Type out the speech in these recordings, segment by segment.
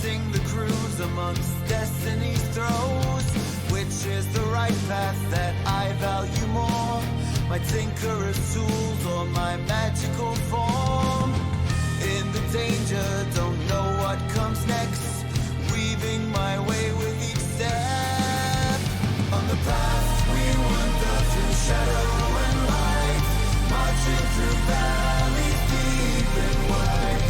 balancing the cruise amongst destiny's throes. Which is the right path that I value more? My tinkerer's tools or my magical form? In the danger, don't know what comes next. Weaving my way with each step. On the path we wander through shadow and light, marching through valleys deep and wide,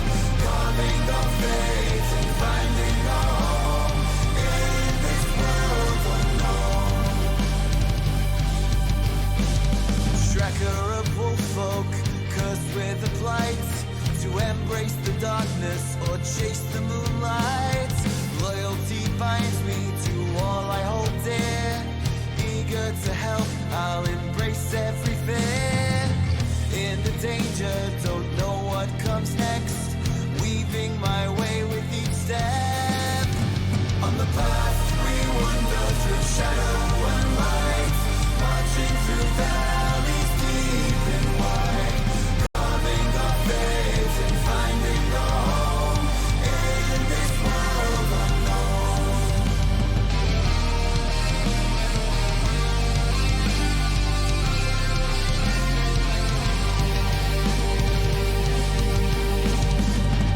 carving our fate and finding our home in this world unknown. Tracker of wolffolk, cursed with a plight, to embrace the darkness or chase the moonlight. Loyalty binds me to all I hold dear. Eager to help, I'll embrace every fear. In the danger, don't know what comes next. Weaving my way with each step. On the path we wander through shadow and light, marching through valleys deep and wide, carving our fate and finding our home in this world unknown.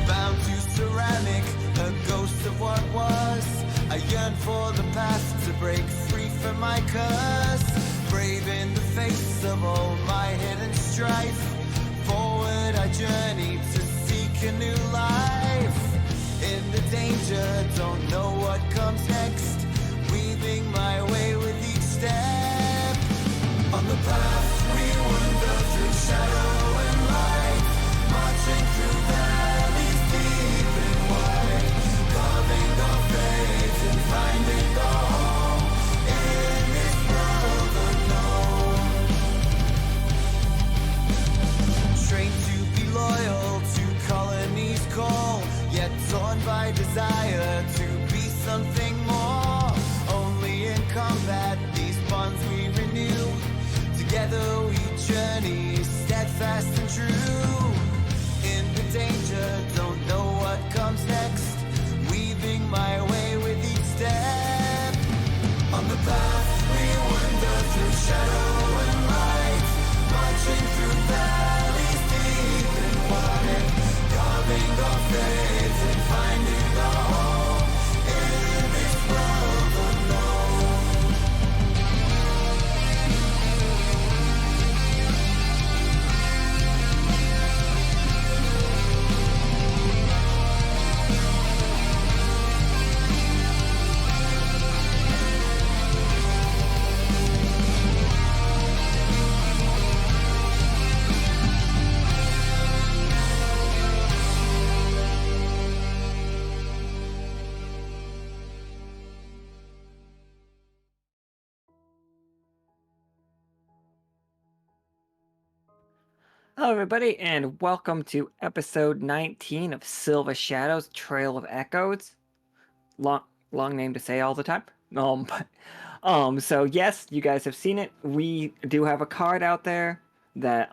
Bound to ceramic, a ghost of what was. I yearn for the path to break free from my curse. Brave in the face of all my hidden strife. Forward I journey to seek a new life. In the danger, don't know what comes next. Weaving my way with each step. On the path we wander through shadow and light, marching through valleys deep and wide, carving our fate and finding our home in this world unknown. Trained to be loyal to colony's call, yet torn by desire to be something more. Only in combat these bonds we renew. Together we journey, steadfast and true. In the danger, don't know what comes next. Weaving my way with each step. On the path we wander through shadow and light, marching through valleys deep and wide, carving our fate and finding our home in this world unknown. Hello, everybody, and welcome to episode 19 of Silver Shadows: Trail of Echoes. Long name to say all the time. So yes, you guys have seen it. We do have a card out there that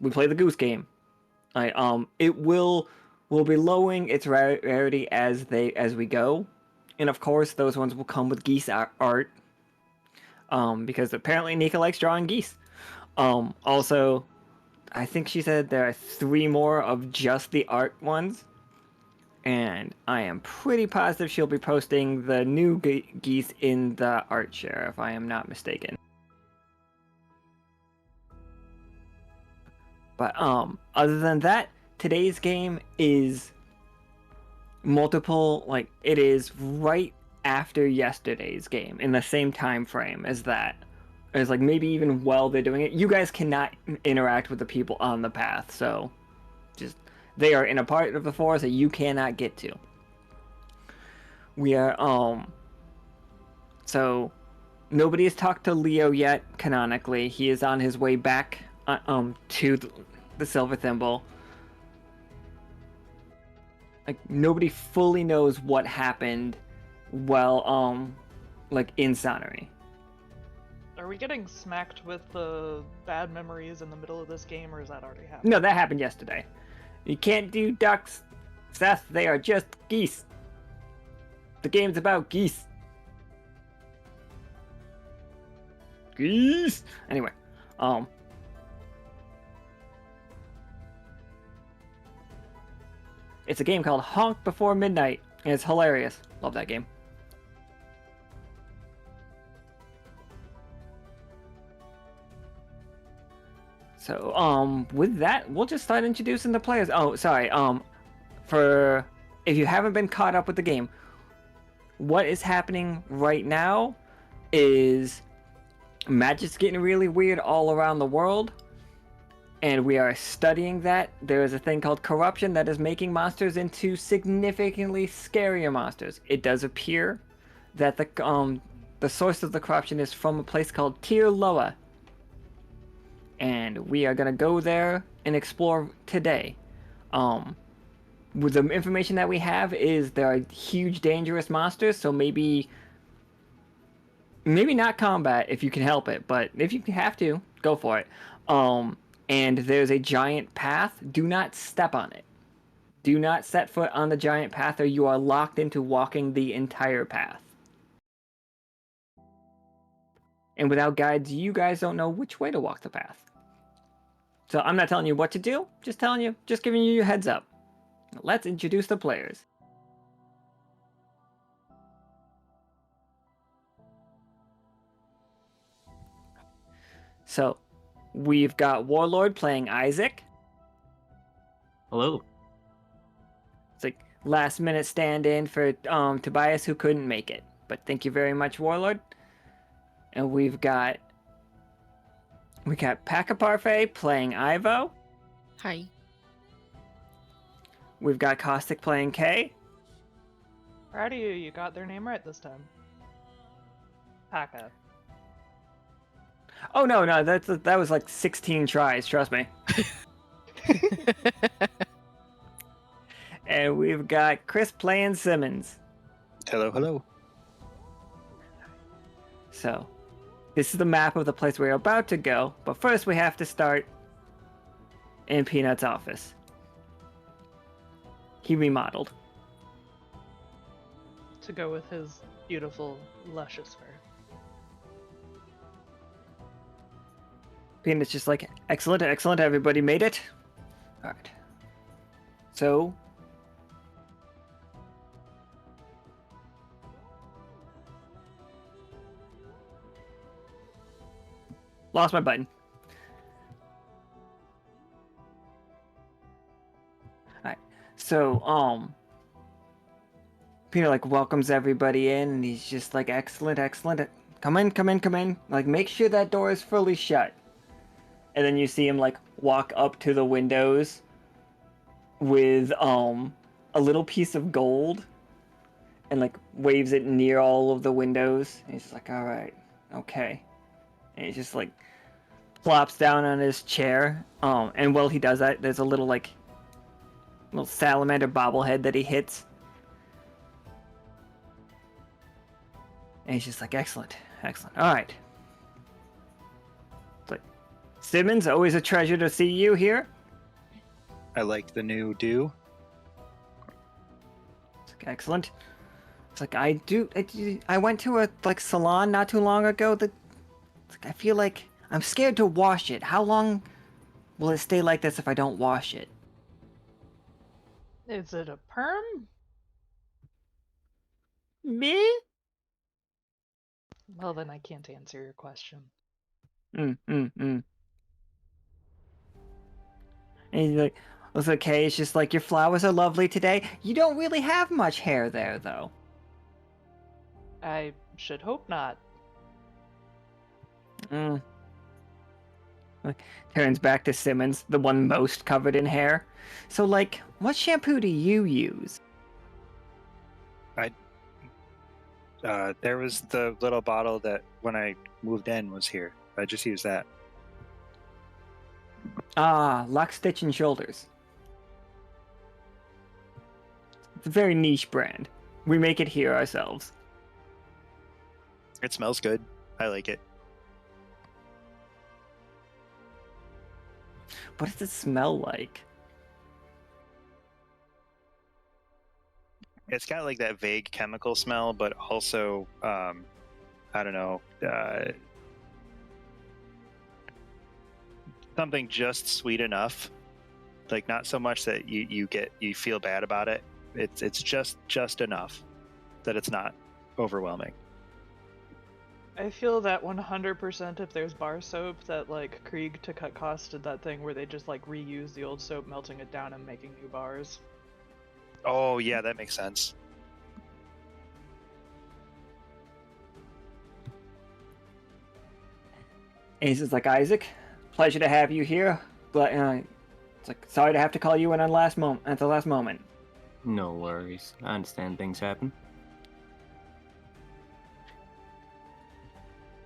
we play the Goose Game. It will be lowering its rarity as we go, and of course those ones will come with geese art. Because apparently Nika likes drawing geese. Also, I think she said there are 3 more of just the art ones. And I am pretty positive she'll be posting the new geese in the art share, if I am not mistaken. But other than that, today's game is multiple, like, it is right after yesterday's game in the same time frame as that. It's like maybe even while they're doing it, you guys cannot interact with the people on the path, so just they are in a part of the forest that you cannot get to. We are so nobody has talked to Leo yet canonically. He is on his way back to the Silver Thimble. Like, nobody fully knows what happened while like in Sonnery. Are we getting smacked with the bad memories in the middle of this game, or has that already happened? No, that happened yesterday. You can't do ducks, Seth. They are just geese. The game's about geese. Geese. Anyway, it's a game called Honk Before Midnight, and it's hilarious. Love that game. So, with that, we'll just start introducing the players. Oh, sorry. For if you haven't been caught up with the game, what is happening right now is magic's getting really weird all around the world, and we are studying that. There is a thing called corruption that is making monsters into significantly scarier monsters. It does appear that the source of the corruption is from a place called Tir Loa, and we are gonna go there and explore today. With the information that we have is there are huge dangerous monsters, so maybe not combat if you can help it, but if you have to, go for it. And there's a giant path. Do not step on it. Do not set foot on the giant path, or you are locked into walking the entire path. And without guides, you guys don't know which way to walk the path. So I'm not telling you what to do, just giving you your heads up. Let's introduce the players. So, we've got Warlord playing Isaac. Hello. It's like last minute stand-in for Tobias, who couldn't make it. But thank you very much, Warlord. And we've got Pakaparfait playing Ivo. Hi. We've got Caustic playing Kay. Proud of you, you got their name right this time. Paka. Oh no, that was like 16 tries, trust me. And we've got Chris playing Simmons. Hello, hello. So, this is the map of the place we're about to go, but first we have to start in Peanut's office. He remodeled. To go with his beautiful, luscious fur. Peanut's just like, excellent, excellent, everybody made it. Alright. So, lost my button. Alright. So, Peter like welcomes everybody in and he's just like, excellent, excellent. Come in, come in, come in. Like, make sure that door is fully shut. And then you see him like walk up to the windows with a little piece of gold and like waves it near all of the windows. And he's just like, all right, okay. And he just like plops down on his chair. And while he does that, there's a little salamander bobblehead that he hits. And he's just like, excellent, excellent. All right. It's like, Simmons, always a treasure to see you here. I like the new do. It's like, excellent. It's like, I went to a salon not too long ago that I feel like I'm scared to wash it. How long will it stay like this if I don't wash it? Is it a perm? Me? Well, then I can't answer your question. And he's like, it's okay, it's just like, your flowers are lovely today. You don't really have much hair there, though. I should hope not. Like, turns back to Simmons, the one most covered in hair. So, like, what shampoo do you use? There was the little bottle that when I moved in was here. I just used that. Ah, Lockstitch and Shoulders. It's a very niche brand. We make it here ourselves. It smells good. I like it. What does it smell like? It's got like that vague chemical smell, but also, I don't know, something just sweet enough. Like not so much that you feel bad about it. It's just enough that it's not overwhelming. I feel that 100% if there's bar soap, that like Krieg to cut costs did that thing where they just like reuse the old soap, melting it down and making new bars. Oh yeah, that makes sense. And he's just like, Isaac, pleasure to have you here, but it's like, sorry to have to call you in on at the last moment. No worries. I understand things happen.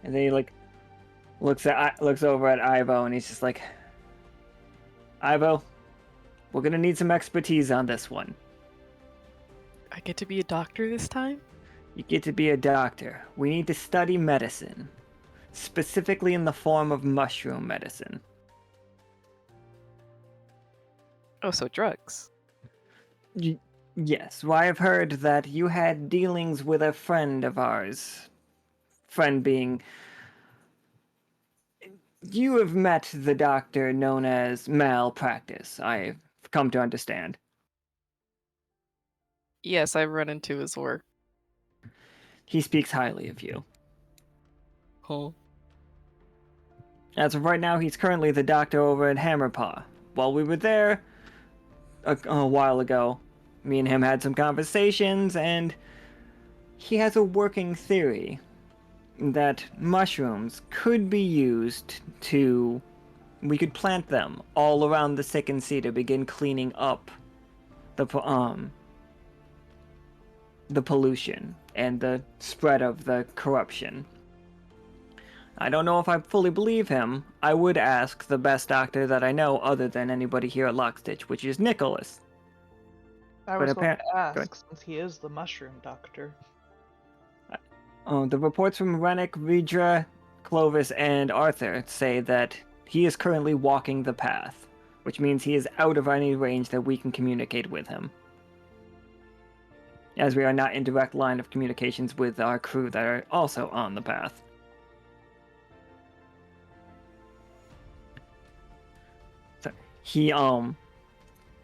And then he like looks over at Ivo, and he's just like, Ivo, we're gonna need some expertise on this one. I get to be a doctor this time? You get to be a doctor. We need to study medicine, specifically in the form of mushroom medicine. Oh, so drugs. Yes, well, I've heard that you had dealings with a friend of ours. Friend being... You have met the doctor known as Malpractice, I've come to understand. Yes, I've run into his work. He speaks highly of you. Oh. As of right now, he's currently the doctor over at Hammerpaw. While we were there a while ago, me and him had some conversations, and he has a working theory that mushrooms could be used to... We could plant them all around the Sickened Sea to begin cleaning up the pollution and the spread of the corruption. I don't know if I fully believe him. I would ask the best doctor that I know other than anybody here at Lockstitch, which is Nicholas. I But was going to Go ahead. ask, since he is the mushroom doctor. The reports from Rennick, Vidra, Clovis, and Arthur say that he is currently walking the path, which means he is out of any range that we can communicate with him, as we are not in direct line of communications with our crew that are also on the path. So he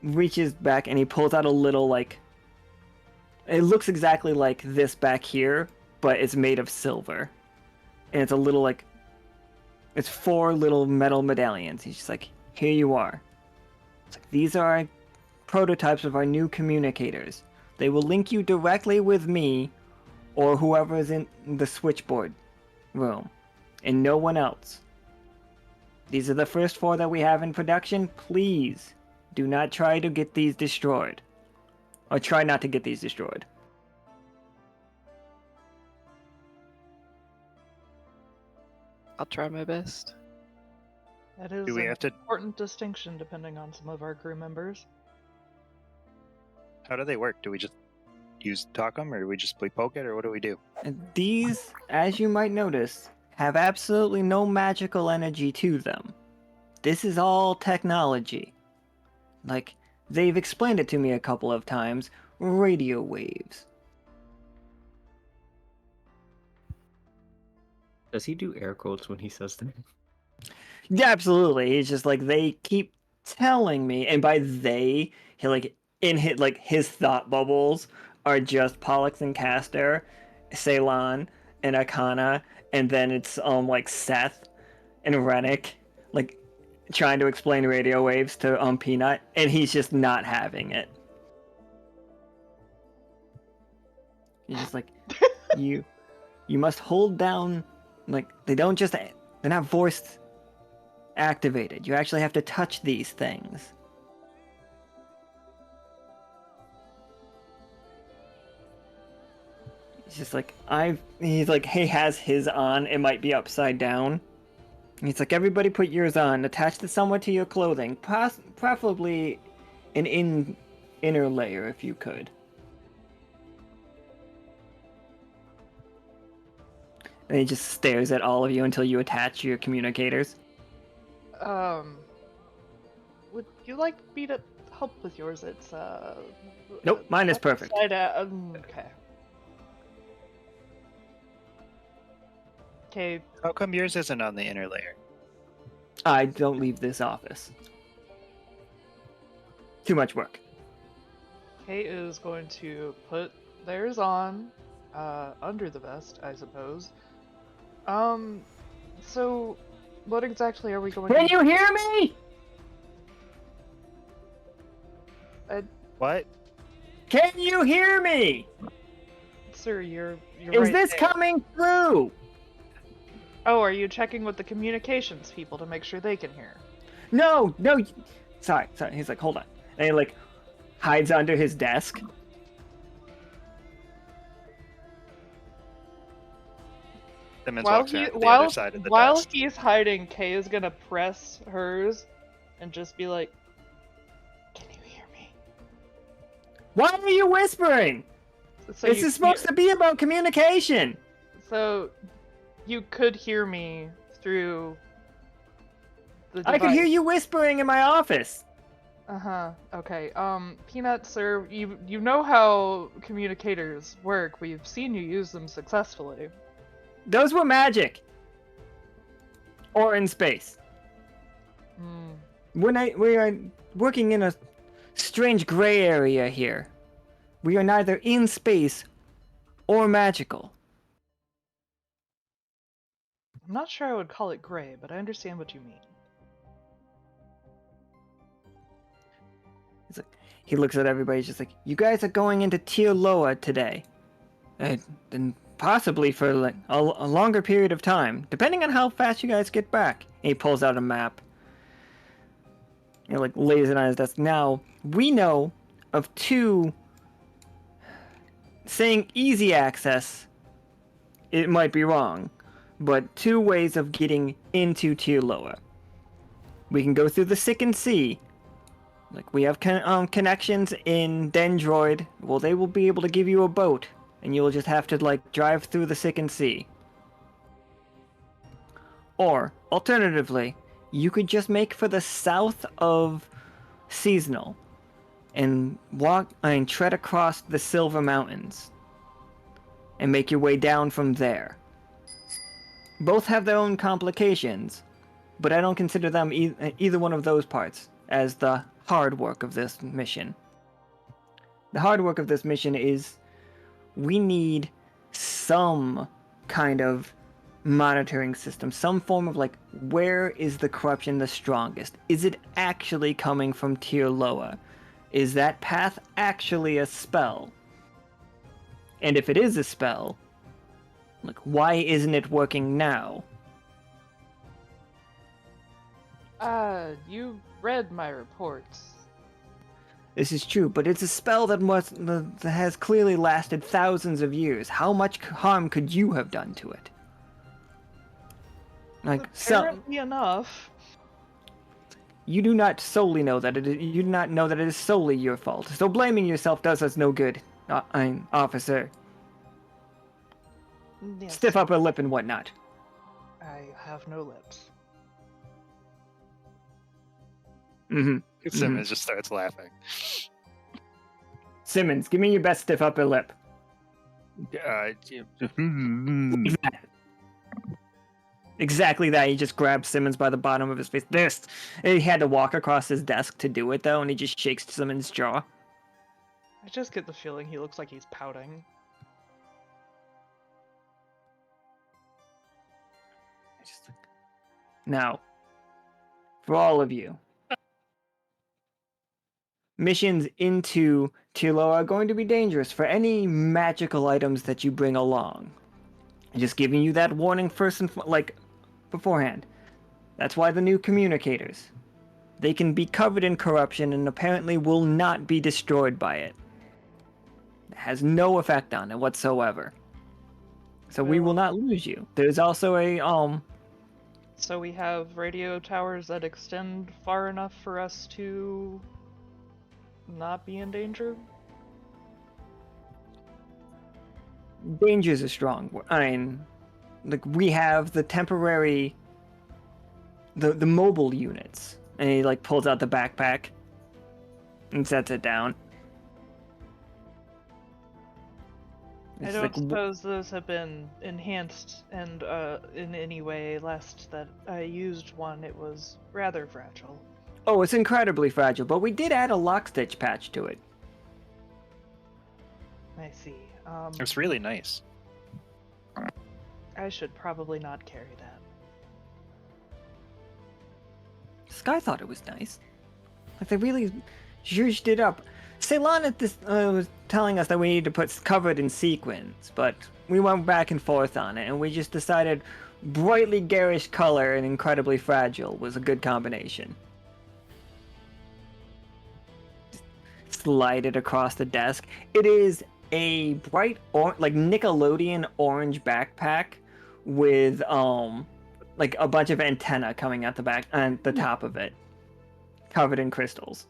reaches back and he pulls out a little, like, it looks exactly like this back here, but it's made of silver. And it's a little, like, it's 4 little metal medallions. He's just like, here you are. It's like, these are our prototypes of our new communicators. They will link you directly with me or whoever is in the switchboard room, and no one else. These are the first 4 that we have in production. Please do not try to get these destroyed. Or try not to get these destroyed. I'll try my best. That is Do we an have to? important distinction depending on some of our crew members. How do they work? Do we just use talk them, or do we just play poke it, or what do we do? And these, as you might notice, have absolutely no magical energy to them. This is all technology. Like, they've explained it to me a couple of times. Radio waves. Does he do air quotes when he says that? Yeah, absolutely. He's just like, they keep telling me, and by they, he like, in his, like, his thought bubbles are just Pollux and Castor, Ceylon, and Akana, and then it's like Seth and Rennick, like, trying to explain radio waves to Peanut, and he's just not having it. He's just like, you must hold down, like, they're not voice activated. You actually have to touch these things. He's just like, he's like, he has his on, it might be upside down. He's like, everybody put yours on, attached it somewhat to your clothing, preferably an inner layer if you could. And he just stares at all of you until you attach your communicators. Would you like me to help with yours. It's Nope, mine is perfect. Okay. Okay. How come yours isn't on the inner layer? I don't leave this office. Too much work. Kate is going to put theirs on, under the vest, I suppose. So, what exactly are we going Can to... you hear me? What? Can you hear me? Sir, you're Is right this there. coming through? Oh, are you checking with the communications people to make sure they can hear? No. Sorry. He's like, hold on. And he like hides under his desk. Simmons While walks around to the while other side of the while desk. he's hiding, Kay is gonna press hers and just be like, "Can you hear me?" Why are you whispering? So This is supposed to be about communication. So you could hear me through the I could hear you whispering in my office. Okay. Peanut, sir, you know how communicators work. We've seen you use them successfully. Those were magic. Or in space. We are working in a strange gray area here. We are neither in space or magical. I'm not sure I would call it gray, but I understand what you mean. He looks at everybody, he's just like, you guys are going into Tier Loa today. And possibly for like a longer period of time, depending on how fast you guys get back. And he pulls out a map. And like lays it on his desk. Now, we know of two, saying easy access, it might be wrong, but two ways of getting into Tier Loa. We can go through the Sicken Sea. Like, we have connections in Dendroid. Well, they will be able to give you a boat, and you'll just have to, like, drive through the Sicken Sea. Or, alternatively, you could just make for the south of Seasonal, and tread across the Silver Mountains, and make your way down from there. Both have their own complications, but I don't consider them either one of those parts as the hard work of this mission. The hard work of this mission is we need some kind of monitoring system, some form of like, where is the corruption the strongest? Is it actually coming from Tier Loa? Is that path actually a spell? And if it is a spell, like, why isn't it working now? You read my reports. This is true, but it's a spell that has clearly lasted thousands of years. How much harm could you have done to it? Like, Apparently enough. You do not solely know that you do not know that it is solely your fault. So blaming yourself does us no good, officer. Yes, Stiff upper lip and whatnot. I have no lips. Mm-hmm. Simmons just starts laughing. Simmons, give me your best stiff upper lip. Exactly that. He just grabs Simmons by the bottom of his face. He had to walk across his desk to do it, though, and he just shakes Simmons' jaw. I just get the feeling he looks like he's pouting. Now, for all of you, missions into Tilo are going to be dangerous for any magical items that you bring along. Just giving you that warning first and beforehand. That's why the new communicators. They can be covered in corruption and apparently will not be destroyed by it. It has no effect on it whatsoever. So we will not lose you. There's also a So we have radio towers that extend far enough for us to not be in danger? Dangers are strong. I mean, like, we have the temporary, the mobile units, and he like pulls out the backpack. and sets it down. I It's don't like, suppose those have been enhanced and in any way, lest that I used one. It was rather fragile. oh, it's incredibly fragile, but we did add a Lockstitch patch to it. I see. It's really nice. I should probably not carry that. Sky thought it was nice. Like, they really zhuzhed it up. Ceylon at this was telling us that we need to put covered in sequins, but we went back and forth on it, and we just decided brightly garish color and incredibly fragile was a good combination. Slide it across the desk. It is a bright like Nickelodeon orange backpack with like a bunch of antenna coming out the back and the top of it, covered in crystals.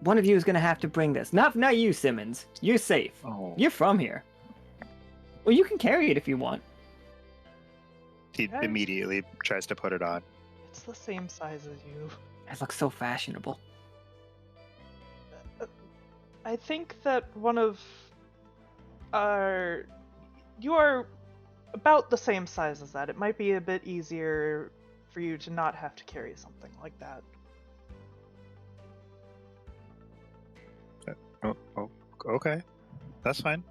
One of you is gonna have to bring this. Not you, Simmons. You're safe. Oh. You're from here. Well, you can carry it if you want. He Guys. immediately tries to put it on. It's the same size as you. It looks so fashionable. I think that one of our... You are about the same size as that. It might be a bit easier for you to not have to carry something like that. Oh, okay, that's fine.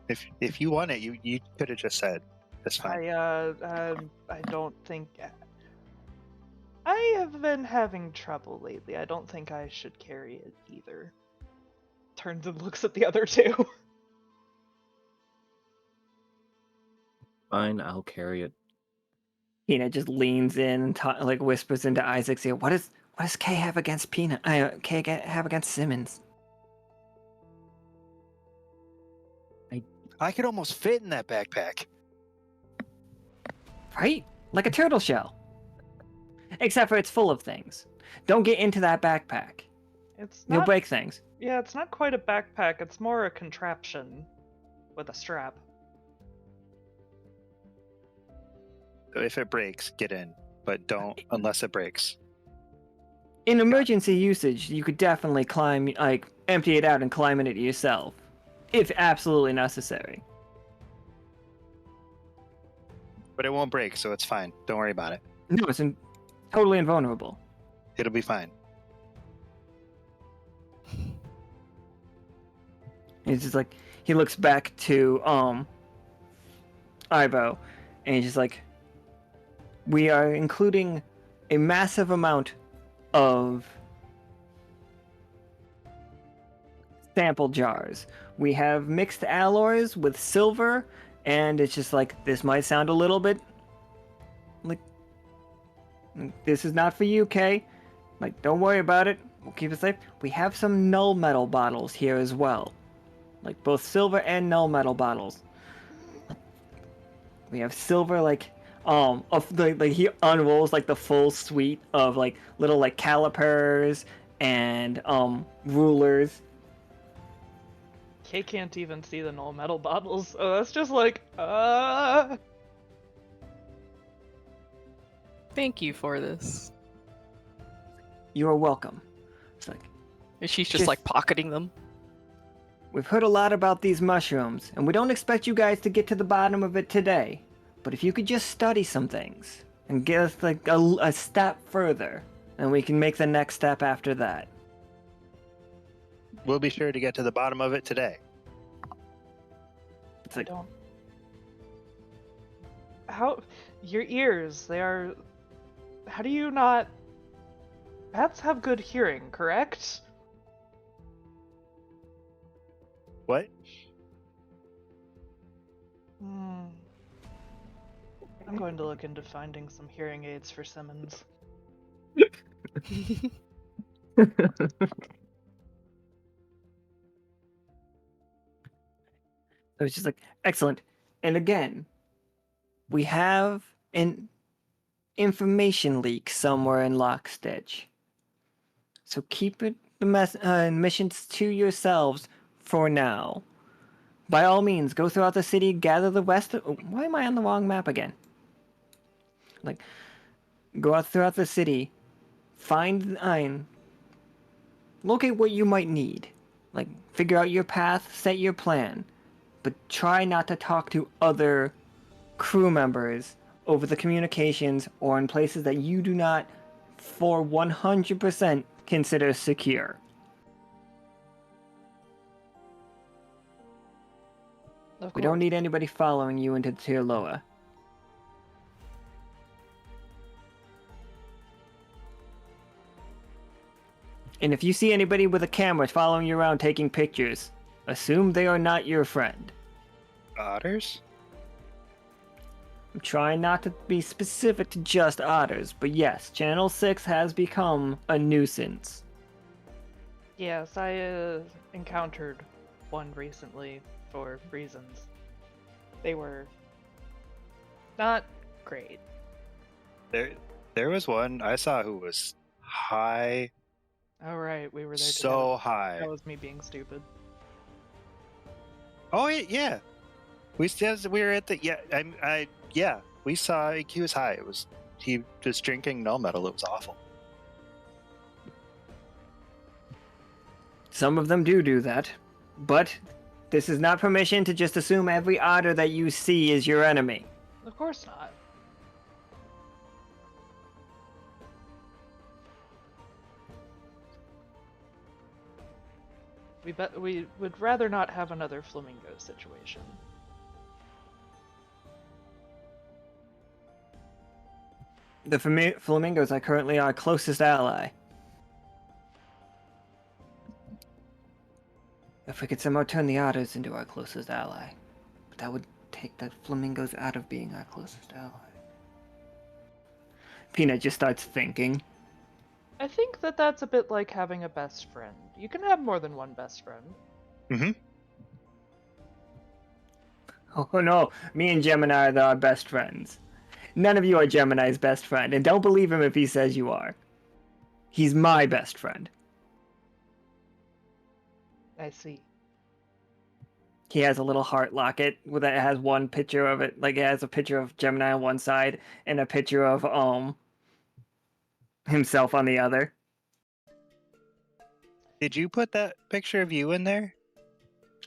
If you want it, you could have just said that's fine. I don't think... I have been having trouble lately. I don't think I should carry it either. Turns and looks at the other two. Fine, I'll carry it. Peanut just leans in and like whispers into Isaac's ear. What does Kay have against Peanut? Kay have against Simmons? I could almost fit in that backpack. Right? Like a turtle shell. Except for it's full of things. Don't get into that backpack. It's You'll not... break things. Yeah, it's not quite a backpack. It's more a contraption with a strap. So if it breaks, get in, but don't unless it breaks. In emergency usage, you could definitely climb, like, empty it out and climb in it yourself. If absolutely necessary. But it won't break, so it's fine. Don't worry about it. No, it's totally invulnerable. It'll be fine. It's just like, he looks back to, Ivo, and he's just like, we are including a massive amount of sample jars. We have mixed alloys with silver, and it's just like, this might sound a little bit like, this is not for you, Kay. Like, don't worry about it. We'll keep it safe. We have some null metal bottles here as well. Like, both silver and null metal bottles. We have silver, like, he unrolls, like, the full suite of, like, little, like, calipers and, rulers. Kay can't even see the null metal bottles, so that's just like, Thank you for this. You are welcome. It's like, And she's just like pocketing them. we've heard a lot about these mushrooms, and we don't expect you guys to get to the bottom of it today. But if you could just study some things and get us like a step further, then we can make the next step after that. We'll be sure to get to the bottom of it today. It's I like, don't... How... Your ears, they are... How do you not... Bats have good hearing, correct? What? I'm going to look into finding some hearing aids for Simmons. So it's just like, excellent. And again, we have an information leak somewhere in Lockstitch. So keep it the missions to yourselves for now. By all means, go throughout the city, gather the rest of... Why am I on the wrong map again? Like, go out throughout the city, locate what you might need. Like, figure out your path, set your plan. But try not to talk to other crew members over the communications or in places that you do not, for 100%, consider secure. Of We don't course. need anybody following you into Tirloa. And if you see anybody with a camera following you around taking pictures, assume they are not your friend. Otters? I'm trying not to be specific to just otters, but yes, Channel 6 has become a nuisance. Yes, I encountered one recently for reasons. They were not great. There was one I saw who was high, All right, we were there so together. high. That was me being stupid. Oh yeah. We were at the we saw he was high. He was drinking null metal. It was awful. Some of them do that, but this is not permission to just assume every otter that you see is your enemy. Of course not. We would rather not have another flamingo situation. The flamingos are currently our closest ally. If we could somehow turn the otters into our closest ally, but that would take the flamingos out of being our closest ally. Peanut just starts thinking. I think that that's a bit like having a best friend. You can have more than one best friend. Mm-hmm. Oh no, me and Gemini are our best friends. None of you are Gemini's best friend, and don't believe him if he says you are. He's my best friend. I see. He has a little heart locket that has one picture of it, like it has a picture of Gemini on one side and a picture of himself on the other. Did you put that picture of you in there?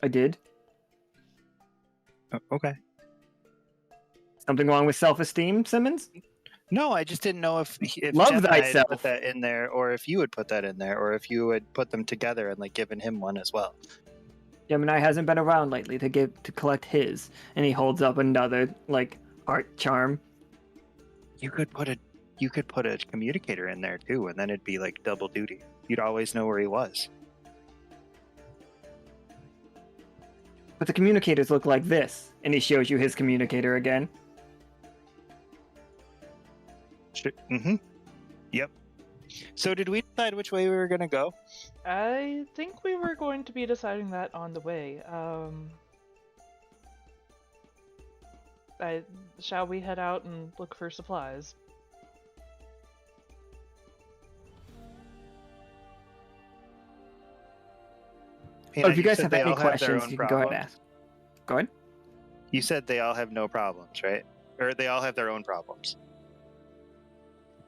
I did. Oh, okay. Something wrong with self-esteem, Simmons? No, I just didn't know if Love Gemini had thyself. put that in there, or if you would put that in there, or if you would put them together and like given him one as well. Gemini hasn't been around lately to collect his, and he holds up another heart charm. You could put a communicator in there too, and then it'd be like double duty. You'd always know where he was. But the communicators look like this, and he shows you his communicator again. Mm-hmm. Yep. So did we decide which way we were gonna go? I think we were going to be deciding that on the way. Shall we head out and look for supplies? If you guys said have they any all their questions, own you can go ahead and problems? ask. Go ahead. You said they all have no problems, right? Or they all have their own problems.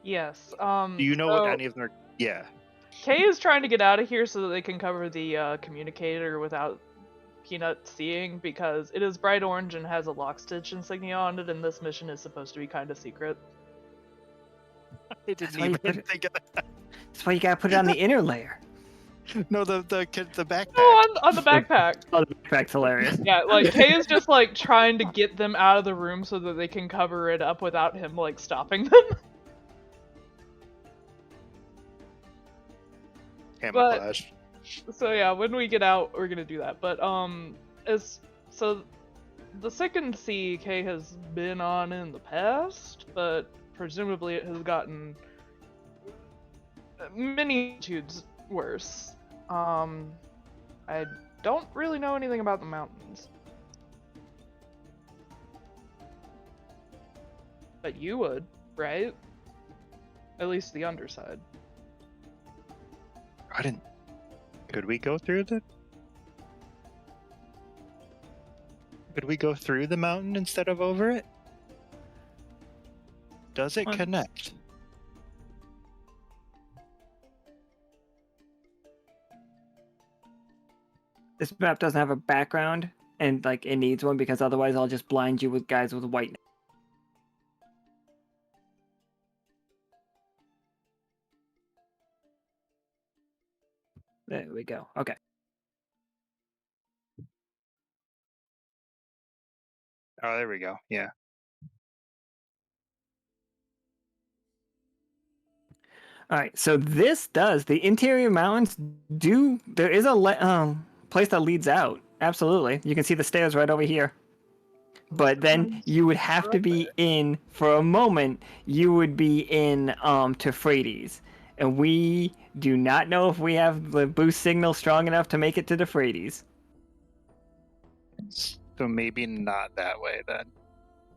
Yes. Do you know so what any of them are? Yeah. Kay is trying to get out of here so that they can cover the communicator without Peanut seeing, because it is bright orange and has a Lockstitch insignia on it, and this mission is supposed to be kind of secret. I That's didn't why you even put it- think of that. That's why you gotta put it on the inner layer. No, the backpack. Oh, on the backpack. Oh, the backpack's hilarious. Yeah, Kay is just trying to get them out of the room so that they can cover it up without him stopping them. Camouflage. So yeah, when we get out, we're gonna do that. But the second sea Kay has been on in the past, but presumably it has gotten magnitudes worse. I don't really know anything about the mountains. But you would, right? At least the underside. I didn't. Could we go through the? Could we go through the mountain instead of over it? Does it Once. connect? This map doesn't have a background, and like it needs one because otherwise I'll just blind you with guys with white. There we go. Okay. Oh, there we go. Yeah. All right. So this does the interior mountains do. There is a place that leads out. Absolutely. You can see the stairs right over here. But then you would have to be in for a moment. You would be in Teuphrates, and we do not know if we have the boost signal strong enough to make it to Teuphrates. So maybe not that way then.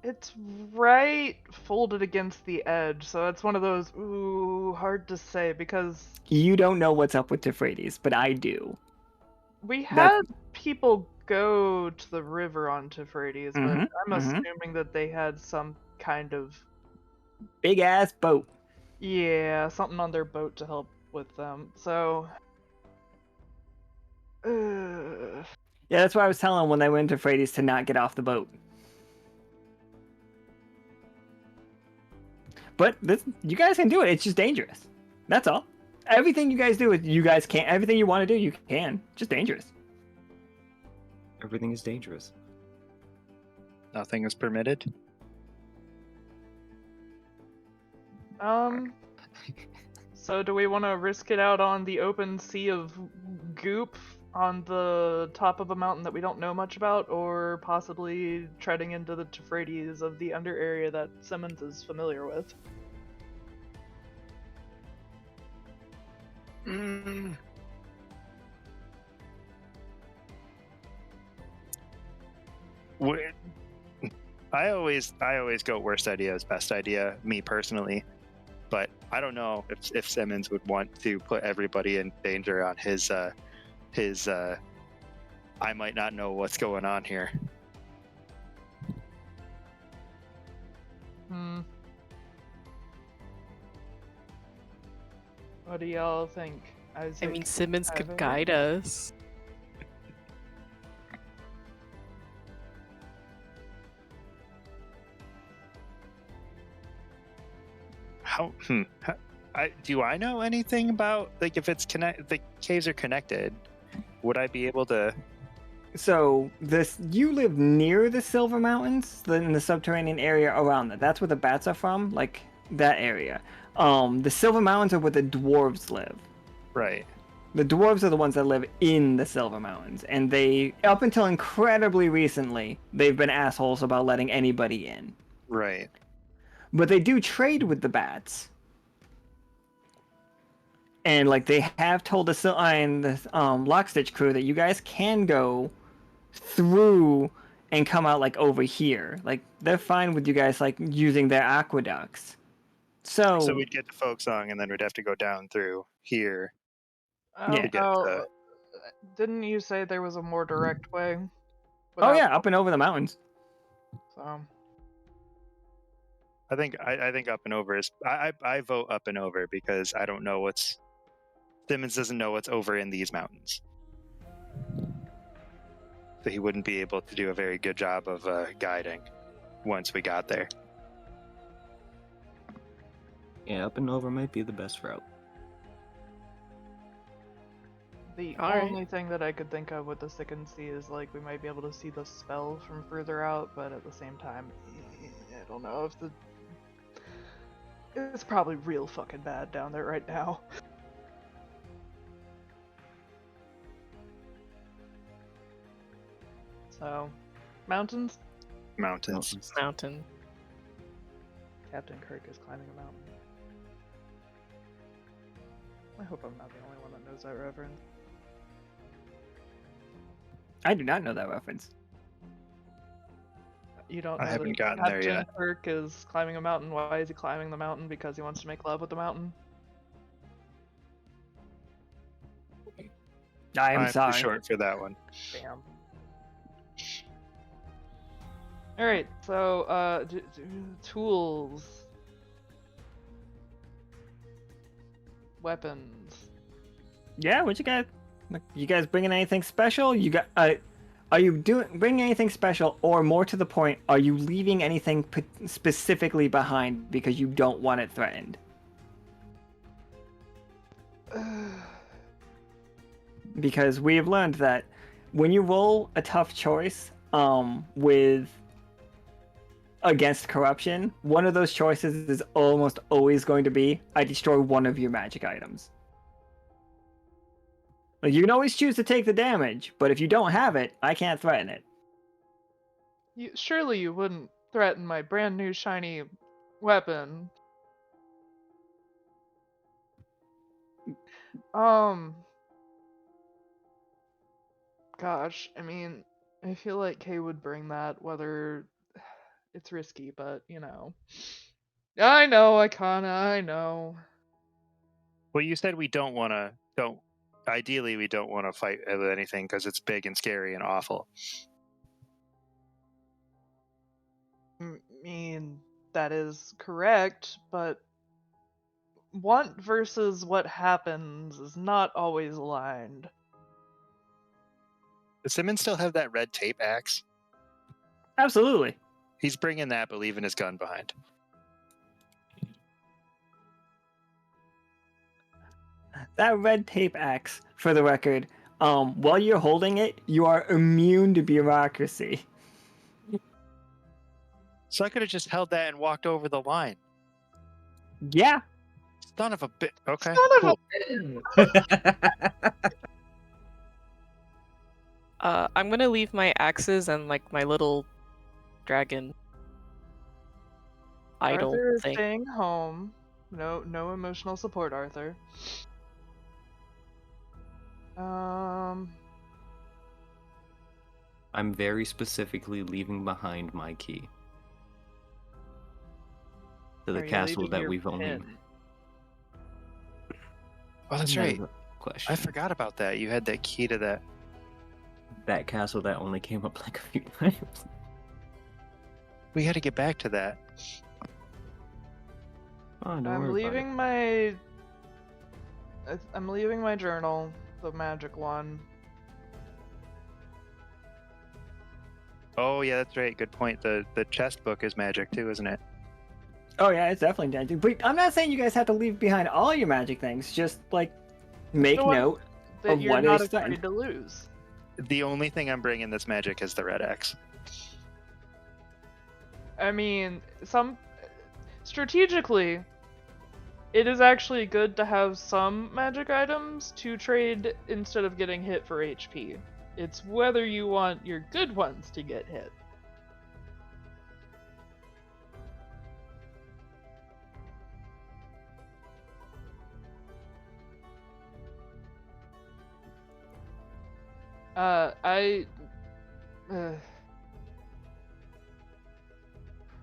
It's right folded against the edge, so it's one of those, ooh, hard to say because You don't know what's up with Teuphrates, but I do. we That- had people go to the river on Teuphrates, but Mhm, I'm mhm. assuming that they had some kind of, Big ass boat. yeah, something on their boat to help with them. So, Yeah, that's why I was telling them when they went to Teuphrates to not get off the boat. But you guys can do it. It's just dangerous. That's all. Everything you guys do, you guys can. Everything you want to do, you can. Just dangerous. Everything is dangerous. Nothing is permitted. So do we want to risk it out on the open sea of goop on the top of a mountain that we don't know much about, or possibly treading into the Teuphrates of the under area that Simmons is familiar with? I always go worst idea is best idea, me personally. But I don't know if Simmons would want to put everybody in danger on his I might not know what's going on here. What do y'all think? I mean, Simmons could guide us. Do I know anything about, like, if it's the caves are connected? Would I be able to? So you live near the Silver Mountains, in the subterranean area around that. That's where the bats are from, like that area. The Silver Mountains are where the dwarves live. Right. The dwarves are the ones that live in the Silver Mountains, and they, up until incredibly recently, they've been assholes about letting anybody in. Right. But they do trade with the bats. And like they have told the Lockstitch crew that you guys can go through and come out like over here. Like they're fine with you guys like using their aqueducts. So we'd get to Folk Song and then we'd have to go down through here. Oh, to get no. Didn't you say there was a more direct way? Oh yeah, up and over the mountains. So. I think up and over is I vote up and over because I don't know Simmons doesn't know what's over in these mountains. So he wouldn't be able to do a very good job of guiding once we got there. Yeah, up and over might be the best route. The only thing that I could think of with the Sicken Sea is like we might be able to see the spell from further out, but at the same time, I don't know if it's probably real fucking bad down there right now. So, mountains? Mountains. Mountain. Captain Kirk is climbing a mountain. I hope I'm not the only one that knows that reference. I do not know that reference. You don't know I haven't that gotten there Captain yet. Kirk is climbing a mountain. Why is he climbing the mountain? Because he wants to make love with the mountain? I am I'm sorry. too short for that one. Damn. Alright, so, tools. Weapons. Yeah, what you got? Look, you guys bringing anything special? Are you bringing anything special, or more to the point, are you leaving anything specifically behind because you don't want it threatened? Because we have learned that when you roll a tough choice, with against corruption, one of those choices is almost always going to be, I destroy one of your magic items. Like, you can always choose to take the damage, but if you don't have it, I can't threaten it. Surely you wouldn't threaten my brand new shiny weapon. Gosh, I mean, I feel like Kay would bring that, whether it's risky, but you know. I know, Icona, I know. Well, you said we don't want to. Don't. Ideally, we don't want to fight with anything because it's big and scary and awful. I mean, that is correct, but want versus what happens is not always aligned. Does Simmons still have that red tape axe? Absolutely. He's bringing that, but leaving his gun behind. That red tape axe, for the record, while you're holding it, you are immune to bureaucracy. So I could have just held that and walked over the line. Yeah. Son of a bit. Okay. Son of I'm gonna leave my axes and like my little dragon idol Arthur is thing. staying home. No emotional support, Arthur. I'm very specifically leaving behind my key. To the Are you castle leaving that your we've only... pin? Oh, that's right. Question. I forgot about that. You had that key to that. That castle that only came up like a few times. We had to get back to that. Oh, don't I'm worry leaving my. I'm leaving my journal, the magic one. Oh yeah, that's right. Good point. The chest book is magic too, isn't it? Oh yeah, it's definitely magic. But I'm not saying you guys have to leave behind all your magic things. Just like make The one note That of you're what not is threatened. afraid to lose. The only thing I'm bringing that's magic is the red axe. I mean, strategically, it is actually good to have some magic items to trade instead of getting hit for HP. It's whether you want your good ones to get hit. I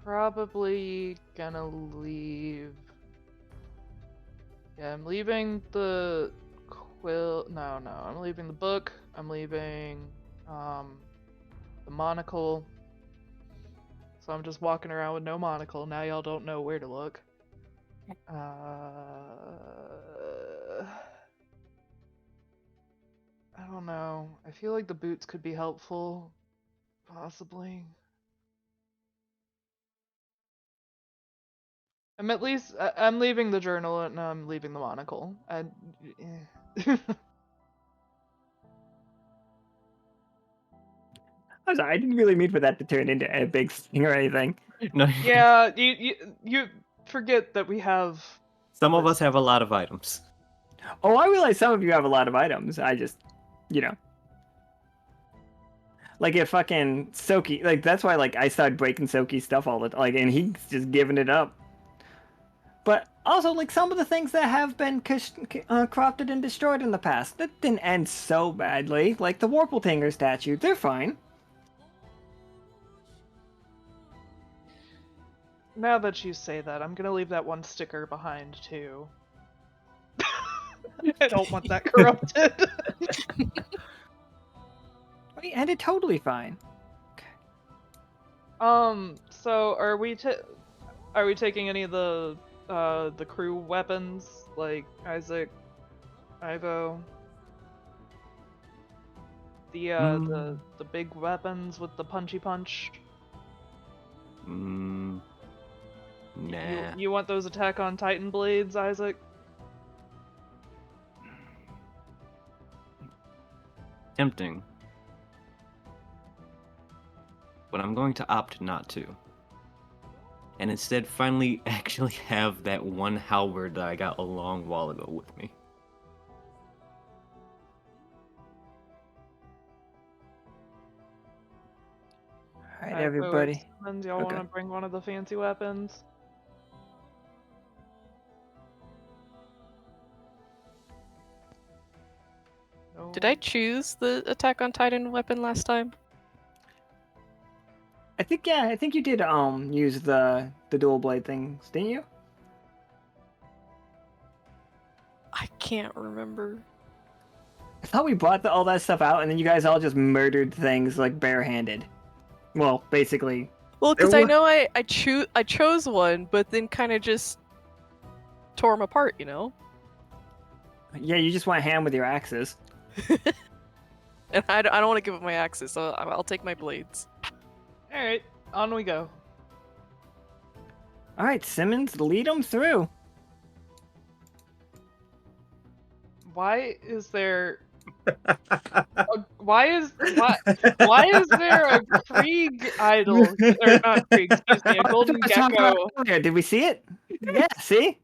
probably gonna leave. Yeah, I'm leaving the quill. No, I'm leaving the book. I'm leaving the monocle. So I'm just walking around with no monocle. Now y'all don't know where to look. I don't know. I feel like the boots could be helpful. Possibly. I'm leaving the journal and I'm leaving the monocle. I'm sorry, I didn't really mean for that to turn into a big thing or anything. No, Yeah, you forget that we have. some of us have a lot of items. Oh, I realize some of you have a lot of items. I just, like if fucking Soki, like that's why like I started breaking Soki's stuff all the time, like, and he's just giving it up. But also, like some of the things that have been corrupted and destroyed in the past, that didn't end so badly. Like the Warpletinger statue, they're fine. Now that you say that, I'm gonna leave that one sticker behind too. I don't want that corrupted. We ended totally fine. So are we taking any of the crew weapons like Isaac, Ivo? The big weapons with the punchy punch. Nah. You want those Attack on Titan blades, Isaac? Tempting. But I'm going to opt not to. And instead finally actually have that one halberd that I got a long while ago with me. All right, Echo, everybody. Simmons, y'all Okay. want to bring one of the fancy weapons? No. Did I choose the Attack on Titan weapon last time? I think you did use the dual blade things, didn't you? I can't remember. I thought we brought all that stuff out, and then you guys all just murdered things like barehanded. Well, basically. Well, because There I wa- know I chose one, but then kind of just tore them apart, you know? Yeah, you just went ham with your axes. And I don't want to give up my axes, so I'll take my blades. Alright, on we go. All right, Simmons, lead them through. Why is there why is there a Krieg idol, or not Krieg, excuse me, a golden I was talking about gecko? earlier. Did we see it? Yeah, see?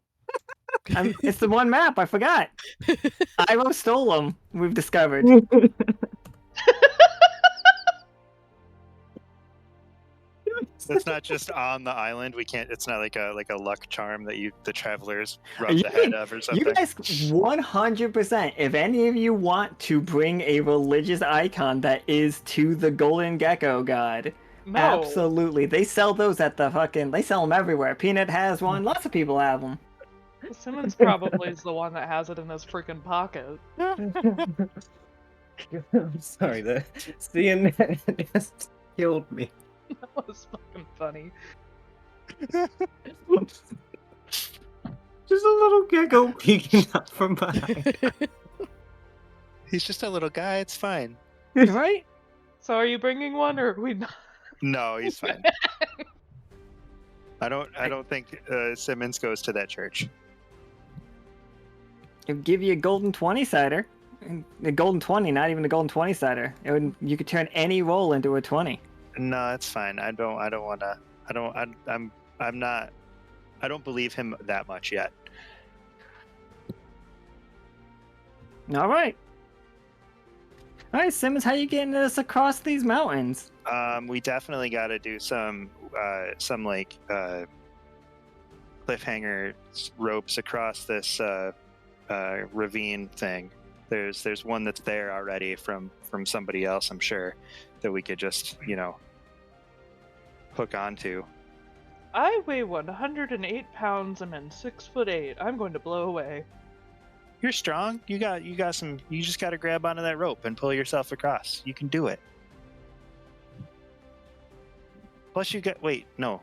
It's the one map. I forgot. Ivo stole them. We've discovered. It's not just on the island. We can't. It's not like a luck charm that the travelers rub You the head can- of or You something. guys, 100%. If any of you want to bring a religious icon that is to the golden gecko god, No. absolutely. They sell those at the fucking. They sell them everywhere. Peanut has one. Lots of people have them. Simmons probably is the one that has it in his freaking pocket. I'm sorry, seeing that just killed me. That was fucking funny. Just a little gecko peeking out from behind. He's just a little guy. It's fine. Right? So are you bringing one, or are we not? No, he's fine. I don't think Simmons goes to that church. It'd give you a golden 20 sider. A golden 20, not even a golden 20 sider. You could turn any roll into a 20. No, it's fine. I don't want to. I'm not. I don't believe him that much yet. All right. All right, Simmons, how you getting us across these mountains? We definitely got to do some like cliffhanger ropes across this ravine thing. There's one that's there already from somebody else, I'm sure, that we could just hook onto. I weigh 108 pounds. I'm 6'8". I'm going to blow away. You're strong. You got some. You just got to grab onto that rope and pull yourself across. You can do it. Plus, you get. Wait, no.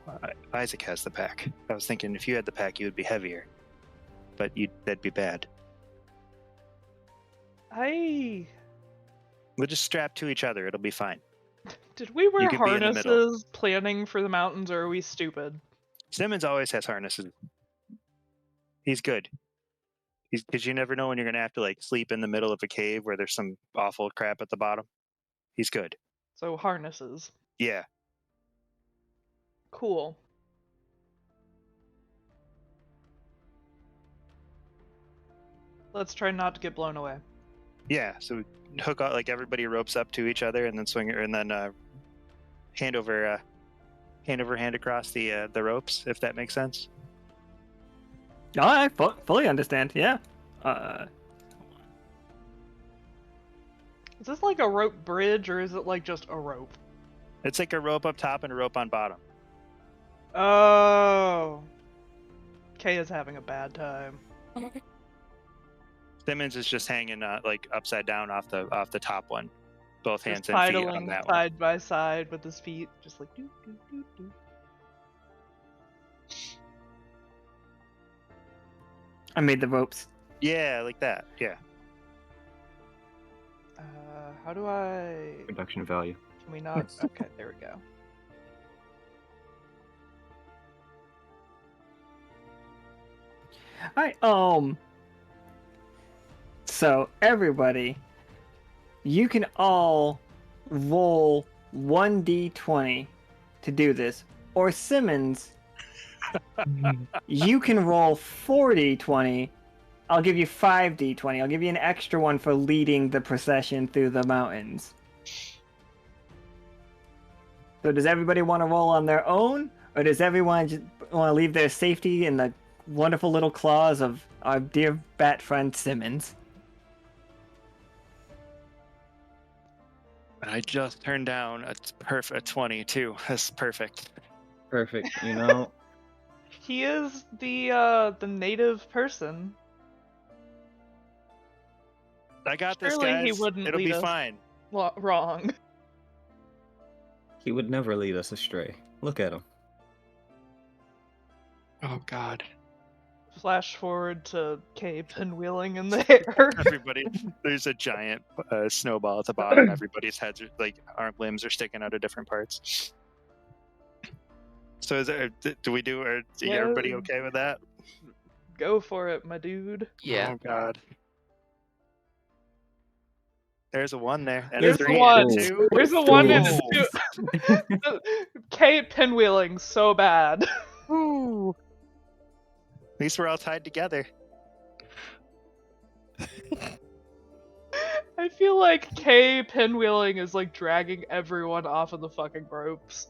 Isaac has the pack. I was thinking if you had the pack, you would be heavier, but that'd be bad. We'll just strap to each other. It'll be fine. Did we wear could be in the middle. harnesses planning for the mountains, or are we stupid? Simmons always has harnesses. He's good. Because you never know when you're gonna have to like sleep in the middle of a cave where there's some awful crap at the bottom. He's good. So harnesses. Yeah. Cool. Let's try not to get blown away. Yeah. So hook out, like everybody ropes up to each other and then swing it, and then hand over hand across the ropes, if that makes sense. Oh, I fully understand. Yeah. Is this like a rope bridge, or is it like just a rope? It's like a rope up top and a rope on bottom. Oh. Kay is having a bad time. Simmons is just hanging like upside down off the top one, both hands Just and feet on idling that one. side by side with his feet, just like doo doo doo doo. I made the ropes. Yeah, like that. Yeah. How do I? Production value. Can we not? Okay, there we go. Alright, so everybody, you can all roll 1d20 to do this. Or Simmons, you can roll 4d20. I'll give you 5d20. I'll give you an extra one for leading the procession through the mountains. So does everybody want to roll on their own? Or does everyone just want to leave their safety in the wonderful little claws of our dear bat friend Simmons? I just turned down a 20 too. That's perfect. Perfect. You know, He is the native person. I got this, Surely guys. he wouldn't It'll lead be us fine. wrong. he would never lead us astray. Look at him. Oh God. Flash forward to Kay pinwheeling in the air. Everybody, there's a giant snowball at the bottom. Everybody's heads are like arm limbs are sticking out of different parts. So is there, do we do? Or is Yeah. everybody okay with that? Go for it, my dude. Yeah. Oh God. There's a 1 there, and There's a a 3 one. and a 2. There's a 1 and a Whoa. 2. Kay pinwheeling so bad. Ooh. At least we're all tied together. I feel like Kay pinwheeling is like dragging everyone off of the fucking ropes.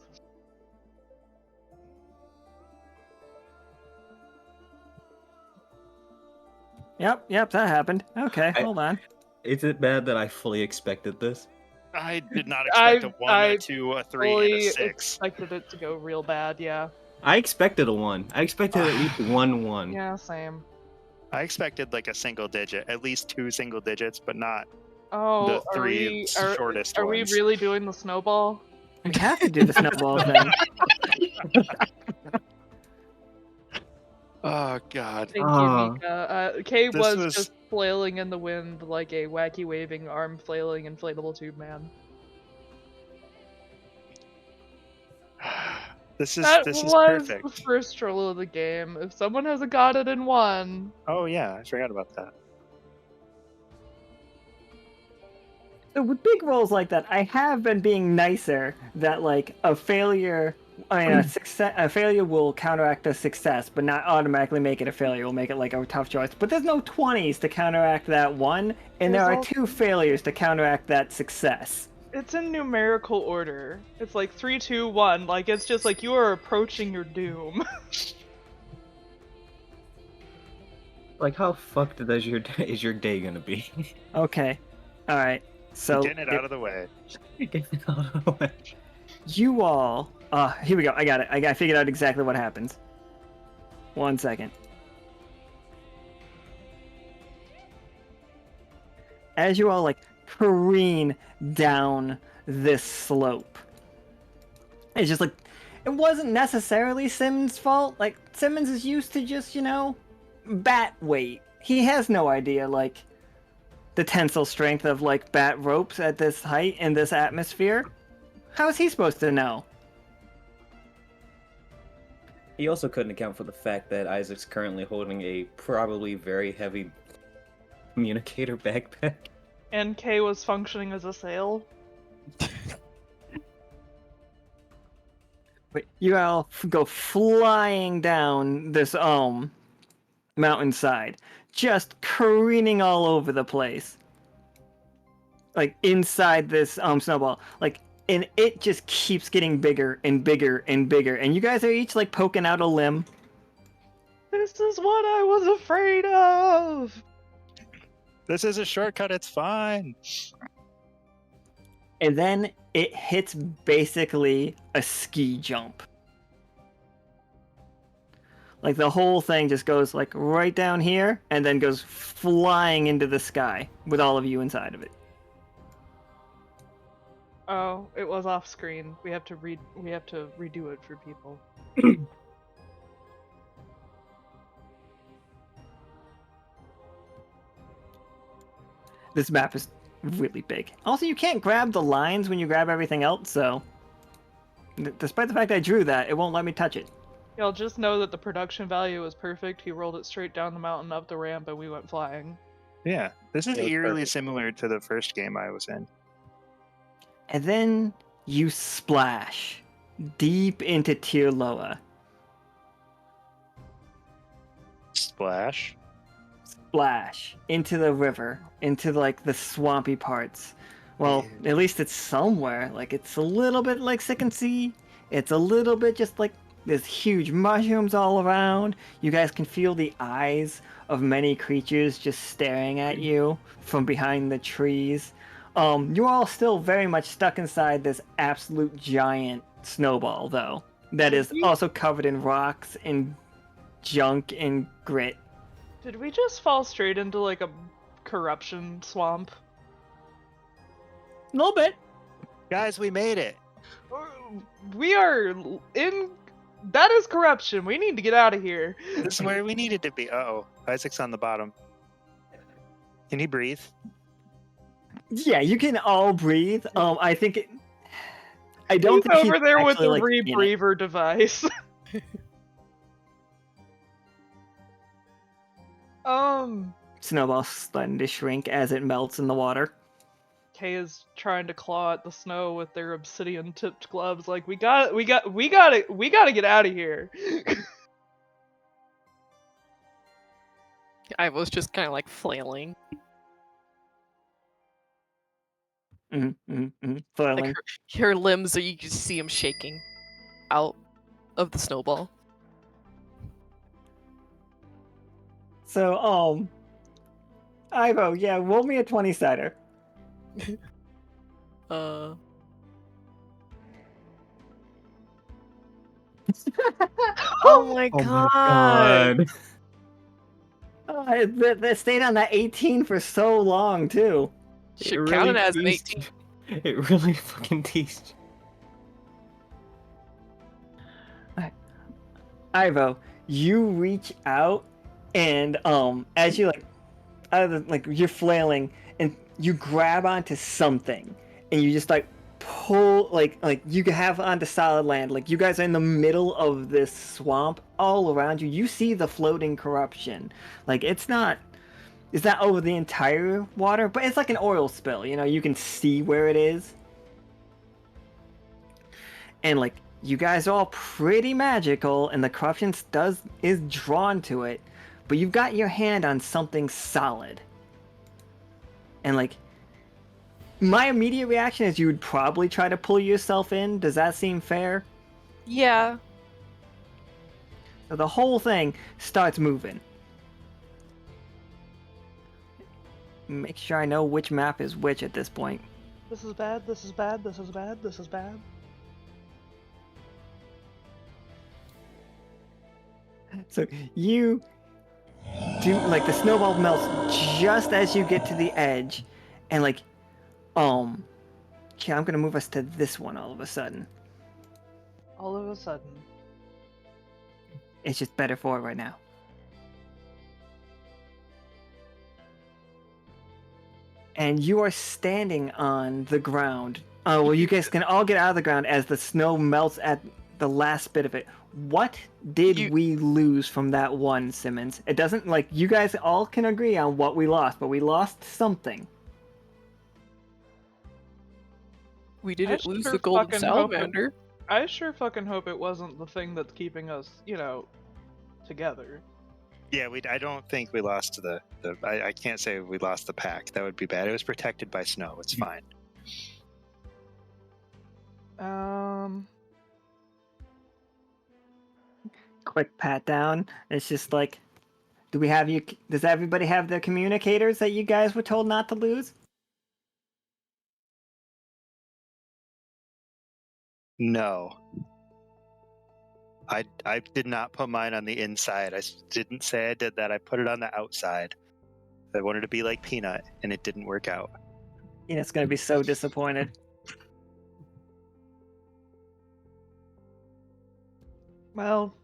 Yep, that happened. Okay, I- hold on. Is it bad that I fully expected this? I did not expect a 1, I a 2, a 3, and fully a 6. expected it to go real bad, yeah. I expected a 1. I expected at least 1. Yeah, same. I expected like a single digit, at least 2 single digits, but not Oh, the are 3 we shortest are ones. we really doing the snowball? We have to do the snowball thing. Oh God. Thank Ah. you, Mika. Kay This was was- just flailing in the wind like a wacky waving arm flailing inflatable tube man. This is That this is was the perfect. first troll of the game. If someone hasn't got it in one, Oh yeah, I forgot about that. So with big rolls like that, I have been being nicer that like a failure a failure will counteract a success, but not automatically make it a failure. Will make it like a tough choice. But there's no 20s to counteract that one, and there There's are also- 2 failures to counteract that success. it's in numerical order. It's like 3, 2, 1. Like it's just like you are approaching your doom. Like, how fucked is your day gonna be? Okay, all right. So Getting it out of the way. Get it out of the way. you all, here we go. I got it. I figured out exactly what happens. 1 second. As you all like careen down this slope, it's just like it wasn't necessarily Simmons' fault. Like Simmons is used to just bat weight. He has no idea like the tensile strength of like bat ropes at this height in this atmosphere. How is he supposed to know? He also couldn't account for the fact that Isaac's currently holding a probably very heavy communicator backpack. And Kay was functioning as a sail. But you all go flying down this mountainside, just careening all over the place. Like inside this snowball. Like, and it just keeps getting bigger and bigger and bigger. And you guys are each like poking out a limb. This is what I was afraid of. This is a shortcut, it's fine. And then it hits basically a ski jump. Like the whole thing just goes like right down here and then goes flying into the sky with all of you inside of it. Oh, it was off screen. We have to redo it for people. This map is really big. Also, you can't grab the lines when you grab everything else, so despite the fact I drew that, it won't let me touch it. Y'all just know that the production value was perfect. He rolled it straight down the mountain up the ramp and we went flying. Yeah, this is It was eerily perfect. similar to the first game I was in. And then you splash deep into Tirloa. Splash. Splash into the river, into like the swampy parts. Well, Yeah. at least it's somewhere. Like it's a little bit like Second Sea. It's a little bit just like there's huge mushrooms all around. You guys can feel the eyes of many creatures just staring at you from behind the trees. You're all still very much stuck inside this absolute giant snowball, though, that is also covered in rocks and junk and grit. Did we just fall straight into like a corruption swamp? A little bit. Guys, we made it. We are in. That is corruption. We need to get out of here. This is where we needed to be. Uh-oh. Isaac's on the bottom. Can he breathe? Yeah, you can all breathe. I think it. I don't He's think over he's there with actually, the like, in it. rebreather device. Snowball's starting to shrink as it melts in the water. Kay is trying to claw at the snow with their obsidian-tipped gloves. Like we gotta get out of here. I was just kind of like flailing. Flailing. Like her limbs, you can see them shaking out of the snowball. So, Ivo, yeah, roll me a 20-sider. Oh my god! That stayed on that 18 for so long, too. Should count it as an 18. It really fucking teased. Ivo, you reach out and as you you're flailing and you grab onto something and you just like pull like you have onto solid land. Like you guys are in the middle of this swamp. All around you, you see the floating corruption. Like it's not over the entire water, but it's like an oil spill. You know, you can see where it is. And like you guys are all pretty magical, and the corruption is drawn to it, but you've got your hand on something solid. And like, my immediate reaction is you would probably try to pull yourself in. Does that seem fair? Yeah. So the whole thing starts moving. Make sure I know which map is which at this point. This is bad. This is bad. This is bad. This is bad. So you do like the snowball melts just as you get to the edge, and like, okay, I'm gonna move us to this one all of a sudden. All of a sudden. It's just better for it right now. And you are standing on the ground. Oh, well, you guys can all get out of the ground as the snow melts at the last bit of it. What did we lose from that one, Simmons? It doesn't, like, you guys all can agree on what we lost, but we lost something. We didn't lose sure the golden fucking hope salamander. I sure fucking hope it wasn't the thing that's keeping us, together. Yeah, I don't think we lost to I can't say we lost the pack. That would be bad. It was protected by snow. It's fine. Quick pat down. It's just like, does everybody have their communicators that you guys were told not to lose? No. I did not put mine on the inside. I didn't say I did that. I put it on the outside. I wanted to be like Peanut, and it didn't work out. Peanut's gonna be so disappointed. Well,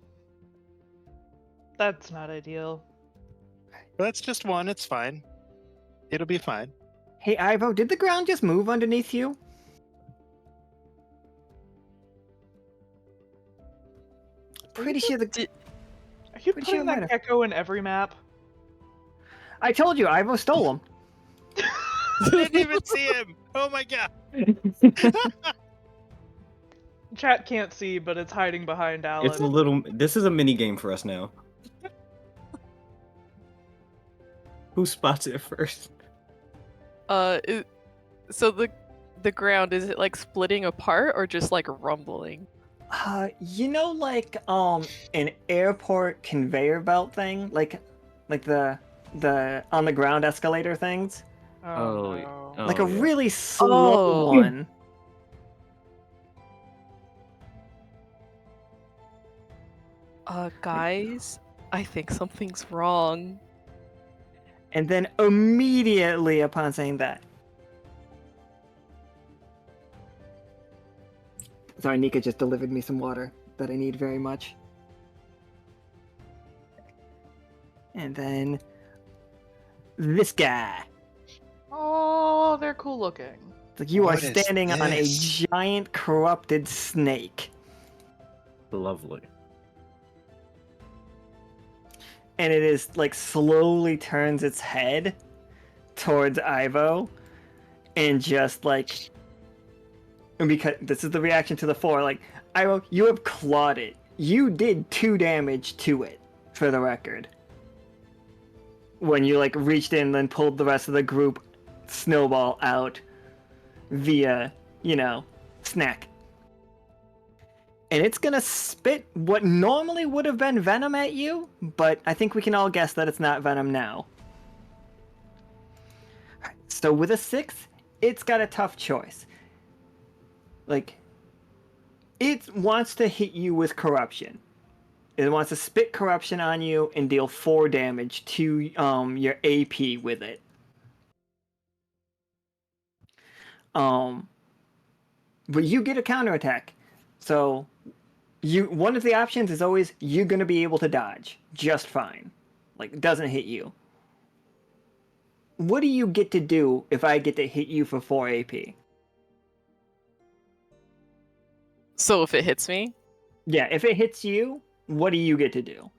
that's not ideal. But that's just one. It's fine. It'll be fine. Hey, Ivo, did the ground just move underneath you? Pretty sure the. Are you Pretty putting sure it might that have. gecko in every map? I told you, Ivo stole him. I didn't even see him. Oh my god. Chat can't see, but it's hiding behind Alan. It's a little. This is a mini game for us now. Who spots it first? So the ground, is it like splitting apart or just like rumbling? You know, like an airport conveyor belt thing, like the on the ground escalator things, Oh, Oh, no. like a yeah. really slow Oh. one. Guys, I think something's wrong. And then immediately upon saying that, sorry, Nika just delivered me some water that I need very much. And then this guy. Oh, they're cool looking. It's like you What are is standing on a this? giant corrupted snake. Lovely. And it is like slowly turns its head towards Ivo and just like, and because this is the reaction to the 4, like, Ivo, you have clawed it. You did 2 damage to it, for the record. When you like reached in and pulled the rest of the group snowball out via, snack. And it's gonna spit what normally would have been venom at you, but I think we can all guess that it's not venom now. So with a 6, it's got a tough choice. Like, it wants to hit you with corruption. It wants to spit corruption on you and deal 4 damage to your AP with it. But you get a counterattack. So one of the options is always you're gonna be able to dodge just fine. Like, it doesn't hit you. What do you get to do if I get to hit you for 4 AP? So if it hits me, Yeah, if it hits you, what do you get to do?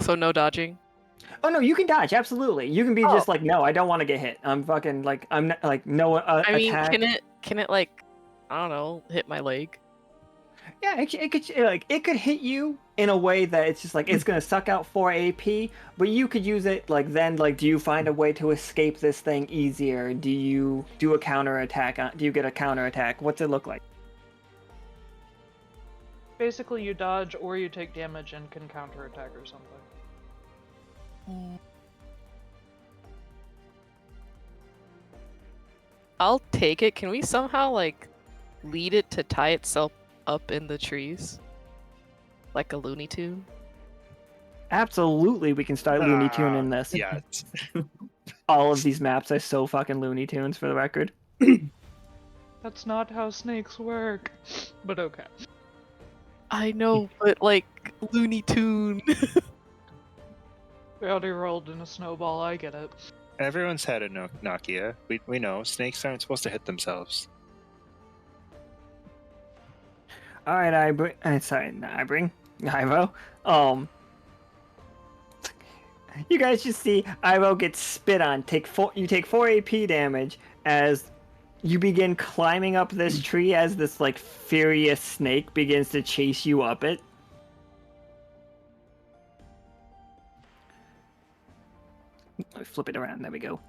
so no dodging. Oh no, you can dodge, absolutely. You can be just like, no, I don't want to get hit. I'm fucking like, I'm not, like, no I mean, attack. can it like, I don't know, hit my leg? Yeah, it could hit you in a way that it's just like it's gonna suck out 4 AP, but you could use it like then like, do you find a way to escape this thing easier? Do you do a counterattack? Do you get a counterattack? What's it look like? Basically, you dodge or you take damage and can counterattack or something. I'll take it. Can we somehow like lead it to tie itself up in the trees? Like a Looney Tune? Absolutely, we can start Looney Tuning this. Yes. All of these maps are so fucking Looney Tunes, for the record. That's not how snakes work. But okay. I know, but like Looney Tune. We already rolled in a snowball, I get it. Everyone's had a Nokia. We know snakes aren't supposed to hit themselves. All right, Ivo. You guys just see Ivo get spit on. You take 4 AP damage as you begin climbing up this tree as this like furious snake begins to chase you up it. Let me flip it around. There we go.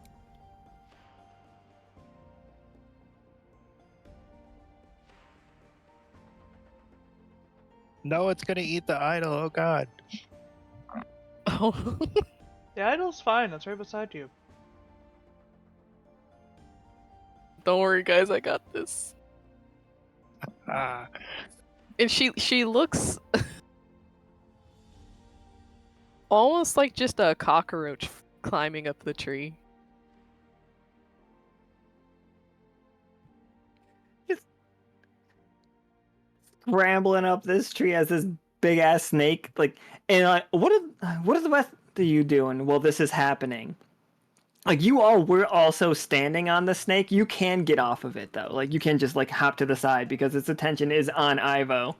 No, it's gonna eat the idol. Oh god. Oh. The idol's fine, it's right beside you. Don't worry, guys, I got this. Ah. And she looks almost like just a cockroach climbing up the tree. Scrambling up this tree as this big ass snake, like, and like, what are the rest? are you doing while this is happening? Like, you all were also standing on the snake. You can get off of it, though. Like, you can just, like, hop to the side because its attention is on Ivo.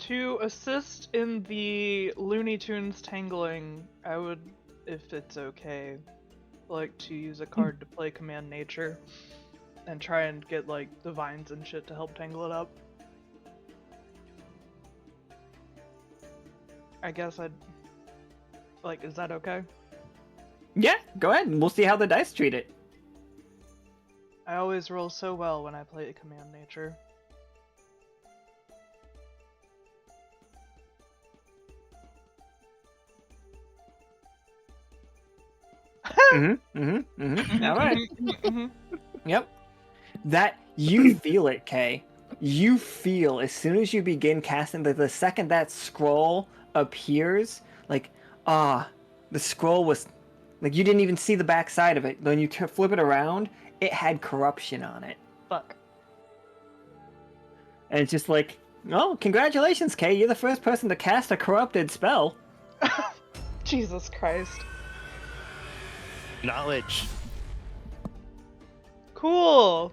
To assist in the Looney Tunes tangling, I would, if it's okay, like to use a card to play Command Nature and try and get like the vines and shit to help tangle it up. I guess I'd like, is that okay? Yeah, go ahead, and we'll see how the dice treat it. I always roll so well when I play Command Nature. All right. Yep. That, you feel it, Kay. You feel as soon as you begin casting, the second that scroll appears, like, the scroll was, like, you didn't even see the back side of it. When you flip it around, it had corruption on it. Fuck. And it's just like, oh, congratulations, Kay. You're the first person to cast a corrupted spell. Jesus Christ. Knowledge. Cool.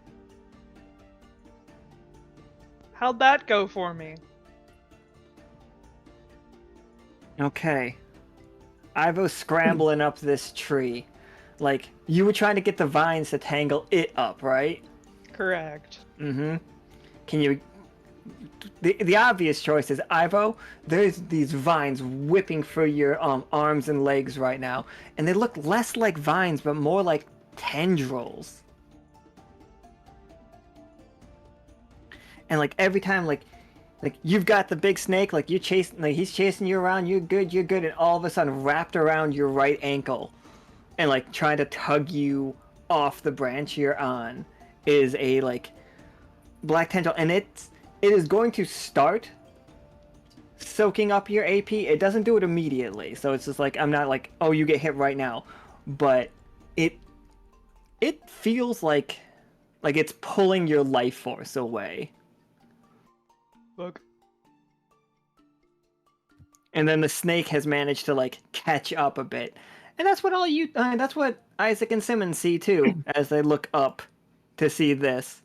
How'd that go for me? Okay. Ivo's scrambling up this tree. Like, you were trying to get the vines to tangle it up, right? Correct. Mm-hmm. Can you... The obvious choice is, Ivo, there's these vines whipping through your arms and legs right now. And they look less like vines, but more like tendrils. And like every time, like you've got the big snake, like you chasing, like he's chasing you around, you're good, and all of a sudden wrapped around your right ankle, and like trying to tug you off the branch you're on, is a like black tendril, and it is going to start soaking up your AP. It doesn't do it immediately, so it's just like, I'm not like, oh, you get hit right now, but it feels like it's pulling your life force away. Look. And then the snake has managed to like catch up a bit, and that's what that's what Isaac and Simmons see too as they look up to see this.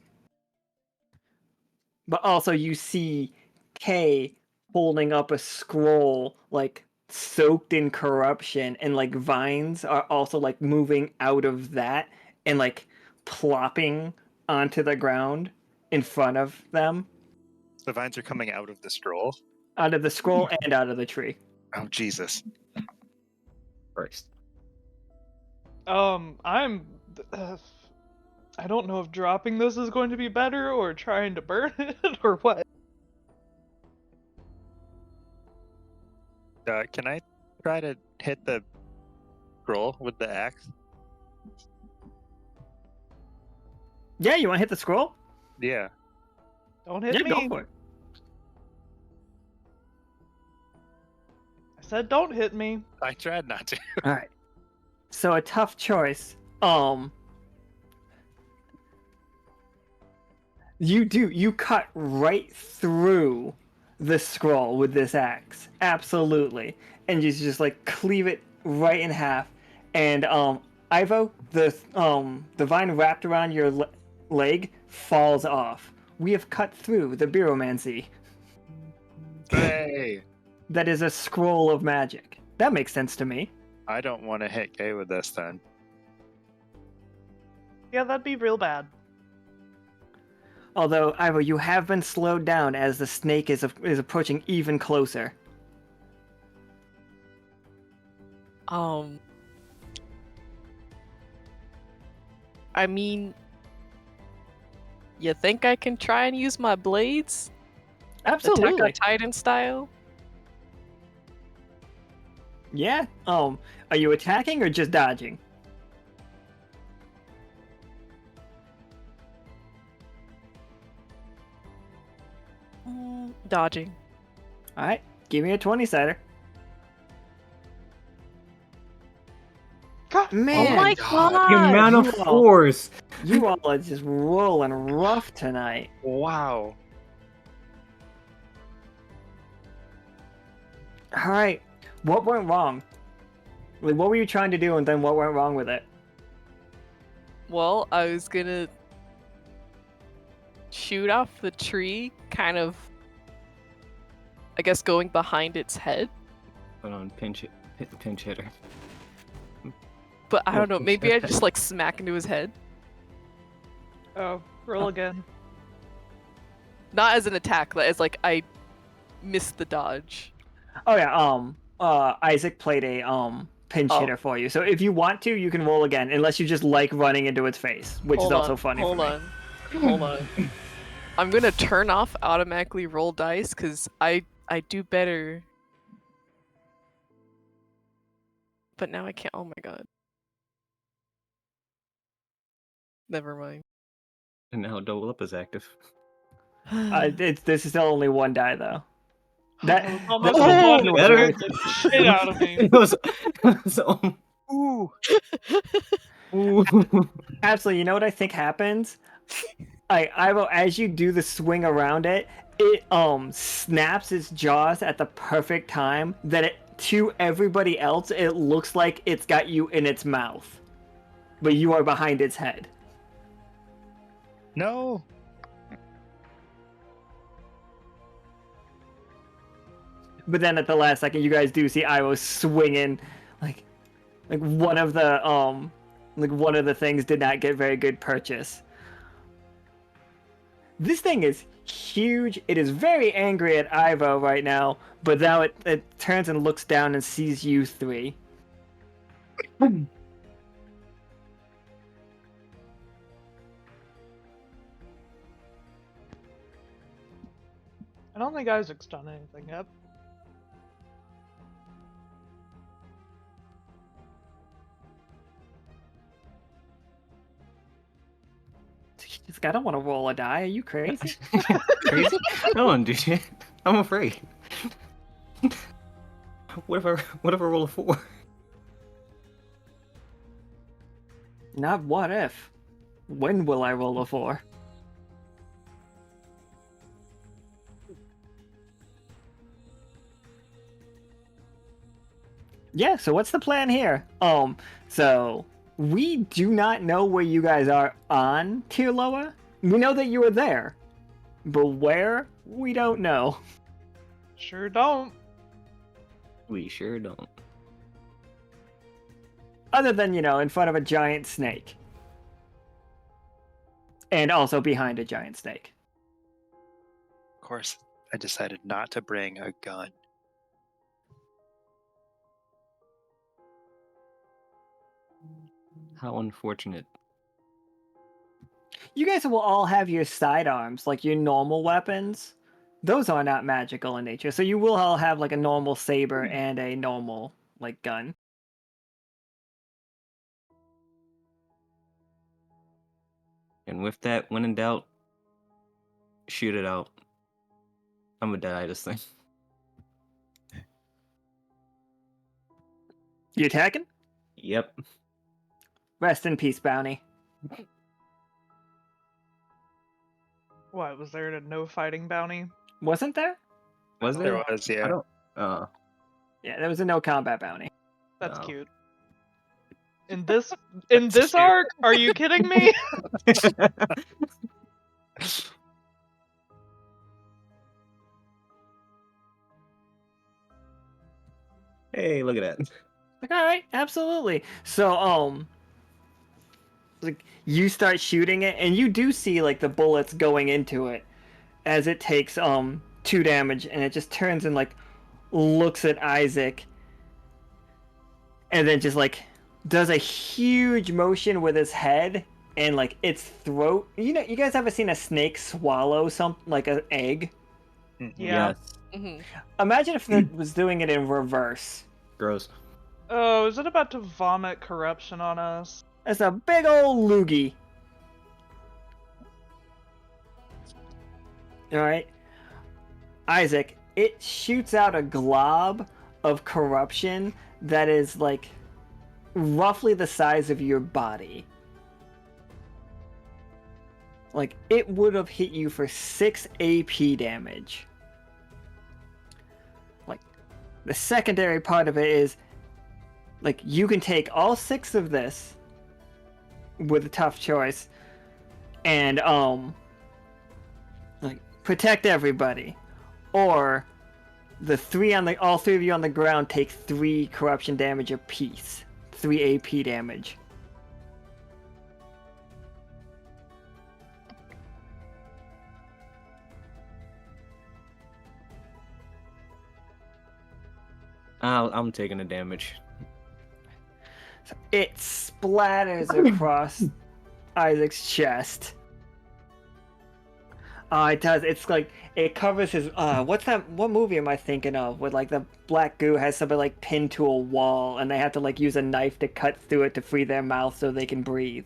But also you see Kay holding up a scroll like soaked in corruption, and like vines are also like moving out of that and like plopping onto the ground in front of them. The vines are coming out of the scroll. Out of the scroll and out of the tree. Oh, Jesus. Christ. I'm. I don't know if dropping this is going to be better or trying to burn it or what. Can I try to hit the scroll with the axe? Yeah, you want to hit the scroll? Yeah. Don't hit Yeah, me. go for it. I said don't hit me. I tried not to. All right. So a tough choice. You cut right through the scroll with this axe. Absolutely. And you just like cleave it right in half. And Ivo, the vine wrapped around your leg falls off. We have cut through the Biromancy. Hey! That is a scroll of magic. That makes sense to me. I don't want to hit Kay with this then. Yeah, that'd be real bad. Although, Ivo, you have been slowed down as the snake is approaching even closer. I mean, you think I can try and use my blades? Absolutely. Attack on Titan style? Yeah. Are you attacking or just dodging? Dodging. All right. Give me a 20-sider. God. Man, my God. The amount of you all- force. you all are just rolling rough tonight. Wow. All right, what went wrong? Like, what were you trying to do, and then what went wrong with it? Well, I was gonna shoot off the tree, kind of, I guess, going behind its head. Hold on, pinch hitter. But I Oh, don't know, maybe I okay. just like smack into his head. Oh, roll again. Not as an attack, but as like I missed the dodge. Oh yeah, Isaac played a pinch Oh. hitter for you. So if you want to, you can roll again, unless you just like running into its face, which is also funny Hold for me. on. Hold on. I'm gonna turn off automatically roll dice because I do better. But now I can't. Oh my god. Never mind. And now double up is active. This is still only one die though. That That was almost that- the one that that was better. scared the shit out of me. It was. Ooh. Ooh. Absolutely. You know what I think happens? I will, as you do the swing around it, it snaps its jaws at the perfect time that it to everybody else it looks like it's got you in its mouth, but you are behind its head. No. But then at the last second, you guys do see Ivo swinging, like one of the things did not get very good purchase. This thing is huge. It is very angry at Ivo right now, but now it turns and looks down and sees you three. I don't think Isaac's done anything yet. I don't want to roll a die. Are you crazy? Crazy? No one do shit. I'm afraid. What if I roll a 4? Not what if. When will I roll a 4? Yeah, so what's the plan here? So we do not know where you guys are on Tirloa. We know that you were there. But where? We don't know. Sure don't. We sure don't. Other than, in front of a giant snake. And also behind a giant snake. Of course, I decided not to bring a gun. How unfortunate. You guys will all have your sidearms, like your normal weapons. Those are not magical in nature, so you will all have like a normal saber and a normal gun. And with that, when in doubt, shoot it out. I'm gonna die this thing. You attacking? Yep. Rest in peace, Bounty. What, was there a no fighting bounty? Wasn't there? Was There there? was, I yeah. don't. Yeah, there was a no combat bounty. That's Oh. cute. In this arc? Are you kidding me? Hey, look at that. Like, all right, absolutely. So, you start shooting it, and you do see the bullets going into it as it takes 2 damage, and it just turns and looks at Isaac, and then just does a huge motion with his head and its throat. You guys ever seen a snake swallow something like an egg? Mhm. Yeah. Yes. hmm Imagine if it was doing it in reverse. Gross. Oh, is it about to vomit corruption on us? That's a big old loogie. Alright. Isaac, it shoots out a glob of corruption that is roughly the size of your body. Like, it would have hit you for 6 AP damage. Like, the secondary part of it is, like, you can take all 6 of this with a tough choice and, like, protect everybody. Or all 3 of you on the ground take 3 corruption damage apiece. 3 AP damage. I'm taking the damage. So it splatters across Isaac's chest. It does. It's like it covers his. What movie am I thinking of? Where like the black goo has somebody like pinned to a wall, and they have to like use a knife to cut through it to free their mouth so they can breathe.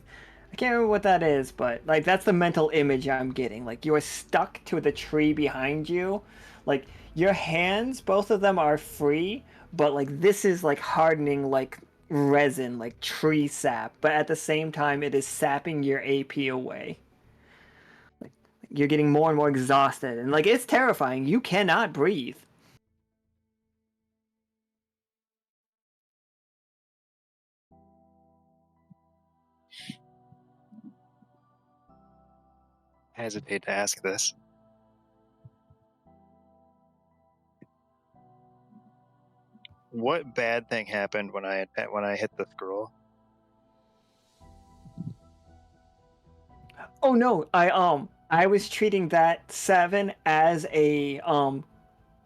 I can't remember what that is, but like that's the mental image I'm getting. Like you are stuck to the tree behind you, like your hands, both of them are free, but like this is like hardening like resin, like tree sap, but at the same time it is sapping your AP away. You're getting more and more exhausted, and like it's terrifying. You cannot breathe. I hesitate to ask this. What bad thing happened when I hit the scroll? Oh no, I was treating that 7 as a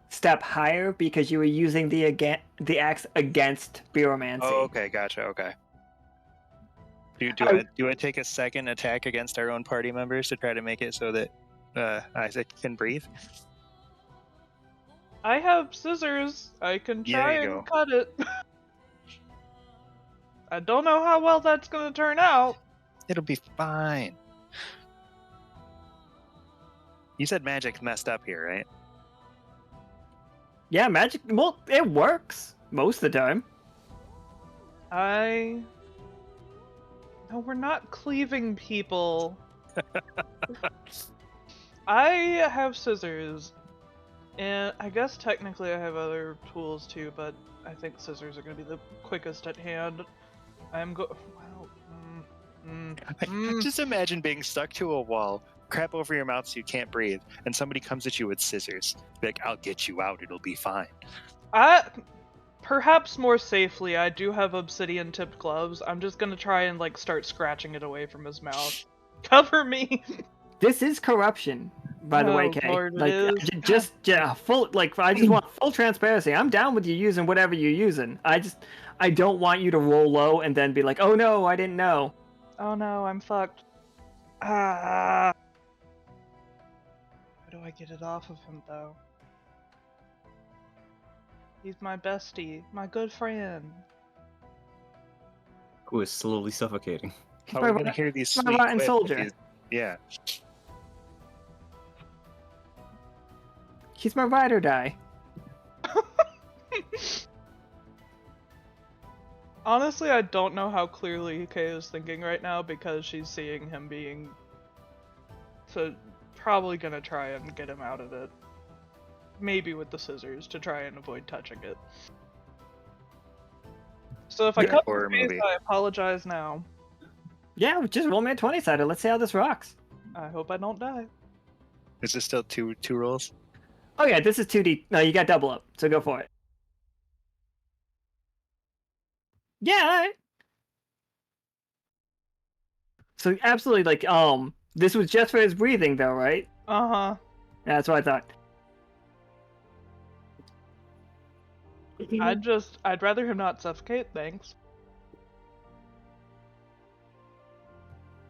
step higher because you were using the axe against Pyromancy. Oh, okay, gotcha. Okay. Do I take a second attack against our own party members to try to make it so that Isaac can breathe? I have scissors. I can Yeah, try you and go. cut it. I don't know how well that's gonna turn out. It'll be fine. You said magic's messed up here, right? Yeah, magic. Well, it works most of the time. No, we're not cleaving people. I have scissors. And I guess technically I have other tools too, but I think scissors are going to be the quickest at hand. Just imagine being stuck to a wall, crap over your mouth so you can't breathe, and somebody comes at you with scissors. Be like, I'll get you out, it'll be fine. Perhaps more safely, I do have obsidian tipped gloves. I'm just going to try and like start scratching it away from his mouth. Cover me! This is corruption, by the way, Oh, Kay. Lord, it Like, is. full. Like, I just want full transparency. I'm down with you using whatever you're using. I don't want you to roll low and then be like, oh no, I didn't know. Oh no, I'm fucked. How do I get it off of him though? He's my bestie, my good friend. Who is slowly suffocating. How are we gonna hear these my sweet rotten quips if soldier. he's- Yeah. He's my ride or die. Honestly, I don't know how clearly Kay is thinking right now because she's seeing him being... So, probably gonna try and get him out of it. Maybe with the scissors to try and avoid touching it. So if I Yeah, cut horror his face, movie. I apologize now. Yeah, just roll me a 20-sided. Let's see how this rocks. I hope I don't die. Is this still two rolls? Oh yeah, this is 2D. No, you got double up, so go for it. Yeah, alright. So absolutely, like, this was just for his breathing, though, right? Uh-huh. Yeah, that's what I thought. I'd rather him not suffocate, thanks.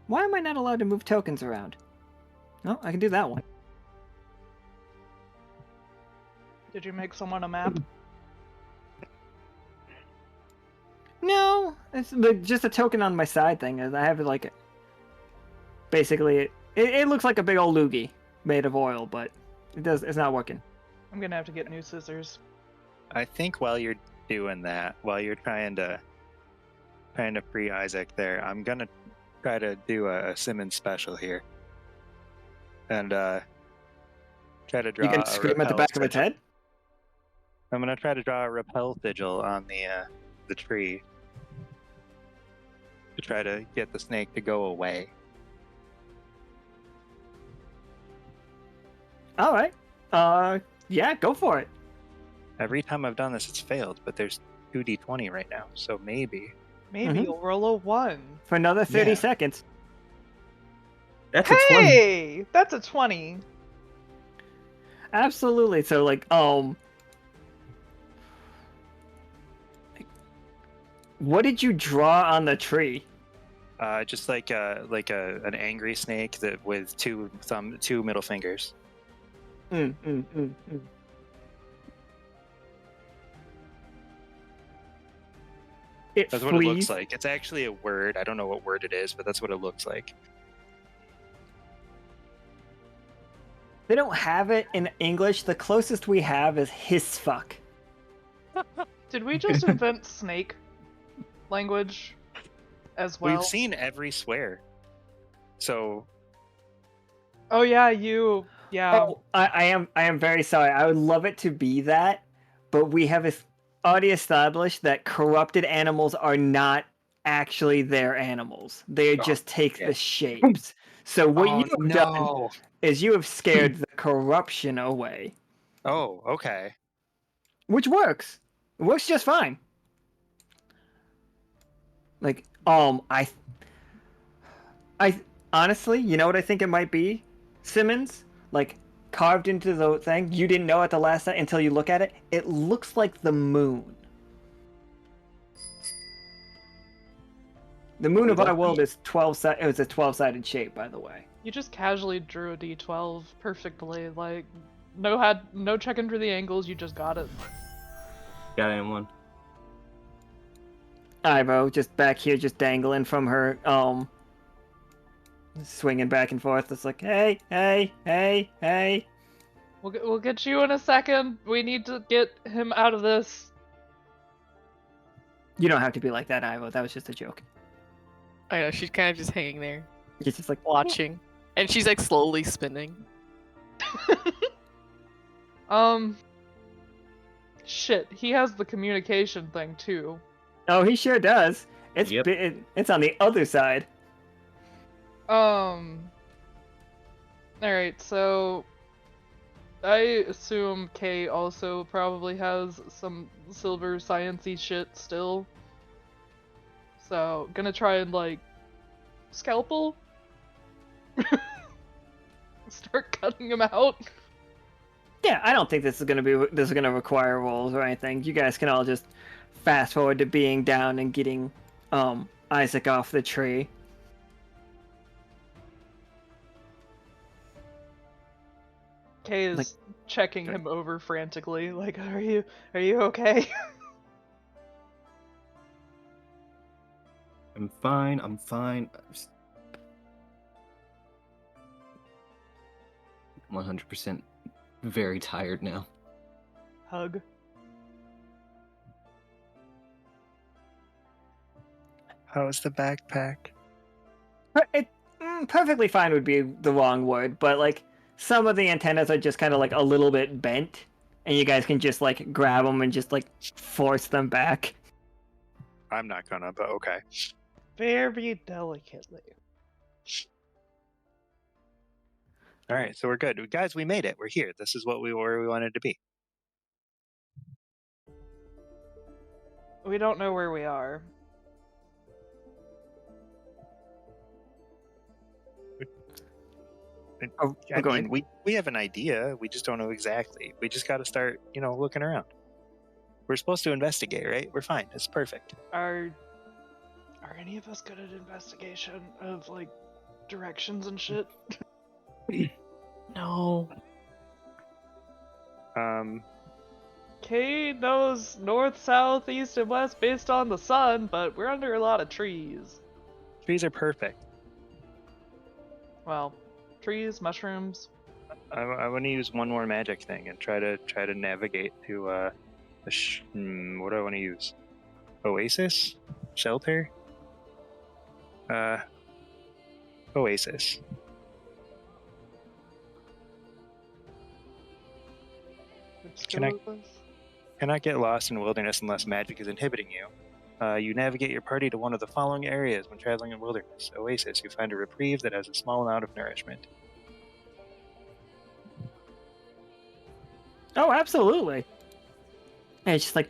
Why am I not allowed to move tokens around? No, I can do that one. Did you make someone a map? No, it's like just a token on my side thing. I have like, basically, it looks like a big old loogie made of oil, but it's not working. I'm gonna have to get new scissors. I think while you're doing that, while you're trying to trying to free Isaac there. I'm gonna try to do a Simmons special here, and try to draw. You can a scream at the repel back of its sigil. head. I'm gonna try to draw a repel sigil on the tree to try to get the snake to go away. All right. Yeah, go for it. Every time I've done this, it's failed, but there's 2d20 right now, so maybe. Maybe Mhm. you'll roll a 1. For another 30 Yeah. seconds. That's a 20. Hey! That's a 20. Absolutely. So like what did you draw on the tree? Just like an angry snake that with two middle fingers. Mm. It That's what it looks flees. like. It's actually a word. I don't know what word it is, but that's what it looks like. They don't have it in English. The closest we have is hiss fuck. Did we just invent snake language as well? We've seen every swear. So Oh yeah, you. Yeah. Oh, I am very sorry. I would love it to be that, but we have already established that corrupted animals are not actually their animals. They just take yeah. the shapes. So what you have done no. is you have scared the corruption away, Oh, okay. which works. It works just fine. Like, I honestly, you know what I think it might be, Simmons? Like, carved into the thing, you didn't know at the last second until you look at it. It looks like the moon. The moon of our world is 12. It was a 12-sided shape, by the way. You just casually drew a d12 perfectly. Like, no checking for the angles. You just got it. Got it in one. Ivo just back here, just dangling from her, swinging back and forth. It's like, hey. We'll get you in a second. We need to get him out of this. You don't have to be like that, Ivo. That was just a joke. I know, she's kind of just hanging there, He's just like, watching. And she's like slowly spinning. Shit. He has the communication thing too. oh, he sure does. It's Yep. it's on the other side. Alright, so I assume Kay also probably has some silver sciencey shit still. So, gonna try and like scalpel? Start cutting him out. Yeah, I don't think this is gonna require rolls or anything. You guys can all just fast forward to being down and getting Isaac off the tree. Kay is Like- checking him over frantically, like, are you okay? I'm fine. I'm 100% very tired now. Hug. How's the backpack? Perfectly fine would be the wrong word, but like some of the antennas are just kind of like a little bit bent, and you guys can just like grab them and just like force them back. I'm not gonna, but okay. Very delicately. All right, so we're good, guys. We made it. We're here. This is where we wanted to be. We don't know where we are. Oh, I go mean, ahead. we have an idea. We just don't know exactly. We just got to start, looking around. We're supposed to investigate, right? We're fine. It's perfect. Are any of us good at investigation of like directions and shit? No. Kay knows north, south, east, and west based on the sun, but we're under a lot of trees. Trees are perfect. Well, trees, mushrooms. I want to use one more magic thing and try to navigate to what do I want to use? Oasis? Shelter? Oasis. Which Can I- two of us? Cannot get lost in the wilderness unless magic is inhibiting you. You navigate your party to one of the following areas when traveling in wilderness. Oasis. You find a reprieve that has a small amount of nourishment. Oh, absolutely. And it's just like,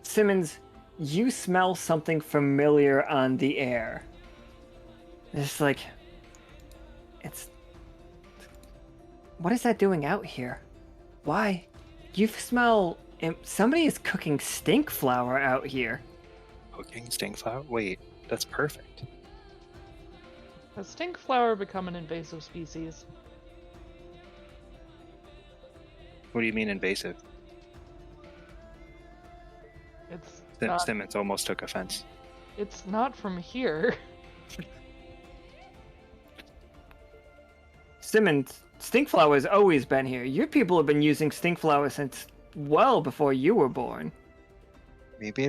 Simmons, you smell something familiar on the air. It's like, it's... What is that doing out here? Why? You smell... Somebody is cooking stink flour out here. Cooking stink flower? Wait, that's perfect. Has stink flower become an invasive species? What do you mean invasive? It's not, Simmons almost took offense. it's not from here. Simmons, stink flour has always been here. Your people have been using stink flour since well before you were born. Maybe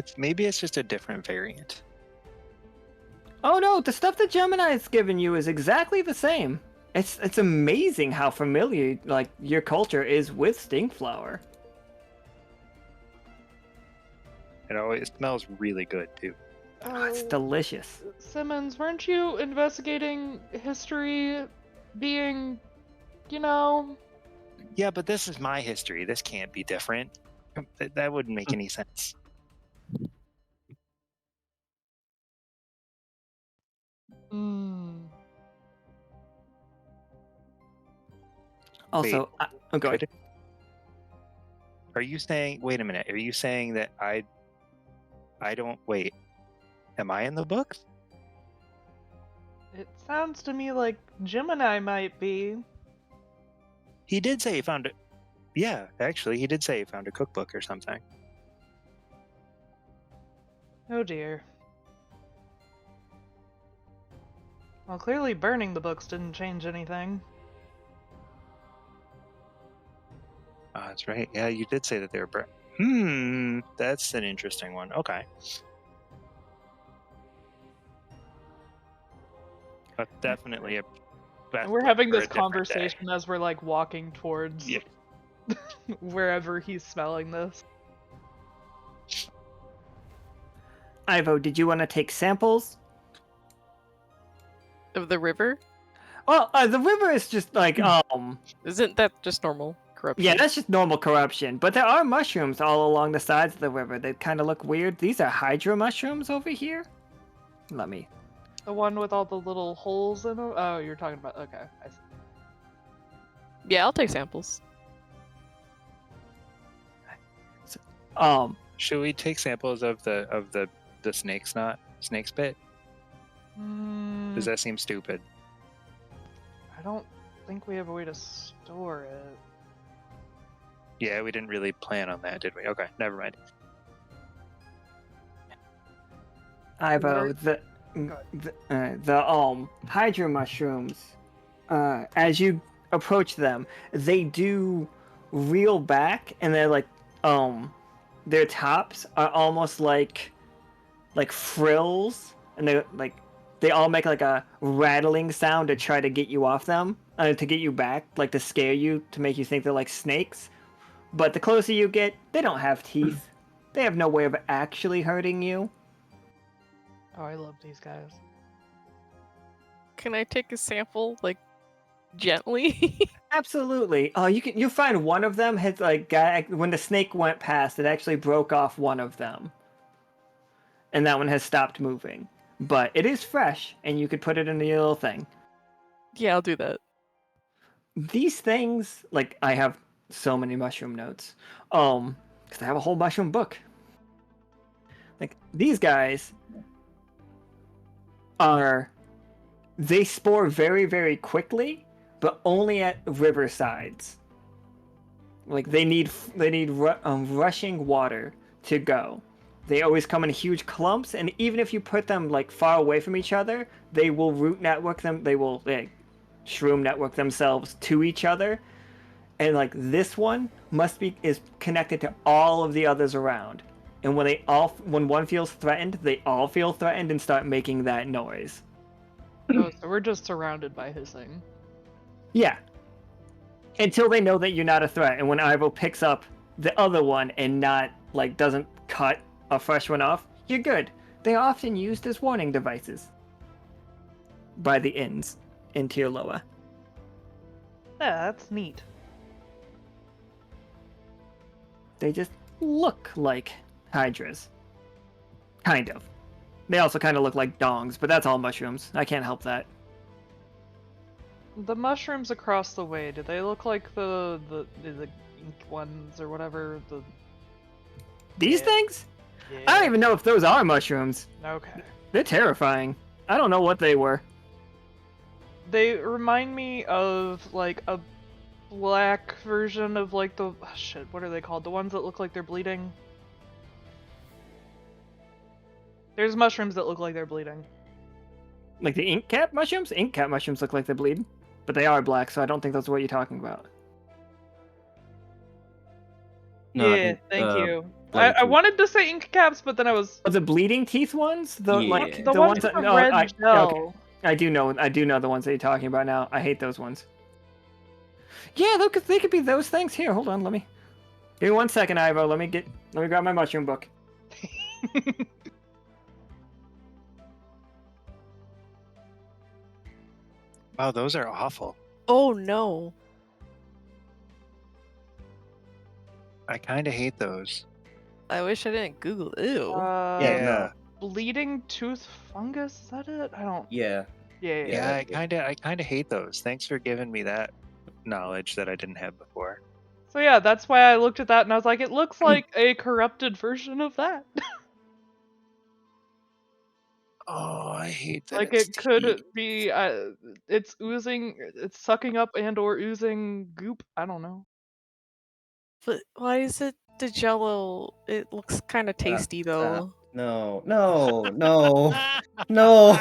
it's just a different variant. Oh no, the stuff that Gemini's given you is exactly the same. It's amazing how familiar like your culture is with stink flour. It smells really good too. Oh, it's delicious. Simmons, weren't you investigating history being, you know... Yeah, but this is my history. This can't be different. That wouldn't make any sense. Hmm. Also, go ahead. Are you saying? Wait a minute. Are you saying that I don't wait? Am I in the books? It sounds to me like Gemini might be. He did say he found it. Yeah, actually, he did say he found a cookbook or something. Oh dear. Well, clearly burning the books didn't change anything. Oh, that's right. Yeah, you did say that they were. That's an interesting one. Okay. But definitely a. And we're having for a this different day. conversation as we're like walking towards Yeah. wherever he's smelling this. Ivo, did you want to take samples? Of the river? Well, the river is just like Isn't that just normal corruption? yeah, that's just normal corruption. But there are mushrooms all along the sides of the river. They kind of look weird. These are hydra mushrooms over here. Let me. The one with all the little holes in them? Oh, you're talking about... Okay, I see. Yeah, I'll take samples. Should we take samples of the snake's spit? Does that seem stupid? I don't think we have a way to store it. Yeah, we didn't really plan on that, did we? Okay, never mind. Ivo, the hydra mushrooms, as you approach them, they do reel back, and they're like their tops are almost like frills, and they all make like a rattling sound to try to get you off them, to get you back, like to scare you, to make you think they're like snakes. But the closer you get, they don't have teeth. They have no way of actually hurting you. Oh, I love these guys. Can I take a sample, like, gently? Absolutely. Oh, you find one of them has like when the snake went past, it actually broke off one of them, and that one has stopped moving. But it is fresh, and you could put it in the little thing. Yeah, I'll do that. These things, like I have so many mushroom notes, because I have a whole mushroom book. Like these guys they spore very, very quickly, but only at riversides. Like they need rushing water to go. They always come in huge clumps, and even if you put them like far away from each other, they will root network them. They will shroom network themselves to each other, and like this one is connected to all of the others around. and when one feels threatened, they all feel threatened and start making that noise. Oh, so we're just surrounded by hissing. Yeah. Until they know that you're not a threat, and when Ivo picks up the other one and not doesn't cut a fresh one off, you're good. They are often used as warning devices by the inns in Tier Lower. Yeah, that's neat. They just look like hydras. Kind of. They also kind of look like dongs, but that's all mushrooms. I can't help that. The mushrooms across the way, do they look like the ink ones or whatever? These Yeah. things? Yeah. I don't even know if those are mushrooms. Okay. They're terrifying. I don't know what they were. They remind me of like a black version of like the shit. What are they called? The ones that look like they're bleeding. There's mushrooms that look like they're bleeding. Like the ink cap mushrooms? Ink cap mushrooms look like they bleed. But they are black, so I don't think that's what you're talking about. No, I Yeah, think, thank you. bloody I teeth. wanted to say ink caps, but then I was The bleeding teeth ones? The Yeah. the ones that from no, red okay. gel. I do know the ones that you're talking about now. I hate those ones. Yeah, look, they could be those things. Here, hold on, give me 1 second, Ivo. Let me grab my mushroom book. Wow, those are awful. Oh no. I kind of hate those. I wish I didn't Google. Ew. Yeah, no. Bleeding tooth fungus, is that it? I don't. Yeah. Yeah. Yeah, Yeah. I kind of hate those. Thanks for giving me that knowledge that I didn't have before. So yeah, that's why I looked at that and I was like, it looks like a corrupted version of that. Oh, I hate that. Like it's it could teeth. be, it's oozing, it's sucking up and or oozing goop. I don't know. But why is it the Jello? It looks kind of tasty though. No, no, no, no,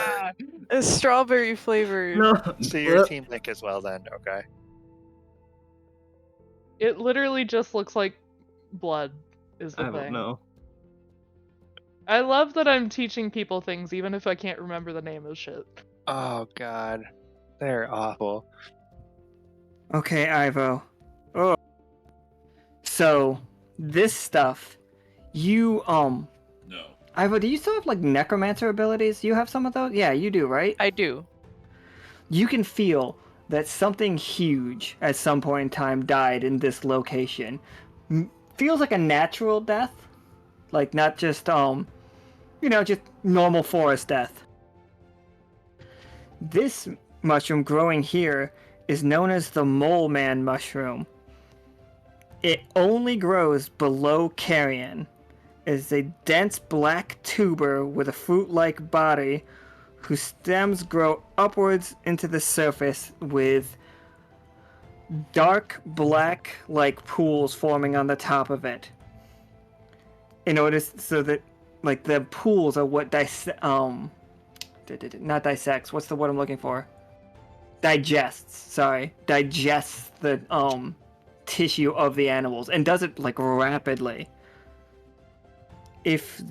It's strawberry flavored. no. So you're Team Link as well then, okay? It literally just looks like blood. Is the I thing. don't know. I love that I'm teaching people things, even if I can't remember the name of shit. Oh god, they're awful. Okay, Ivo. Oh. So, this stuff, you, No. Ivo, do you still have, necromancer abilities? You have some of those? Yeah, you do, right? I do. You can feel that something huge at some point in time died in this location. Feels like a natural death. Like, not just, just normal forest death. This mushroom growing here is known as the mole man mushroom. It only grows below carrion. It's a dense black tuber with a fruit-like body whose stems grow upwards into the surface with dark black like pools forming on the top of it. In order so that the pools are what not dissects, what's the word I'm looking for? Digests the tissue of the animals and does it rapidly. If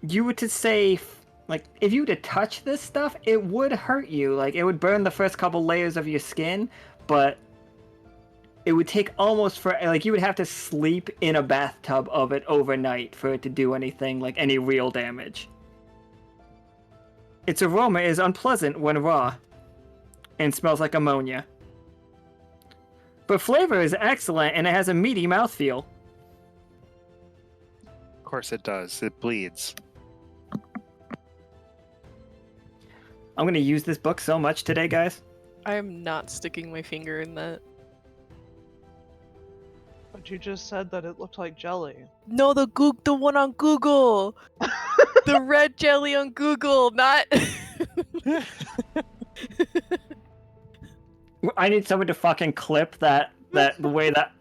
you were to say if you were to touch this stuff, it would hurt you. It would burn the first couple layers of your skin, but it would take almost for you would have to sleep in a bathtub of it overnight for it to do anything any real damage. Its aroma is unpleasant when raw and smells like ammonia. But flavor is excellent and it has a meaty mouthfeel. Of course it does. It bleeds. I'm gonna use this book so much today, guys. I am not sticking my finger in that. But you just said that it looked like jelly. No, the one on Google. The red jelly on Google, not. I need someone to fucking clip that the way that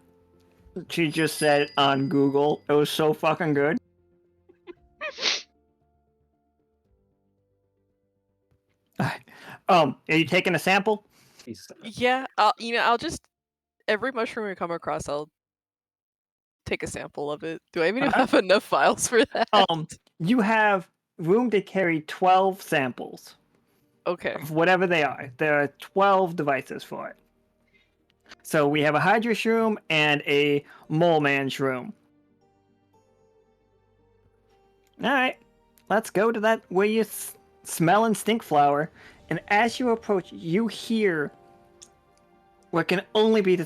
she just said it on Google. It was so fucking good. Are you taking a sample? Yeah, I'll just every mushroom I come across, I'll take a sample of it. Do I even Uh-huh. have enough files for that? You have room to carry 12 samples Okay. of whatever they are. There are 12 devices for it. So we have a Hydra shroom and a Mole Man shroom. All right, let's go to that where you smell and stink flower. And as you approach, you hear what can only be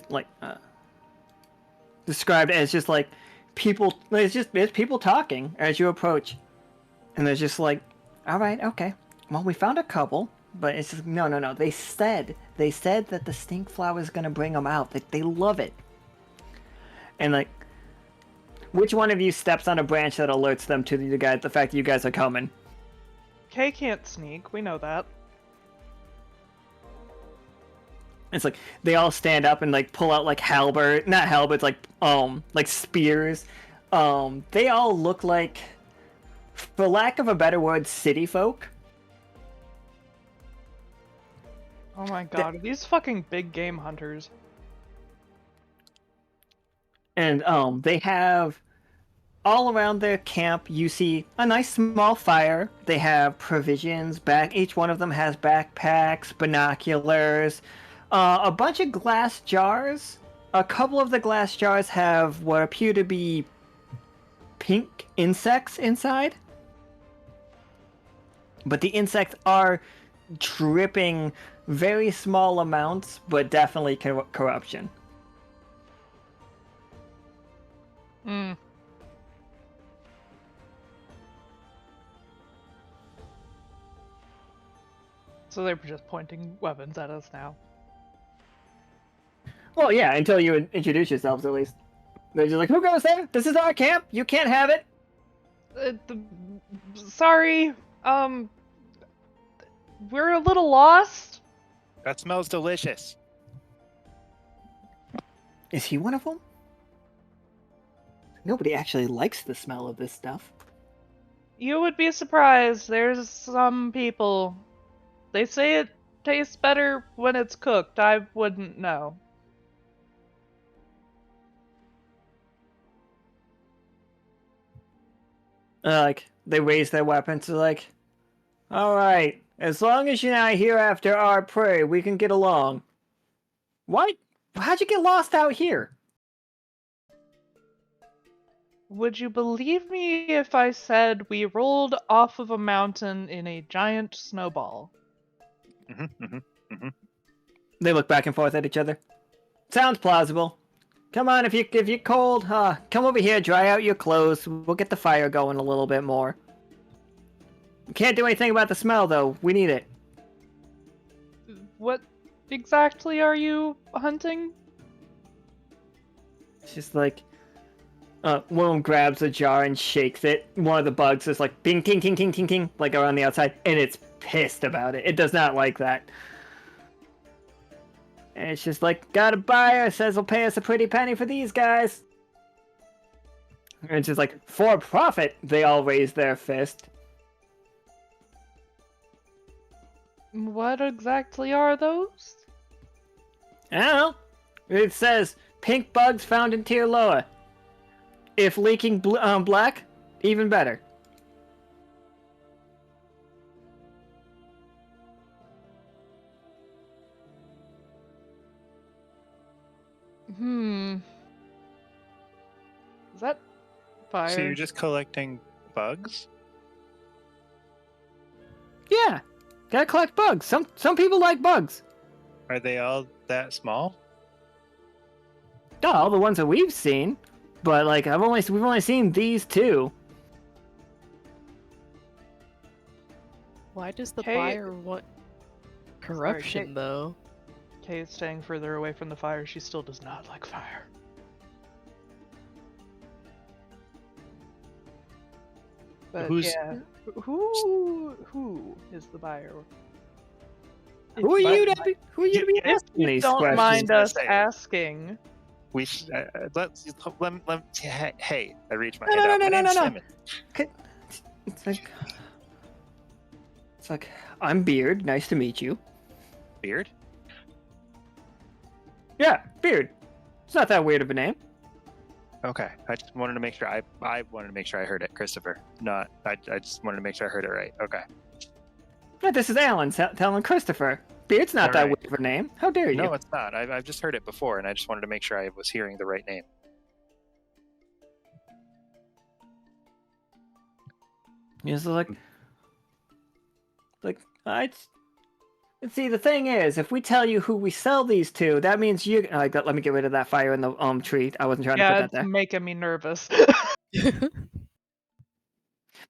described as just like people. It's people talking as you approach, and there's just like, all right, okay. Well, we found a couple, but it's just, no. They said that the stink flower is gonna bring them out. They love it, and like. Which one of you steps on a branch that alerts them to the fact that you guys are coming? Kay can't sneak, we know that. It's like they all stand up and like pull out like not halberds, like spears. They all look like, for lack of a better word, city folk. Oh my god, are these fucking big game hunters? And they have all around their camp. You see a nice small fire. They have provisions. Each one of them has backpacks, binoculars, a bunch of glass jars. A couple of the glass jars have what appear to be pink insects inside. But the insects are dripping very small amounts, but definitely corruption. Hmm. So they're just pointing weapons at us now. Well, yeah, until you introduce yourselves, at least. They're just like, who goes there? This is our camp. You can't have it. Sorry, we're a little lost. That smells delicious. Is he one of them? Nobody actually likes the smell of this stuff. You would be surprised. There's some people. They say it tastes better when it's cooked. I wouldn't know. Like, they raise their weapons, they're like, alright, as long as you're not here after our prey, we can get along. What? How'd you get lost out here? Would you believe me if I said we rolled off of a mountain in a giant snowball? They look back and forth at each other. Sounds plausible. Come on, if you're cold, come over here, dry out your clothes. We'll get the fire going a little bit more. Can't do anything about the smell, though. We need it. What exactly are you hunting? It's just like, one of them grabs a jar and shakes it. One of the bugs is like, bing, ting, ting, ting, ting, ting, like around the outside, and it's pissed about it. It does not like that. And it's just like, got a buyer, says he'll pay us a pretty penny for these guys. And it's just like, for profit, they all raise their fist. What exactly are those? I don't know. It says, pink bugs found in tier lower. If leaking black, even better. Is that fire? So you're just collecting bugs? Yeah, gotta collect bugs. Some people like bugs. Are they all that small? Not all the ones that we've seen, but like we've only seen these two. Why does the Kay- buyer want corruption, Kay- though? Kay is staying further away from the fire. She still does not like fire. But yeah, who is the buyer? Who are you to be? Who are you to be If asking you these don't questions? mind us Say it. asking. We let's hey, I reached my No, hand no, out. no, My no, name's no, no. Simmons. It's like I'm Beard. Nice to meet you. Beard? Yeah, Beard. It's not that weird of a name. Okay, I just wanted to make sure I wanted to make sure I heard it, Christopher. Not I just wanted to make sure I heard it right. Okay. No, this is Alan telling Christopher. Beard's not that Alright. weird of a name. How dare you? No, it's not. I've just heard it before, and I just wanted to make sure I was hearing the right name. He's like, I. See, the thing is, if we tell you who we sell these to, that means you. Like, let me get rid of that fire in the tree. I wasn't trying to put Yeah, that it's there. making me nervous.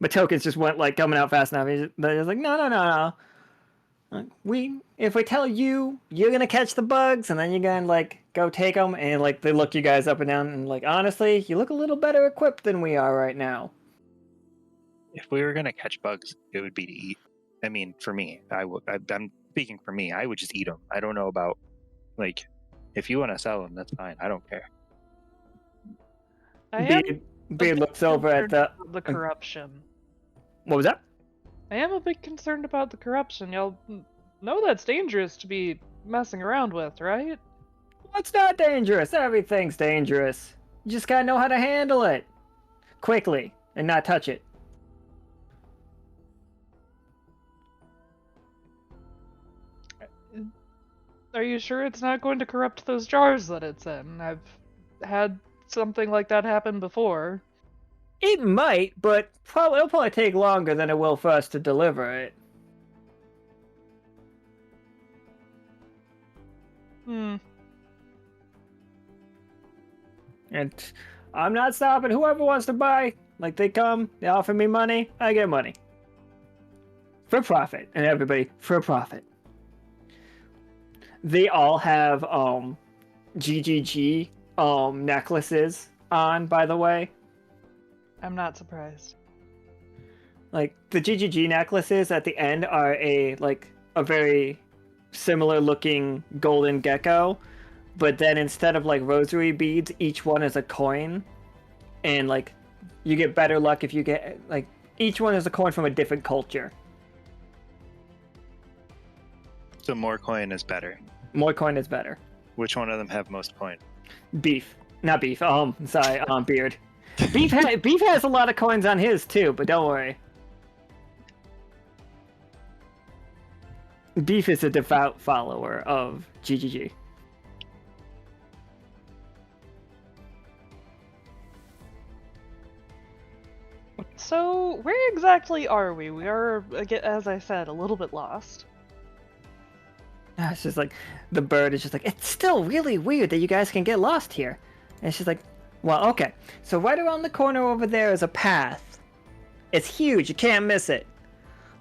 But tokens just went like coming out fast enough. They're just like, no. If we tell you, you're gonna catch the bugs, and then you're gonna like go take them, and like they look you guys up and down, and like honestly, you look a little better equipped than we are right now. If we were gonna catch bugs, it would be to eat. I mean, for me, I'm speaking for me. I would just eat them. I don't know about like if you want to sell them, that's fine. I don't care. I am Beard looks over at the corruption. What was that? I am a bit concerned about the corruption. Y'all know that's dangerous to be messing around with, right? What's not dangerous? Everything's dangerous. You just gotta know how to handle it quickly and not touch it. Are you sure it's not going to corrupt those jars that it's in? I've had something like that happen before. It might, but it'll probably take longer than it will for us to deliver it. Hmm. And I'm not stopping. Whoever wants to buy, like they come, they offer me money, I get money. For profit. And everybody, for profit. They all have GGG necklaces on, by the way. I'm not surprised. Like the GGG necklaces at the end are a very similar looking golden gecko, but then instead of like rosary beads, each one is a coin, and like you get better luck if you get like each one is a coin from a different culture. So more coin is better. More coin is better. Which one of them have most coin? Beef, not beef. Sorry, Beard. Beef has a lot of coins on his too, but don't worry. Beef is a devout follower of GGG. So, where exactly are we? We are, as I said, a little bit lost. It's just like, the bird is just like, it's still really weird that you guys can get lost here. And it's just like, well, okay. So right around the corner over there is a path. It's huge, you can't miss it.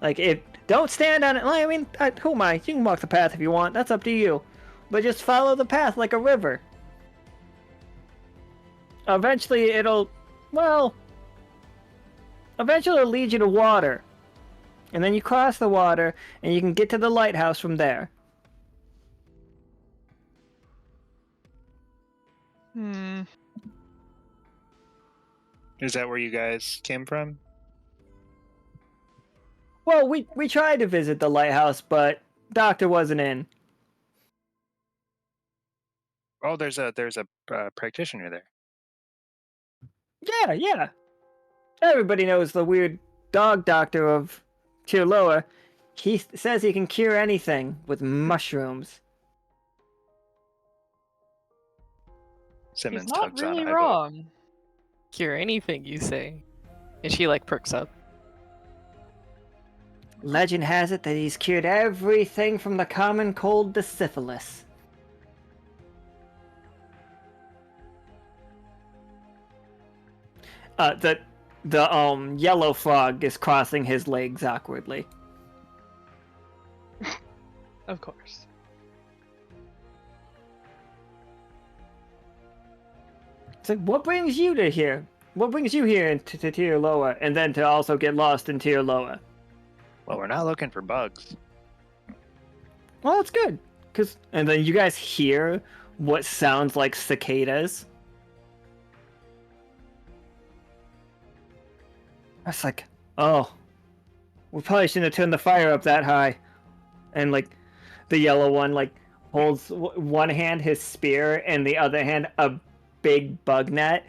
Like, don't stand on it. I mean, who am I? You can walk the path if you want, that's up to you. But just follow the path like a river. Eventually it'll lead you to water. And then you cross the water, and you can get to the lighthouse from there. Is that where you guys came from? Well, we tried to visit the lighthouse, but Doctor wasn't in. Oh, there's a practitioner there. Yeah. Everybody knows the weird dog doctor of tier lower. He says he can cure anything with mushrooms. Simmons He's not tugs really on. I vote. wrong. Cure anything you say. And she like perks up. Legend has it that he's cured everything from the common cold to syphilis. The yellow frog is crossing his legs awkwardly. Of course. It's like, what brings you to here? What brings you here to tier lower, and then to also get lost in tier lower? Well, we're not looking for bugs. Well, that's good, and then you guys hear what sounds like cicadas. It's like, oh, we probably shouldn't have turned the fire up that high. And like, the yellow one like holds one hand his spear and the other hand a big bug net.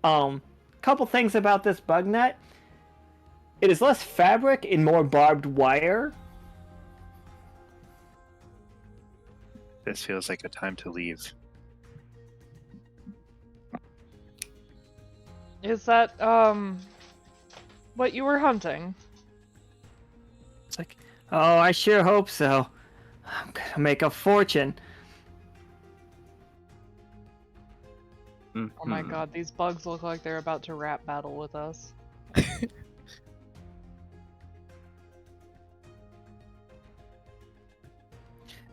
Couple things about this bug net. It is less fabric and more barbed wire. This feels like a time to leave. Is that what you were hunting? It's like, oh, I sure hope so. I'm gonna make a fortune. Oh my Mhm. god, these bugs look like they're about to rap battle with us.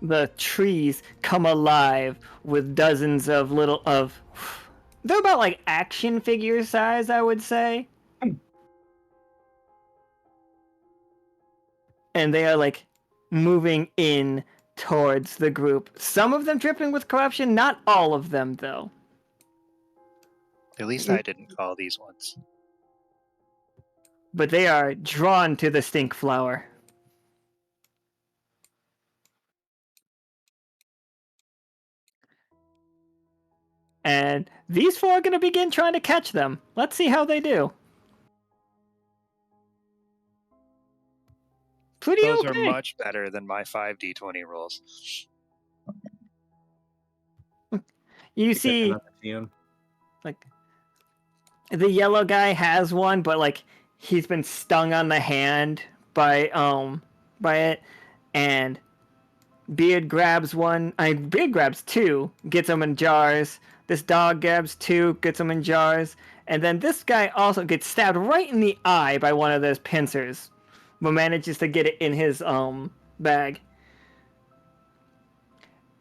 The trees come alive with dozens of they're about like action figure size, I would say. And they are like moving in towards the group. Some of them dripping with corruption, not all of them though. At least I didn't call these ones. But they are drawn to the stink flower. And these four are going to begin trying to catch them. Let's see how they do. Pretty Those okay. are much better than my 5d20 rolls. You Is that see, enough to see 'em? like, the yellow guy has one, but like he's been stung on the hand by it, and Beard grabs one. Beard grabs two, gets them in jars. This dog grabs two, gets them in jars, and then this guy also gets stabbed right in the eye by one of those pincers, but manages to get it in his bag.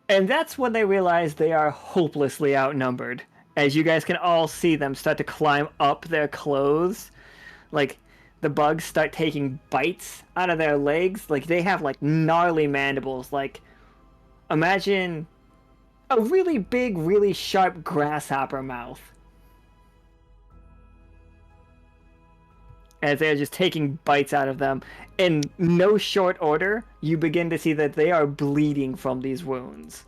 And that's when they realize they are hopelessly outnumbered. As you guys can all see them start to climb up their clothes. Like, the bugs start taking bites out of their legs. Like, they have, like, gnarly mandibles. Like, imagine a really big, really sharp grasshopper mouth. As they're just taking bites out of them. In no short order, you begin to see that they are bleeding from these wounds.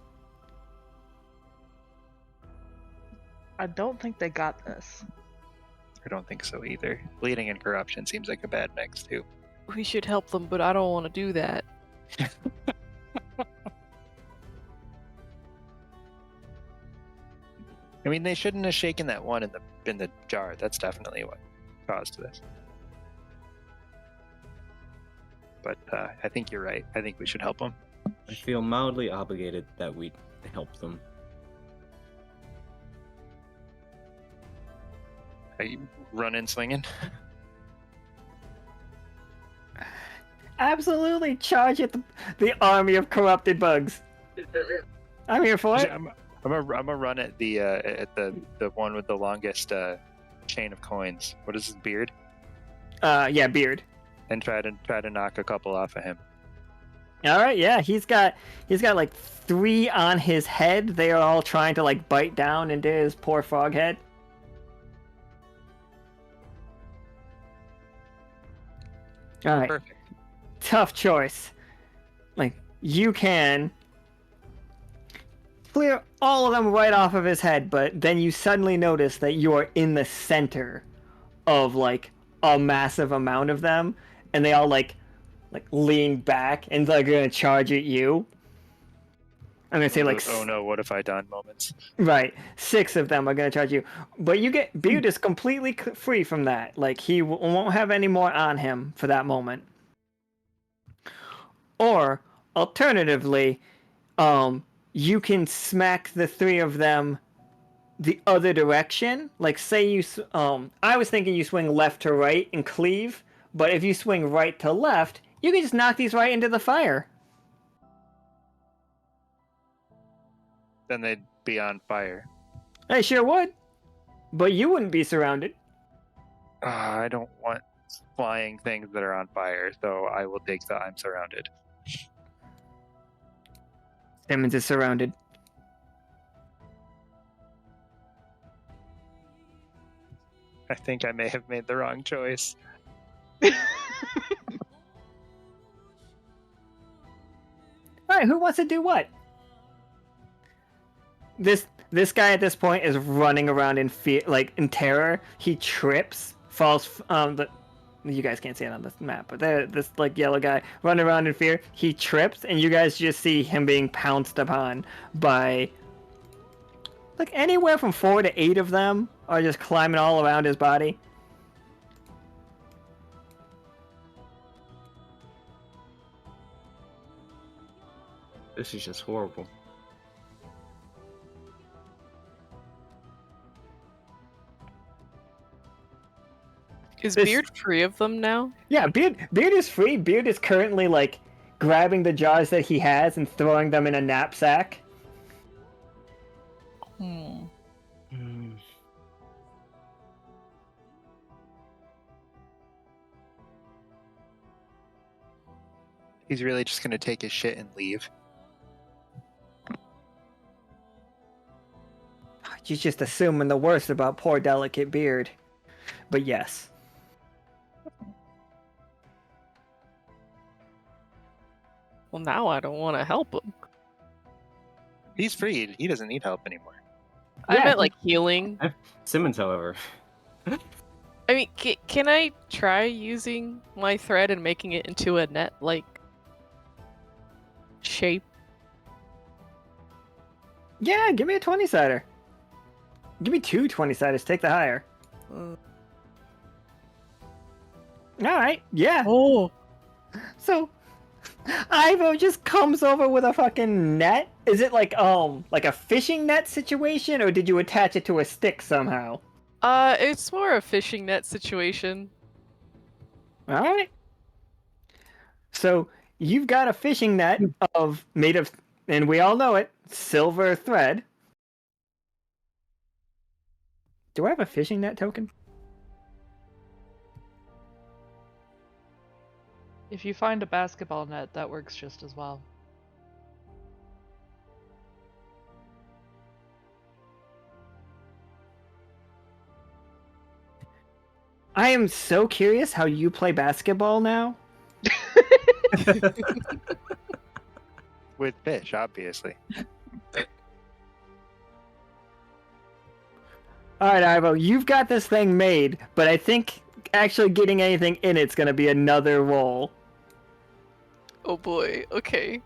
I don't think they got this. I don't think so either. Bleeding and corruption seems like a bad mix too. We should help them, but I don't want to do that. I mean, they shouldn't have shaken that one in the jar. That's definitely what caused this. But I think you're right. I think we should help them. I feel mildly obligated that we help them. Are you running, swinging? Absolutely charge at the army of corrupted bugs. I'm here for it. I'm gonna run at the one with the longest chain of coins. What is his beard? Yeah, Beard. And try to knock a couple off of him. All right, yeah, he's got like 3 on his head. They are all trying to like bite down into his poor frog head. All right, Perfect. tough choice. Like, you can clear all of them right off of his head, but then you suddenly notice that you are in the center of like a massive amount of them, and they all like lean back and they're gonna charge at you. I'm gonna say like Oh no, what have I done moments. right, 6 of them are gonna charge you, but you get Beard is completely free from that. Like, he won't have any more on him for that moment. Or alternatively, you can smack the 3 of them the other direction. Like, say you I was thinking you swing left to right and cleave, but if you swing right to left, you can just knock these right into the fire. Then they'd be on fire. I sure would, but you wouldn't be surrounded. I don't want flying things that are on fire, so I will take the I'm surrounded. Simmons is surrounded. I think I may have made the wrong choice. All right, who wants to do what? This guy at this point is running around in fear, like in terror. He trips, falls. You guys can't see it on this map, but this like yellow guy running around in fear. He trips, and you guys just see him being pounced upon by like anywhere from 4 to 8 of them are just climbing all around his body. This is just horrible. Is This- Beard free of them now? Yeah, Beard is free. Beard is currently like grabbing the jars that he has and throwing them in a knapsack. Hmm. He's really just gonna take his shit and leave. You're just assuming the worst about poor delicate Beard. But yes. Well, now I don't want to help him. He's freed. He doesn't need help anymore. I Yeah, meant like healing. Simmons, however. I mean, can I try using my thread and making it into a net-like shape? Yeah, give me a 20-sider. Give me 2 20-siders. Take the higher. Uh, Alright, yeah. oh, So, Ivo just comes over with a fucking net. Is it like a fishing net situation, or did you attach it to a stick somehow? it's more a fishing net situation. Alright. So, you've got a fishing net made of, and we all know it, silver thread. Do I have a fishing net token? If you find a basketball net, that works just as well. I am so curious how you play basketball now. With fish, obviously. Alright, Ivo, you've got this thing made, but I think actually getting anything in it's gonna be another roll. Oh boy, okay.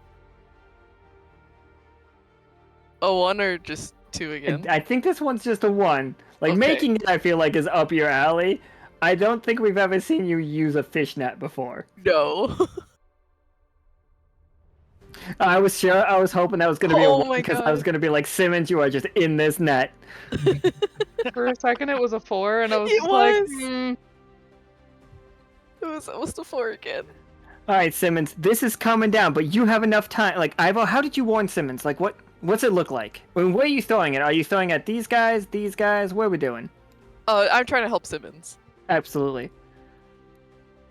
A 1 or just 2 again? I think this one's just a 1. Like, Okay. making it, I feel like, is up your alley. I don't think we've ever seen you use a fish net before. No. I was hoping that was gonna be a Oh 1 my because I God. was gonna be like, Simmons, you are just in this net. For a second, it was a 4, and I was It just like, was. It was almost a 4 again. Alright, Simmons, this is coming down, but you have enough time. Like, Ivo, how did you warn Simmons? Like, what's it look like? I mean, where are you throwing it? Are you throwing at these guys? What are we doing? I'm trying to help Simmons. Absolutely.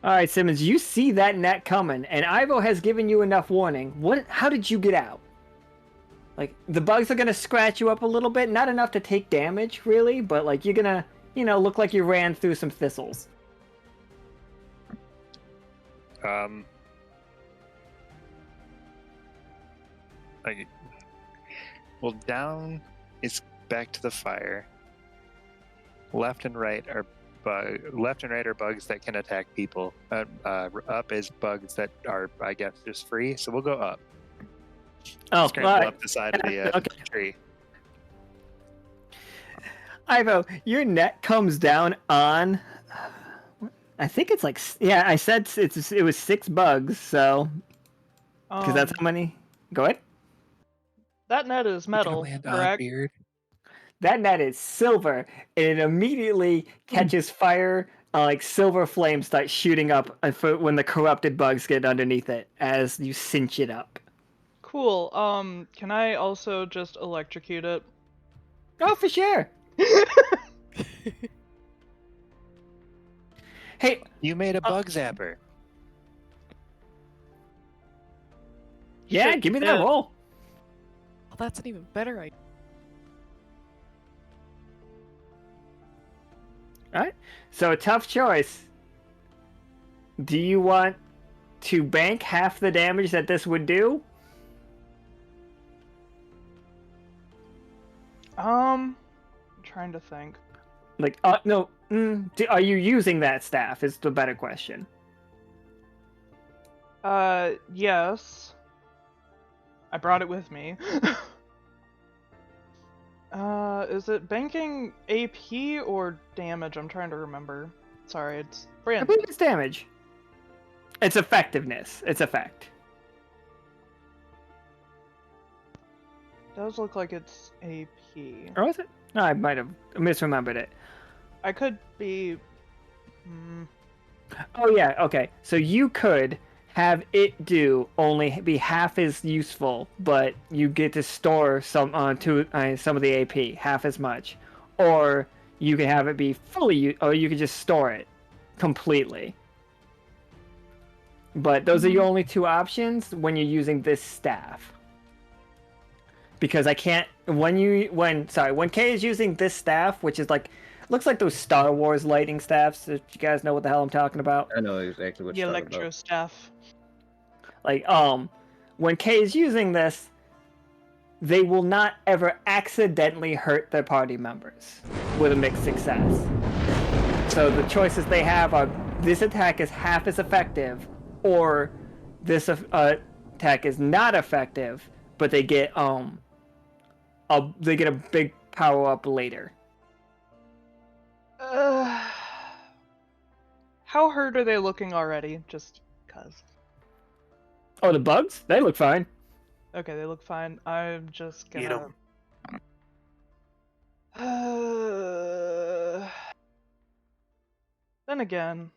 Alright, Simmons, you see that net coming, and Ivo has given you enough warning. How did you get out? Like, the bugs are gonna scratch you up a little bit, not enough to take damage, really, but like, you're gonna, look like you ran through some thistles. Well, down is back to the fire. Left and right are bugs that can attack people. Up is bugs that are, I guess, just free. So we'll go up. Oh, Scramble alright. up the side of the Okay. tree. Ivo, your net comes down on. I think it's like, yeah, I said it was 6 bugs, so because that's how many. Go ahead. that net is metal, correct? Beard. That net is silver, and it immediately catches fire. Like silver flames start shooting up when the corrupted bugs get underneath it as you cinch it up. Cool. Can I also just electrocute it? Oh, for sure. Hey, You made a bug zapper. yeah, Shit, give me that yeah. roll. Oh, that's an even better idea. Alright, so a tough choice. Do you want to bank half the damage that this would do? I'm trying to think. Like, no. Are you using that staff? Is the better question. Yes. I brought it with me. Is it banking AP or damage? I'm trying to remember. Sorry, it's I brand. believe it's damage. It's effectiveness. It's effect. Does look like it's AP. Or was it? No, I might have misremembered it. I could be. Oh yeah, okay. So you could have it do only be half as useful, but you get to store some some of the AP, half as much, or you can have it be fully, or you could just store it completely. But those are your only two options when you're using this staff. Because I can't when Kay is using this staff, which is like looks like those Star Wars lighting staffs. If you guys know what the hell I'm talking about. I know exactly what The you're talking electro about. staff. Like, when Kay is using this, they will not ever accidentally hurt their party members with a mixed success. So the choices they have are this attack is half as effective, or this attack is not effective, but they get a big power up later. How hurt are they looking already? Just cuz. Oh, the bugs? They look fine. Okay, they look fine. I'm just Eat gonna. 'em. Then again.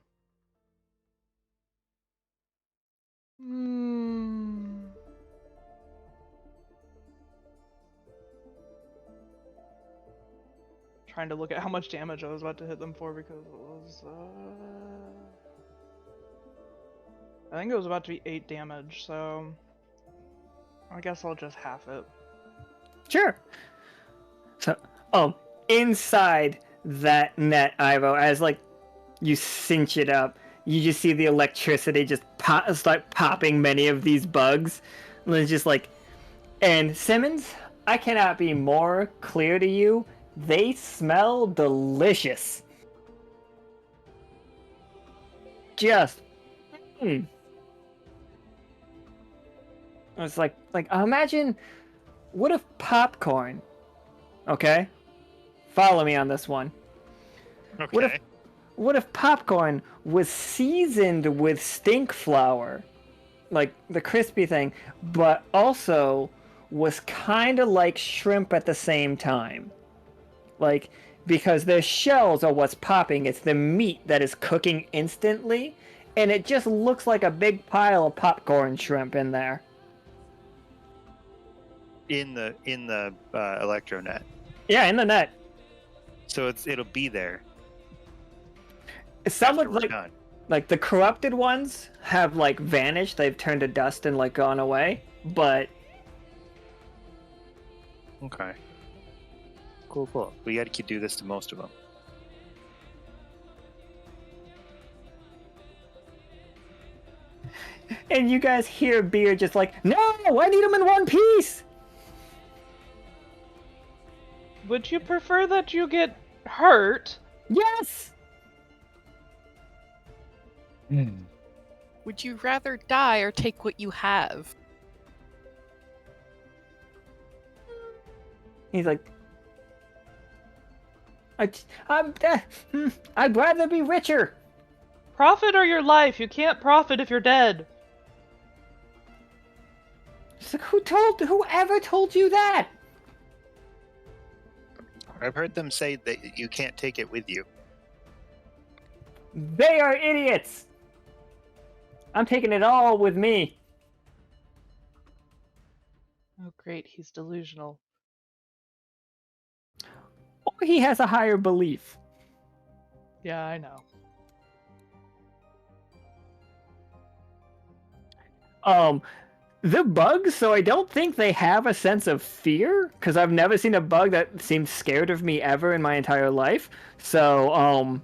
Trying to look at how much damage I was about to hit them for because it was. I think it was about to be 8 damage, so. I guess I'll just half it. Sure. So, inside that net, Ivo, as like you cinch it up, you just see the electricity just start popping many of these bugs. And it's just like, and Simmons, I cannot be more clear to you. They smell delicious. Just, It's like imagine, what if popcorn? Okay, follow me on this one. Okay. What if popcorn was seasoned with stink flour, like the crispy thing, but also was kind of like shrimp at the same time? Like, because their shells are what's popping, it's the meat that is cooking instantly, and it just looks like a big pile of popcorn shrimp in there. In the electronet. Yeah, in the net. So it'll be there. Some after of we're done. like the corrupted ones have like vanished. They've turned to dust and like gone away. But Okay. Cool. We got to do this to most of them. and you guys hear Beer just like, no, I need them in one piece. Would you prefer that you get hurt? Yes. Would you rather die or take what you have? He's like, I'd rather be richer. Profit or your life? You can't profit if you're dead. She's like, whoever told you that? I've heard them say that you can't take it with you. They are idiots. I'm taking it all with me. Oh, great. He's delusional. Or he has a higher belief. Yeah, I know. The bugs, so I don't think they have a sense of fear, because I've never seen a bug that seemed scared of me ever in my entire life. So,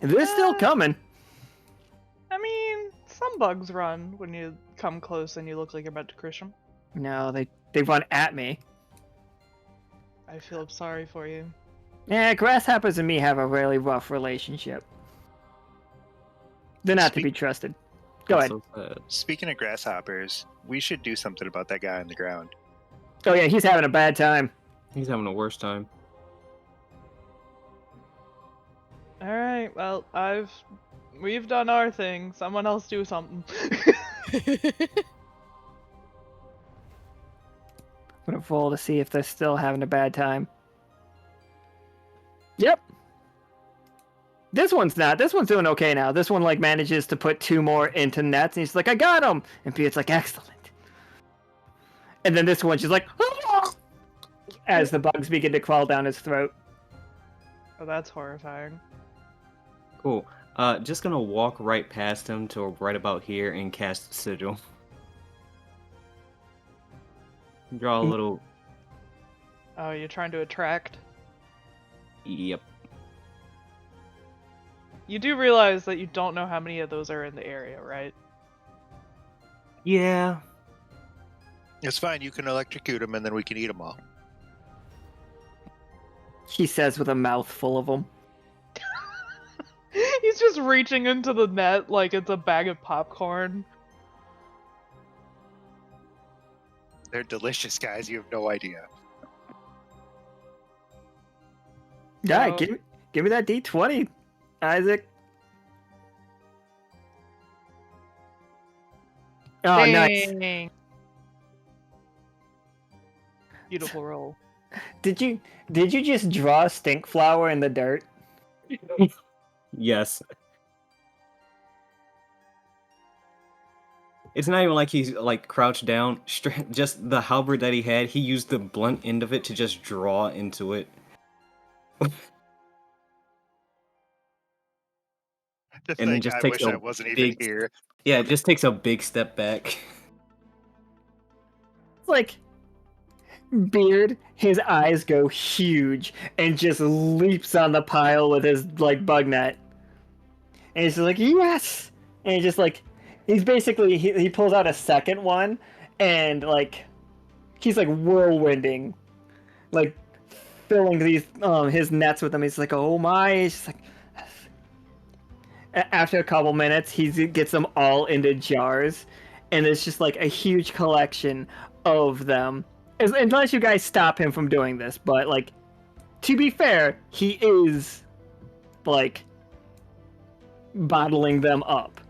they're still coming. I mean, some bugs run when you come close and you look like you're about to crush them. No, they run at me. I feel sorry for you. Yeah, grasshoppers and me have a really rough relationship. They're not to be trusted. Go That's ahead. so sad. Speaking of grasshoppers, we should do something about that guy on the ground. Oh yeah, he's having a bad time. He's having the worst time. All right. Well, we've done our thing. Someone else do something. I'm gonna roll to see if they're still having a bad time. Yep. This one's not. This one's doing okay now. This one like manages to put 2 more into nets, and he's like, "I got him!" And Pete's like, "Excellent." And then this one, she's like, "Ah!" as the bugs begin to crawl down his throat. Oh, that's horrifying. Cool. Just gonna walk right past him to right about here and cast Sigil. Draw a little. Oh, you're trying to attract? Yep. You do realize that you don't know how many of those are in the area, right? Yeah. It's fine. You can electrocute them, and then we can eat them all. He says with a mouth full of them. He's just reaching into the net like it's a bag of popcorn. They're delicious, guys. You have no idea. Yeah, No. give me that D20, Isaac. Oh, nice. Dang. Beautiful roll. Did you just draw a stink flower in the dirt? Yes. It's not even like he's like crouched down. Just the halberd that he had, he used the blunt end of it to just draw into it. To And then think, just I takes wish a I wasn't even big- here. Yeah, it just takes a big step back. It's like Beard, his eyes go huge and just leaps on the pile with his like bug net. And he's just like, yes! And he's basically he pulls out a second one and like he's like whirlwinding, like filling these his nets with them. He's like, oh my! He's just like. After a couple minutes, he gets them all into jars, and it's just like a huge collection of them. Unless you guys stop him from doing this, but like, to be fair, he is like bottling them up.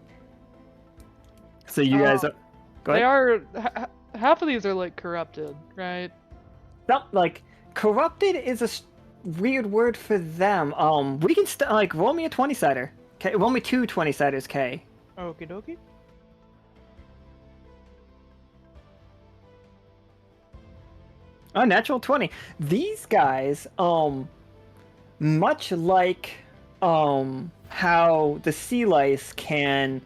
So you guys are. Go They ahead. are half of these are like corrupted, right? No, like corrupted is a weird word for them. We can like roll me a 20-sider. Okay, roll me 2 20-siders, K. Okie dokie. A natural 20. These guys, much like how the sea lice can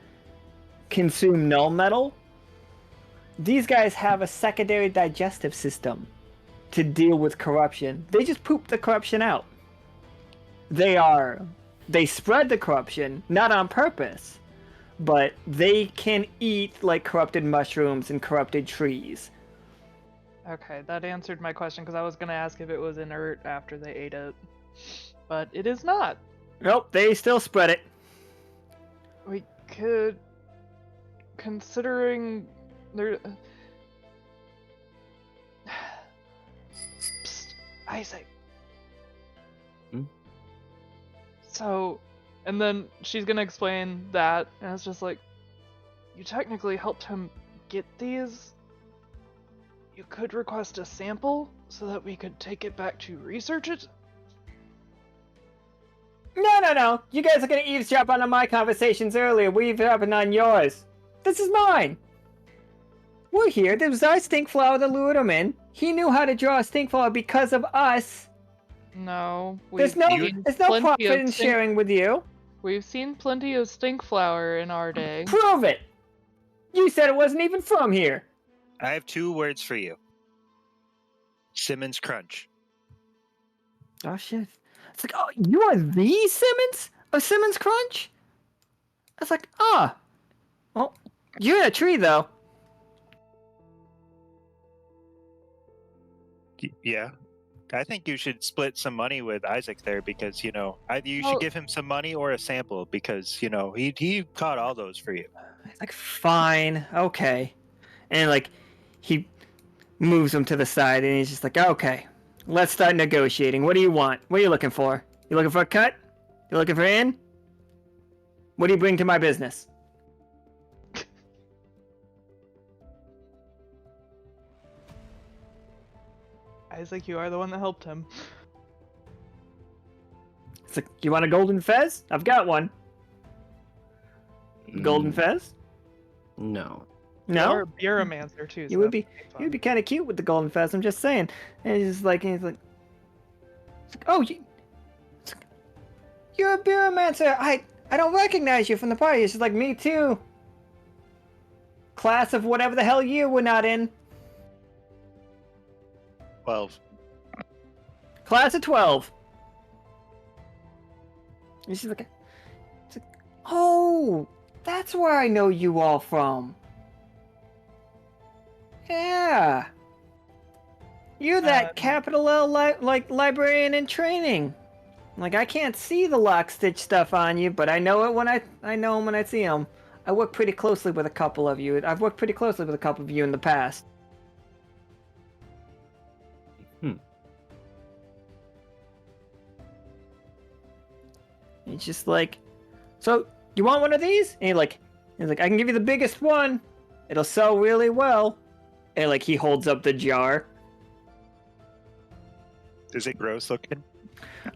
consume null metal, these guys have a secondary digestive system to deal with corruption. They just poop the corruption out. They spread the corruption, not on purpose, but they can eat like corrupted mushrooms and corrupted trees. Okay, that answered my question because I was gonna ask if it was inert after they ate it, but it is not. Nope, they still spread it. We could, considering there. Psst, Isaac. Hmm? So, and then she's gonna explain that, and it's just like, you technically helped him get these. You could request a sample so that we could take it back to research it. No. You guys are gonna eavesdrop on my conversations earlier. We're eavesdropping on yours. This is mine. We're here. There was our stink flower that lured him in. He knew how to draw a stink flower because of us. No, There's no plenty profit of in stink- sharing with you. We've seen plenty of stink flower in our day. Prove it. You said it wasn't even from here. I have 2 words for you. Simmons Crunch. Oh shit. It's like, oh, you are the Simmons of Simmons Crunch? I was like, ah. Well, you're in a tree though. Yeah. I think you should split some money with Isaac there because either you Well- should give him some money or a sample because he caught all those for you. It's like, fine, okay. And like, he moves him to the side and he's just like, okay, let's start negotiating. What do you want? What are you looking for? You looking for a cut? You looking for in? What do you bring to my business? Isaac, you are the one that helped him. It's like, you want a golden fez? I've got one. Golden fez? No. No? You're a Bureaumancer too. You would be kind of cute with the golden fez. I'm just saying. And he's like, oh, you're a Bureaumancer. I don't recognize you from the party. It's just like, me too. Class of whatever the hell year we're not in. 12. Class of 12. And she's like, oh, that's where I know you all from. Yeah. You're that capital L librarian in training. Like, I can't see the Lockstitch stuff on you, but I know it when I know them when I see them. I work pretty closely with a couple of you. I've worked pretty closely with a couple of you in the past. It's just like, so you want one of these? And he's like, I can give you the biggest one. It'll sell really well. And like, he holds up the jar. Is it gross looking?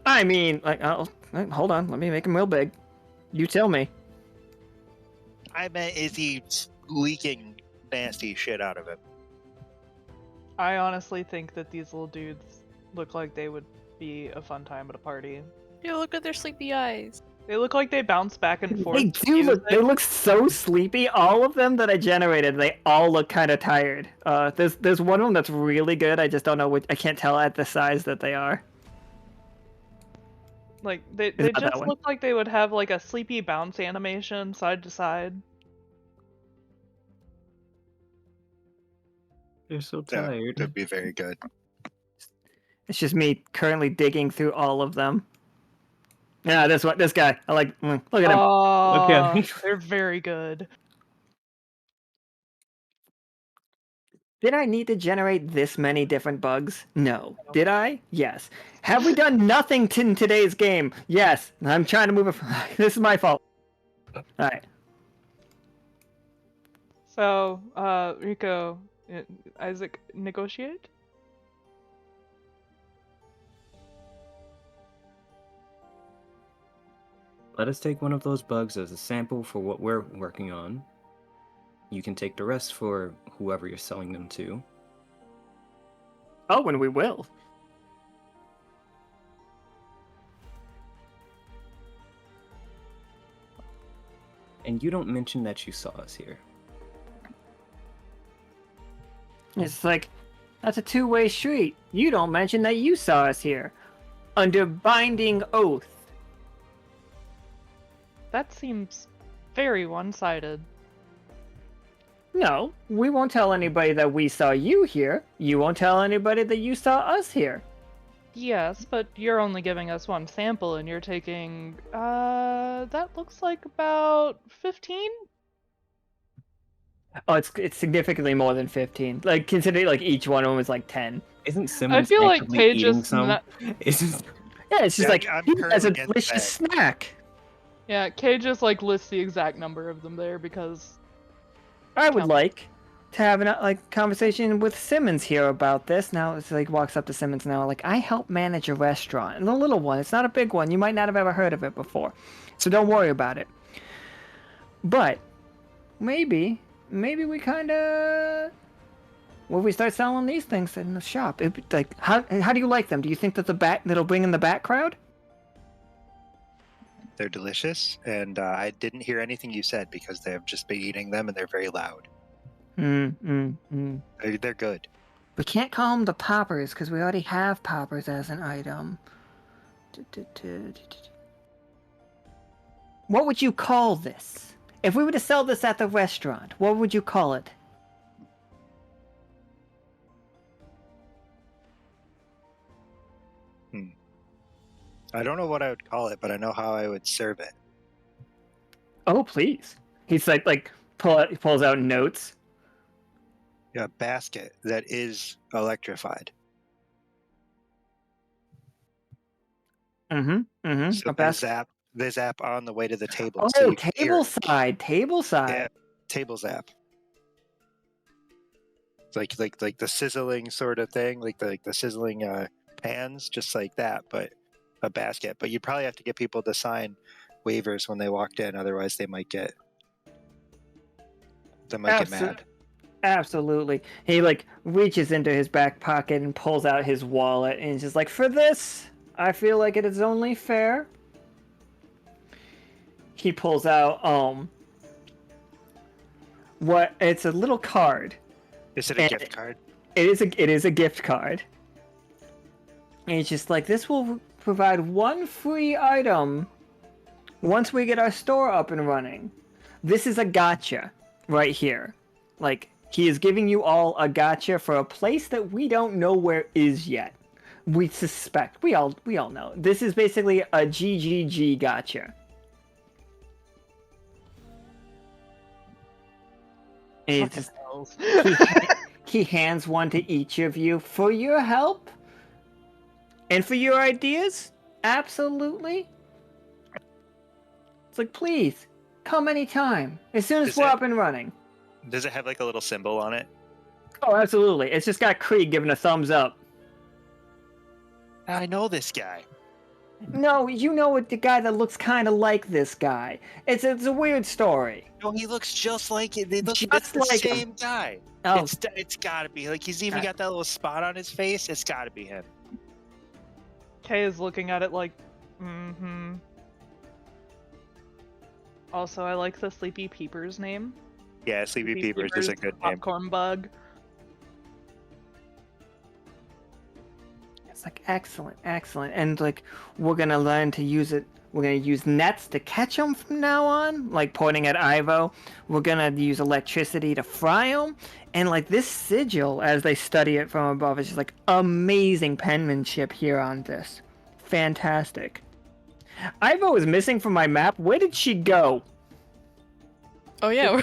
I mean, like, hold on, let me make him real big. You tell me. I meant, is he leaking nasty shit out of him? I honestly think that these little dudes look like they would be a fun time at a party. Yeah, look at their sleepy eyes. They look like they bounce back and forth. They do look. They look so sleepy. All of them that I generated, they all look kind of tired. There's one of them that's really good. I just don't know which. I can't tell at the size that they are. Like they not that just one. look like they would have like a sleepy bounce animation side to side. They're so That tired. would be very good. It's just me currently digging through all of them. Yeah, this guy. I like. Look at him. Oh, Okay. they're very good. Did I need to generate this many different bugs? No. Did I? Yes. Have we done nothing in today's game? Yes. I'm trying to move it. This is my fault. All right. So, Rico, Isaac, negotiate? Let us take one of those bugs as a sample for what we're working on. You can take the rest for whoever you're selling them to. Oh, and we will. And you don't mention that you saw us here. It's like, that's a two-way street. You don't mention that you saw us here. Under binding oath. That seems very one-sided. No, we won't tell anybody that we saw you here. You won't tell anybody that you saw us here. Yes, but you're only giving us one sample and you're taking, that looks like about 15? Oh, it's significantly more than 15. Like, considering like each one of them was like 10. Isn't Simmons feel like actively Paige eating is some? not- Isn't... Yeah, it's just Yeah, like, I'm he has a currently in the delicious bag. snack. Yeah, Kay just like lists the exact number of them there because I would Count. like to have a conversation with Simmons here about this. Now it's like walks up to Simmons now, like, I help manage a restaurant. And a little one, it's not a big one. You might not have ever heard of it before. So don't worry about it. But maybe we kinda we start selling these things in the shop. It'd be like, how do you like them? Do you think that that'll bring in the bat crowd? They're delicious, and I didn't hear anything you said because they've just been eating them, and they're very loud. They're good. We can't call them the poppers because we already have poppers as an item. What would you call this? If we were to sell this at the restaurant, what would you call it? I don't know what I would call it, but I know how I would serve it. Oh, please. He's he pulls out notes. A basket that is electrified. Mm-hmm. Mm-hmm. So they zap on the way to the table. so Oh, you can hear it. table side. Yeah, table zap. It's like the sizzling sort of thing, like the sizzling pans, just like that, but a basket. But you'd probably have to get people to sign waivers when they walked in, otherwise they might get mad. Absolutely. He reaches into his back pocket and pulls out his wallet and he's just like, for this, I feel like it is only fair. He pulls out it's a little card. Is it a gift card? It is a gift card. And he's just like, this will provide one free item once we get our store up and running. This is a gotcha right here. He is giving you all a gotcha for a place that we don't know where is yet. We suspect. We all know. This is basically a GGG gotcha. And it's he hands one to each of you for your help and for your ideas. Absolutely. It's like, please come anytime as soon as we're up and running. Does it have like a little symbol on it? Oh, absolutely. It's just got Krieg giving a thumbs up. I know this guy. No, you know the guy that looks kind of like this guy. It's a weird story. No, he looks just like it. It's Just the like same him. guy. Oh, It's gotta be. He's even got that little spot on his face. It's gotta be him. Kay is looking at it like, mm-hmm. Also, I like the Sleepy Peepers name. Yeah, Sleepy Peepers is a good name. Popcorn bug. it's excellent. And we're going to learn to use it. We're going to use nets to catch them from now on, pointing at Ivo. We're going to use electricity to fry them. And this sigil, as they study it from above, is just amazing penmanship here on this. Fantastic. Ivo is missing from my map. Where did she go? Oh yeah.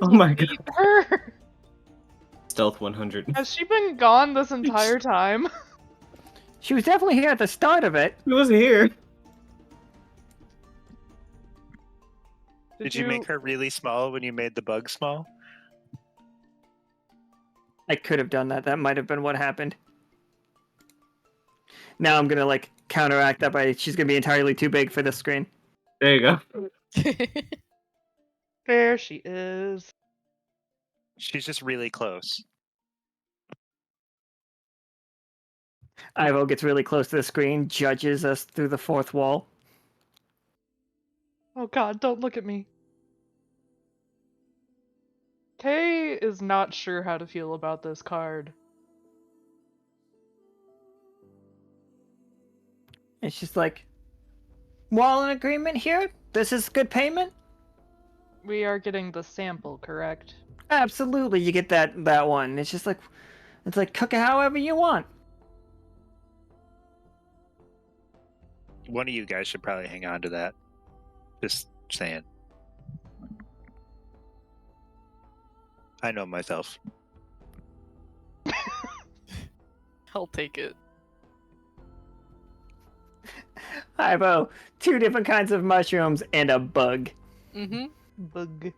Oh my god. Her! Stealth 100. Has she been gone this entire time? She was definitely here at the start of it. He wasn't here. Did you make her really small when you made the bug small? I could have done that. That might have been what happened. Now I'm gonna counteract that by she's gonna be entirely too big for this screen. There you go. There she is. She's just really close. Ivo gets really close to the screen, judges us through the fourth wall. Oh god, don't look at me. Kay is not sure how to feel about this card. It's just we're all in agreement here? This is good payment? We are getting the sample, correct? Absolutely, you get that one. It's just it's cook it however you want. One of you guys should probably hang on to that. Just saying. I know myself. I'll take it. Ivo, 2 different kinds of mushrooms and a bug. Mm-hmm. Bug.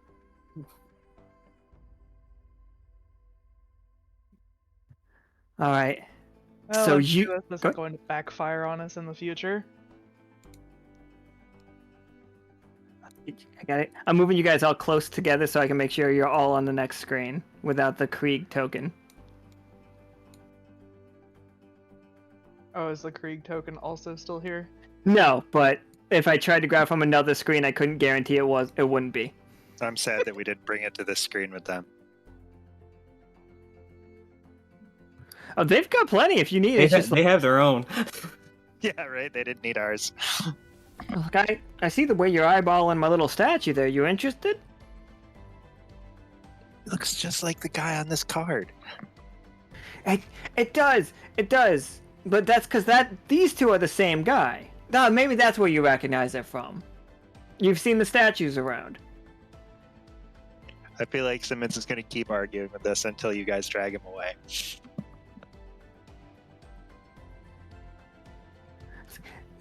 All right. Well, So let's see you- if this go- is going to backfire on us in the future. I got it. I'm moving you guys all close together so I can make sure you're all on the next screen without the Krieg token. Oh, is the Krieg token also still here? No, but if I tried to grab from another screen, I couldn't guarantee it wouldn't be. I'm sad that we didn't bring it to this screen with them. Oh, they've got plenty if you need. They, It's just they have their own. Yeah, right? They didn't need ours. I see the way you're eyeballing my little statue there. You interested? It looks just like the guy on this card. It does. But that's because these two are the same guy. No, maybe that's where you recognize it from. You've seen the statues around. I feel like Simmons is going to keep arguing with this until you guys drag him away.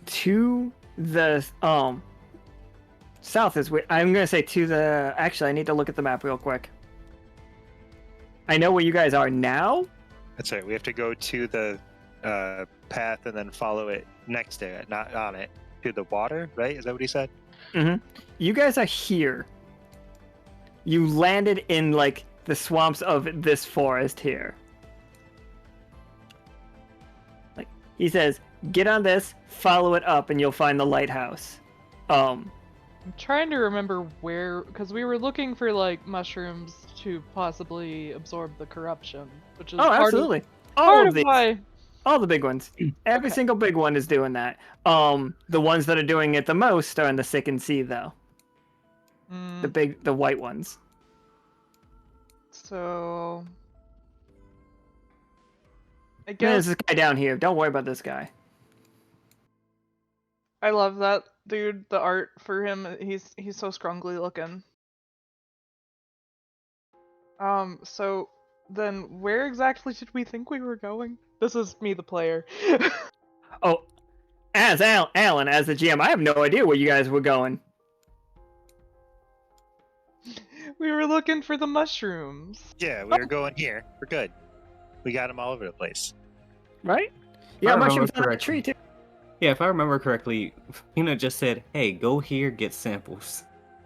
To the south is where I'm gonna say to the. Actually, I need to look at the map real quick. I know where you guys are now. That's right. We have to go to the path and then follow it next to it, not on it, to the water. Right? Is that what he said? Mm-hmm. You guys are here. You landed in like the swamps of this forest here. Like he says, get on this, follow it up, and you'll find the lighthouse. I'm trying to remember where, because we were looking for like mushrooms to possibly absorb the corruption, which is absolutely. part All of these. why. All the big ones. Every Okay. single big one is doing that. The ones that are doing it the most are in the Sick and Sea, though. The white ones. So I There's guess this guy down here. Don't worry about this guy. I love that dude. The art for him, he's so scrungly looking. So then where exactly did we think we were going? This is me, the player. Oh, as Alan, as the GM, I have no idea where you guys were going. We were looking for the mushrooms. Yeah, we were going here. We're good. We got them all over the place. Right? I Yeah, remember mushrooms on the correctly. tree, too. Yeah, if I remember correctly, Fina just said, hey, go here, get samples.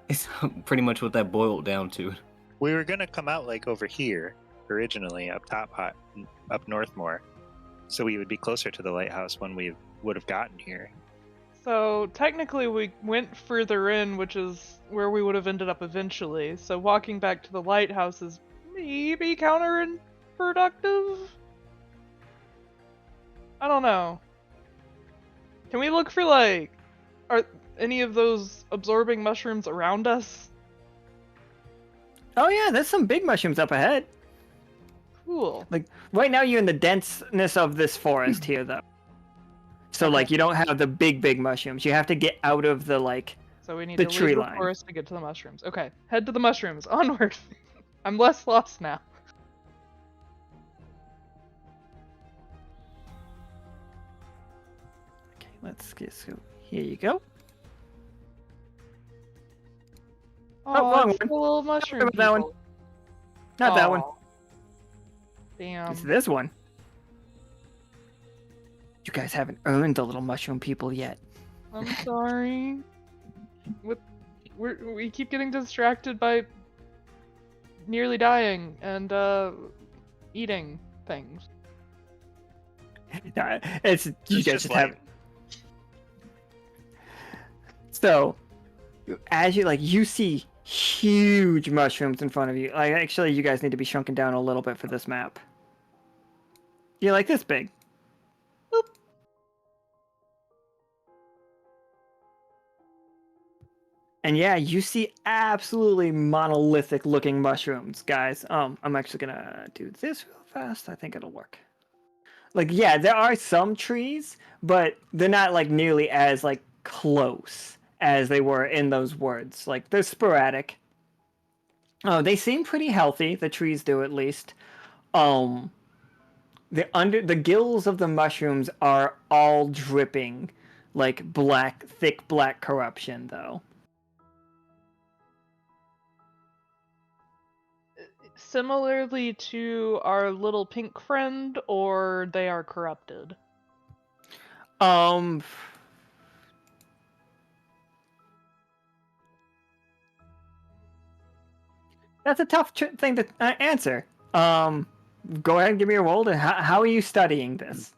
It's pretty much what that boiled down to. We were gonna come out like over here originally, up top, up north more, so we would be closer to the lighthouse when we would have gotten here. So technically we went further in, which is where we would have ended up eventually. So walking back to the lighthouse is maybe counterproductive? I don't know. Can we look for like, are any of those absorbing mushrooms around us? Oh, yeah, there's some big mushrooms up ahead. Cool. Like, right now you're in the denseness of this forest here, though. So, like, you don't have the big mushrooms. You have to get out of the, like, So we need the to tree leave the line. forest to get to the mushrooms. Okay, head to the mushrooms. Onward. I'm less lost now. Okay, let's get so here you go. Oh, wrong it's one. the little mushroom about that one. people. Not that one. Aw. Damn. It's this one. You guys haven't earned the little mushroom people yet. I'm sorry. We keep getting distracted by nearly dying and eating things. It's you It's guys just just have. like- So, as you see huge mushrooms in front of you. Like, actually, you guys need to be shrunken down a little bit for this map. You're like this big. Boop. And yeah, you see absolutely monolithic looking mushrooms, guys. I'm actually gonna do this real fast. I think it'll work. Like, yeah, there are some trees, but they're not like nearly as like close as they were in those words. Like, they're sporadic. Oh, they seem pretty healthy. The trees do, at least. The gills of the mushrooms are all dripping like thick black corruption, though. Similarly to our little pink friend, or they are corrupted? That's a tough thing to answer. Go ahead and give me a roll. How are you studying this?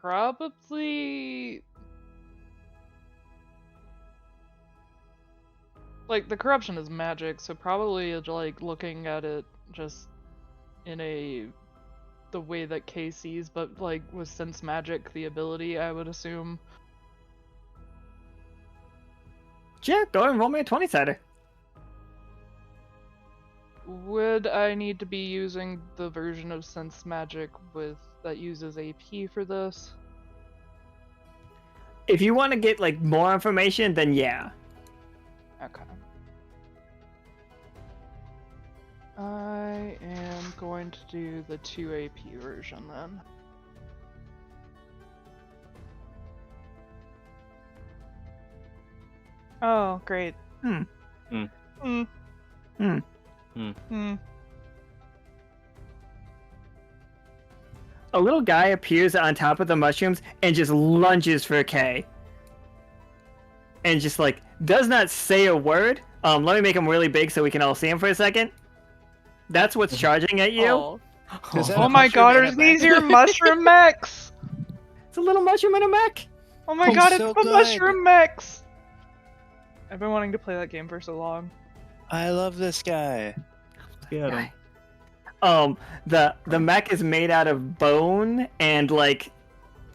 Probably... Like, the corruption is magic, so probably, like, looking at it just in the way that Kay sees, but, like, with sense magic, the ability, I would assume. Yeah, go ahead and roll me a 20-sider. Would I need to be using the version of Sense Magic that uses AP for this? If you want to get like more information, then yeah. Okay. I am going to do the 2 AP version then. Oh, great. Hmm. Hmm. Hmm. Hmm. Hmm. A little guy appears on top of the mushrooms and just lunges for Kay. And just like does not say a word. Let me make him really big so we can all see him for a second. That's what's charging at you. Oh. Is that Oh a my mushroom god, and are a these mech? your mushroom mechs? It's a little mushroom in a mech. Oh my Oh, god, so it's the good. mushroom mechs! I've been wanting to play that game for so long. I love this guy. Get him. The mech is made out of bone and like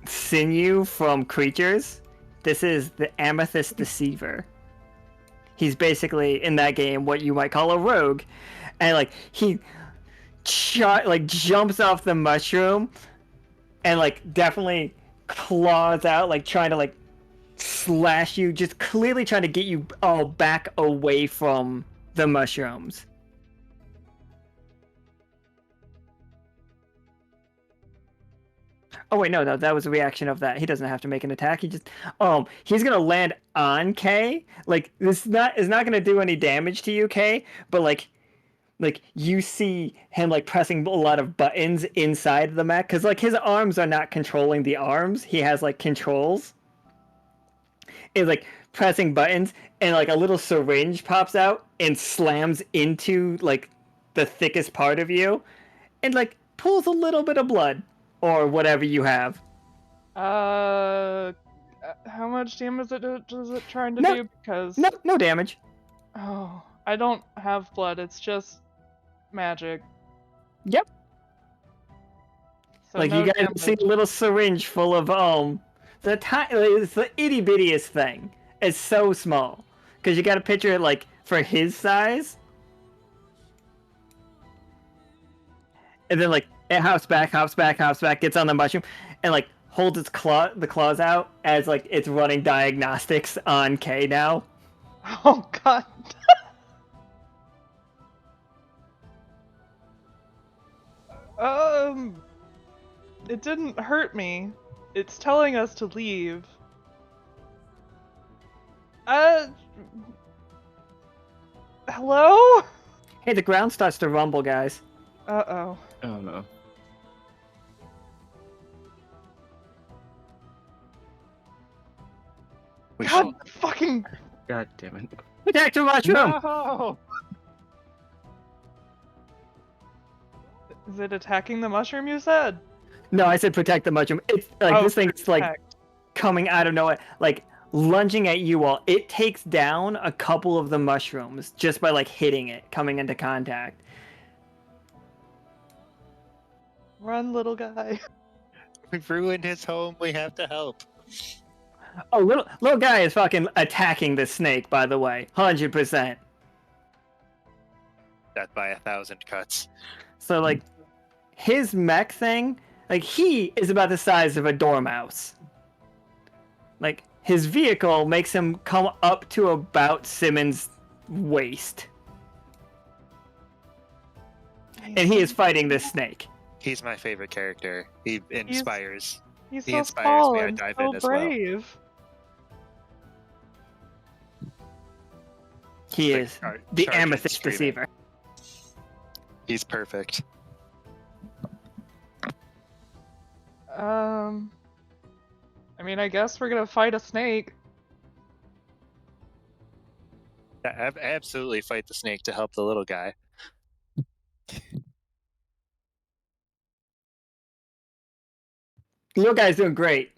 sinew from creatures. This is the Amethyst Deceiver. He's basically in that game what you might call a rogue, and like he jumps off the mushroom and like definitely claws out, like trying to like slash you, just clearly trying to get you all back away from the mushrooms. Oh wait, no, that was a reaction of that. He doesn't have to make an attack. He's gonna land on K. Like this is not gonna do any damage to you, K. But like you see him like pressing a lot of buttons inside the mech, because like his arms are not controlling the arms. He has like controls. It's like pressing buttons, and like a little syringe pops out and slams into like the thickest part of you, and like pulls a little bit of blood or whatever you have. How much damage is it trying to No, do? Because No damage. oh, I don't have blood. It's just magic. Yep. So Like no you guys damage. see a little syringe full of it's the itty bittiest thing. It's so small because you got to picture it like for his size, and then like it hops back, gets on the mushroom, and like holds the claws out as like it's running diagnostics on K now. Oh god. It didn't hurt me. It's telling us to leave. Hello? Hey, the ground starts to rumble, guys. Uh-oh. Oh no. We God fucking... God damn it. Protect the mushroom. No! Is it attacking the mushroom you said? No, I said protect the mushroom. It's like Oh, this thing's like protect. coming out of nowhere, like lunging at you all. It takes down a couple of the mushrooms just by like hitting it, coming into contact. Run, little guy. We've ruined his home. We have to help. Oh, little guy is fucking attacking the snake, by the way, 100%. Death by 1,000 cuts. So like, his mech thing, like he is about the size of a dormouse. Like his vehicle makes him come up to about Simmons' waist, and he is fighting this snake. He's my favorite character. He inspires. He's He so inspires small me. I and dive so in as well. brave. He Like, is char- the charging, Amethyst screaming. Deceiver. He's perfect. I mean, I guess we're gonna fight a snake. Yeah, absolutely fight the snake to help the little guy. Little guy's doing great.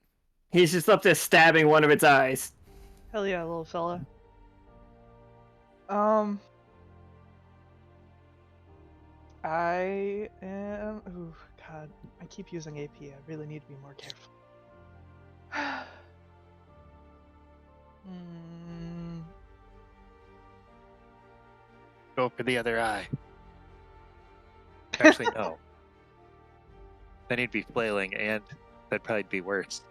He's just up there stabbing one of its eyes. Hell yeah, little fella. I am... Ooh, God. I keep using AP. I really need to be more careful. Go for the other eye. Actually, no. Then he'd be flailing, and that'd probably be worse.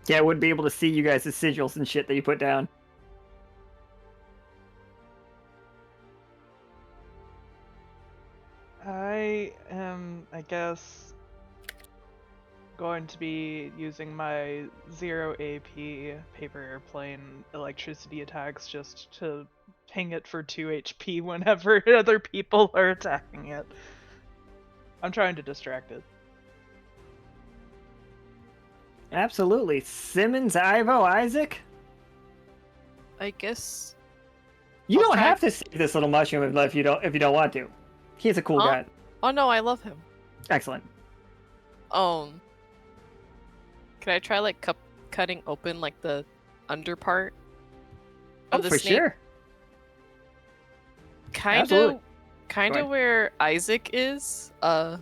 Yeah, I wouldn't be able to see you guys' sigils and shit that you put down. I am, I guess, going to be using my 0 AP paper airplane electricity attacks just to ping it for 2 HP whenever other people are attacking it. I'm trying to distract it. Absolutely. Simmons, Ivo, Isaac? I guess. You I'll don't try- have to save this little mushroom if you don't want to. He's a cool Huh? guy. Oh no, I love him. Excellent. Can I try like cutting open like the under part of the for snake? sure. Absolutely. Kind Go of ahead. where Isaac is. I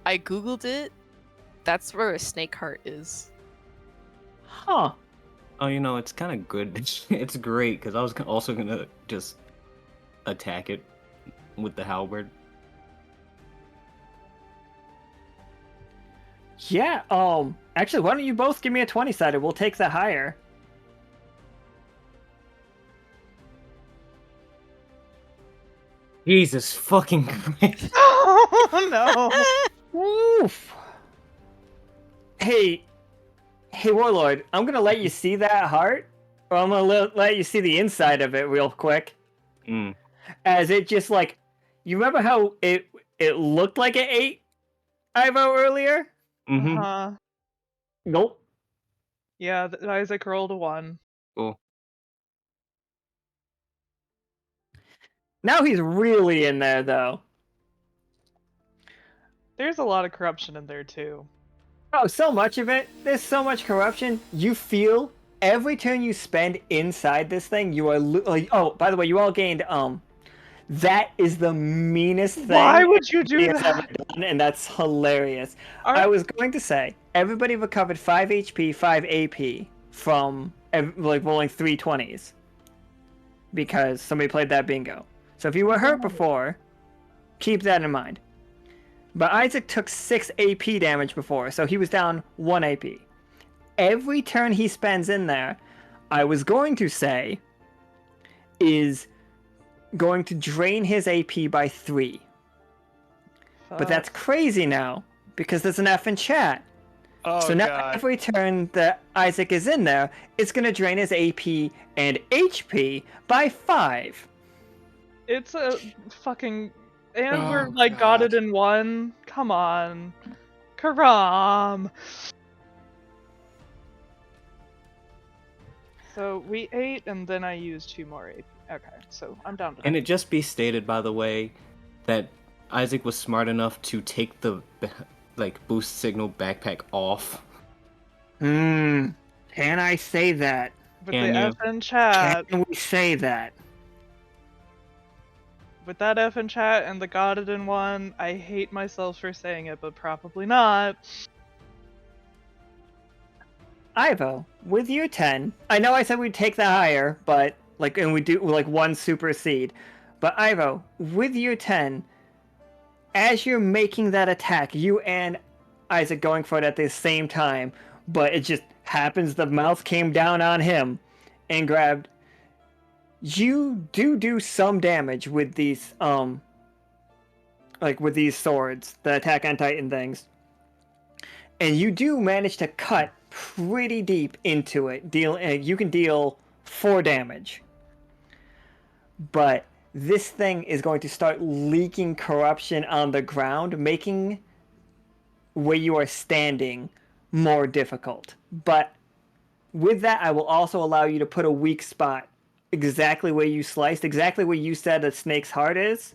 googled it. That's where a snake heart is. Huh. Oh, it's kind of good. It's great because I was also gonna just attack it with the halberd. Yeah, actually, why don't you both give me a 20-sided? We'll take the higher. Jesus fucking Christ. Oh no! Oof. Hey, Warlord, I'm gonna let you see that heart, or I'm gonna let you see the inside of it real quick. Mm. As it just like, you remember how it looked like it ate Ivo earlier? Mm-hmm. Uh-huh. Nope. Yeah, Isaac rolled a 1. Cool. Now he's really in there though. There's a lot of corruption in there too. Oh, so much of it. There's so much corruption. You feel every turn you spend inside this thing, you are like. Oh, by the way, you all gained That is the meanest thing Why would you do anybody has ever that? done, and that's hilarious. Are- I was going to say everybody recovered 5 HP, 5 AP from like rolling 3 20s because somebody played that bingo. So if you were hurt before, keep that in mind. But Isaac took 6 AP damage before, so he was down 1 AP. Every turn he spends in there, I was going to say, is going to drain his AP by 3. But that's crazy now, because there's an F in chat. Oh, So now God. every turn that Isaac is in there, it's going to drain his AP and HP by 5. It's a fucking... And Oh, we're like God. got it in 1? Come on. Karam! So we ate and then I used 2 more AP. Okay, so I'm down to And that. it just be stated, by the way, that Isaac was smart enough to take the boost signal backpack off. Can I say that? With Can the you? F in chat, Can we say that? with that F in chat and the got it in 1, I hate myself for saying it, but probably not. Ivo, with your 10, I know I said we'd take the higher, but and we do like 1 supersede. But Ivo, with your 10, as you're making that attack, you and Isaac going for it at the same time, but it just happens the mouth came down on him and grabbed. You do some damage with these with these swords, the attack on Titan things. And you do manage to cut pretty deep into it. You can deal 4 damage. But this thing is going to start leaking corruption on the ground, making where you are standing more difficult. But with that, I will also allow you to put a weak spot exactly where you sliced, exactly where you said a snake's heart is.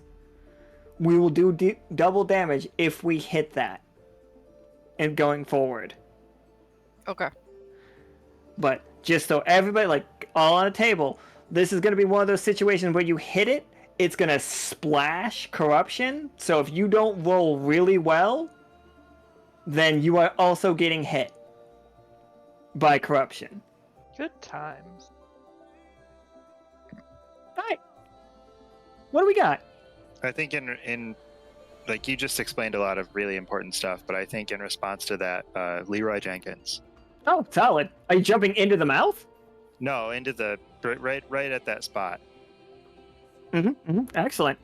We will do double damage if we hit that. And going forward. Okay. But just so everybody, all on a table, this is going to be one of those situations where you hit it, it's going to splash corruption. So if you don't roll really well, then you are also getting hit by corruption. Good times. All right. What do we got? I think in like you just explained a lot of really important stuff, but I think in response to that, Leroy Jenkins. Oh, solid. Are you jumping into the mouth? No, into the right at that spot. Excellent.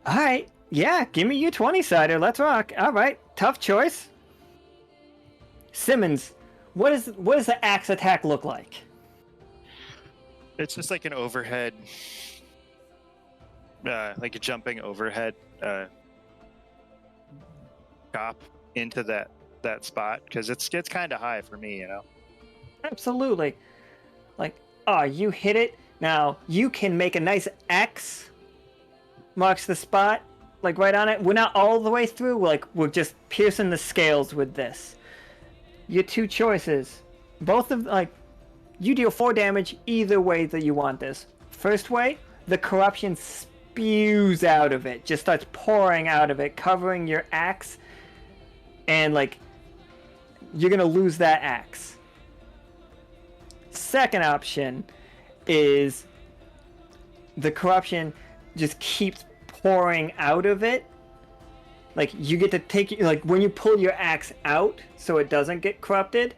All right. Yeah, give me your 20-sider. Let's rock. All right. Tough choice. Simmons, what does the axe attack look like? It's just like an overhead, like a jumping overhead chop into that spot because it's kind of high for me, you know. Absolutely. Like, you hit it. Now, you can make a nice X, marks the spot, like right on it. We're not all the way through, we're just piercing the scales with this. Your two choices. Both of, you deal 4 damage either way that you want this. First way, the corruption spews out of it, just starts pouring out of it, covering your axe, and, you're gonna lose that axe. Second option is the corruption just keeps pouring out of it. Like, you get to take, when you pull your axe out so it doesn't get corrupted,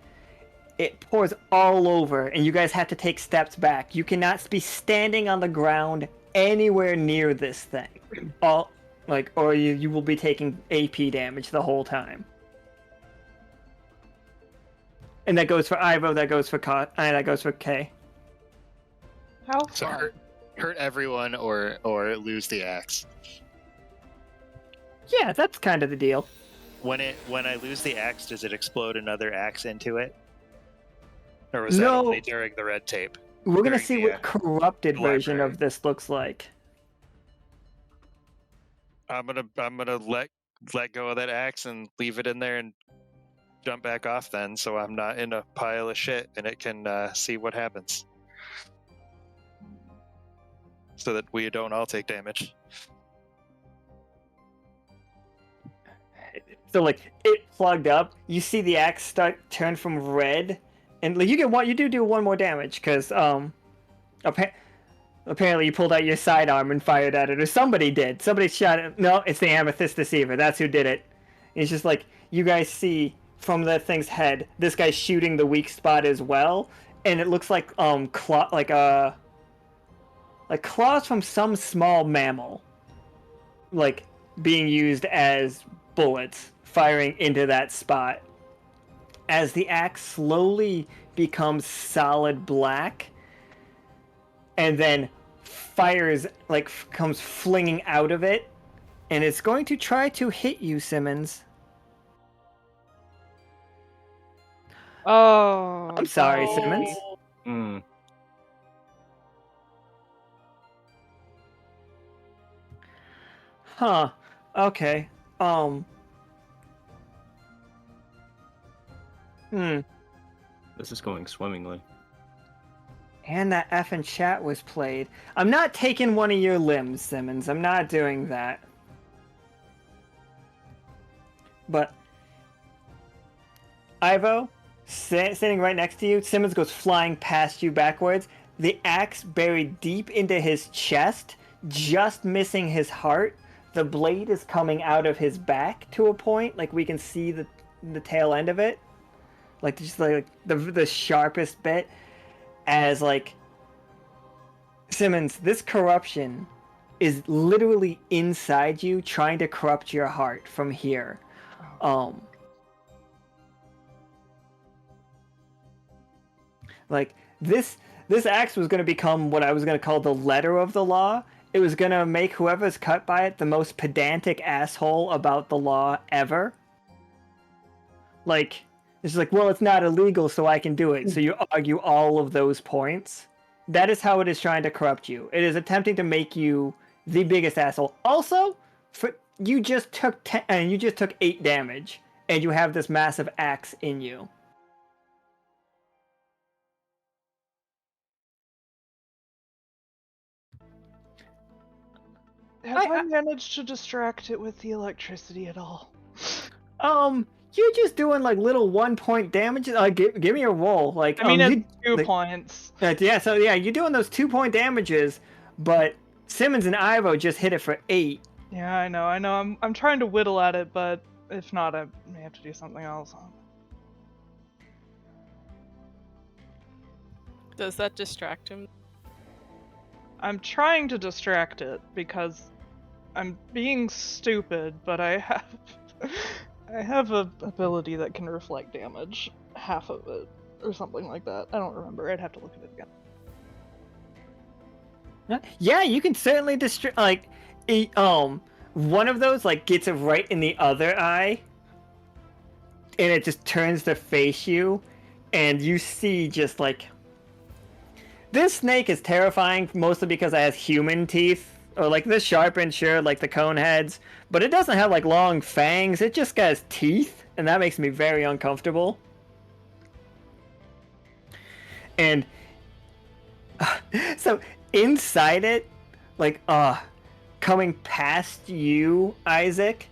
it pours all over, and you guys have to take steps back. You cannot be standing on the ground anywhere near this thing. Or you will be taking AP damage the whole time. And that goes for Ivo, that goes for that goes for K. How So fun. hurt everyone or lose the axe. Yeah, that's kind of the deal. When I lose the axe, does it explode another axe into it? Or was that No. only during the red tape? We're gonna During see the, what corrupted version library. of this looks like. I'm gonna let go of that axe and leave it in there and jump back off then, so I'm not in a pile of shit and it can see what happens, so that we don't all take damage. So it plugged up. You see the axe turn from red, and you do one more damage because apparently you pulled out your sidearm and fired at it, or somebody did. Somebody shot it. No, it's the Amethyst Deceiver. That's who did it. It's just you guys see from that thing's head, this guy's shooting the weak spot as well, and it looks like claws from some small mammal, being used as bullets firing into that spot. As the axe slowly becomes solid black and then fires, comes flinging out of it, and it's going to try to hit you, Simmons. Oh. I'm sorry, no. Simmons. Hmm. Huh. Okay. This is going swimmingly. And that effing chat was played. I'm not taking one of your limbs, Simmons. I'm not doing that. But Ivo, standing right next to you, Simmons goes flying past you backwards. The axe buried deep into his chest, just missing his heart. The blade is coming out of his back to a point, we can see the tail end of it, the sharpest bit. As Simmons, this corruption is literally inside you, trying to corrupt your heart from here. This axe was going to become what I was going to call the letter of the law. It was going to make whoever's cut by it the most pedantic asshole about the law ever. It's well, it's not illegal, so I can do it. So you argue all of those points. That is how it is trying to corrupt you. It is attempting to make you the biggest asshole. Also, you just took 8 damage, and you have this massive axe in you. Have I managed to distract it with the electricity at all? You're just doing little 1-point damages. Give me a roll. I mean, it's 2 points. You're doing those 2-point damages, but Simmons and Ivo just hit it for 8. Yeah, I know. I'm trying to whittle at it, but if not, I may have to do something else. Does that distract him? I'm trying to distract it because I'm being stupid, but I have I have a ability that can reflect damage, half of it or something like that. I don't remember. I'd have to look at it again. Yeah, you can certainly distract. Like, one of those like gets it right in the other eye, and it just turns to face you, and you see just like this snake is terrifying, mostly because it has human teeth, or like this sharpened, sure, like the cone heads, but it doesn't have like long fangs. It just has teeth, and that makes me very uncomfortable. And so inside it, like coming past you, Isaac,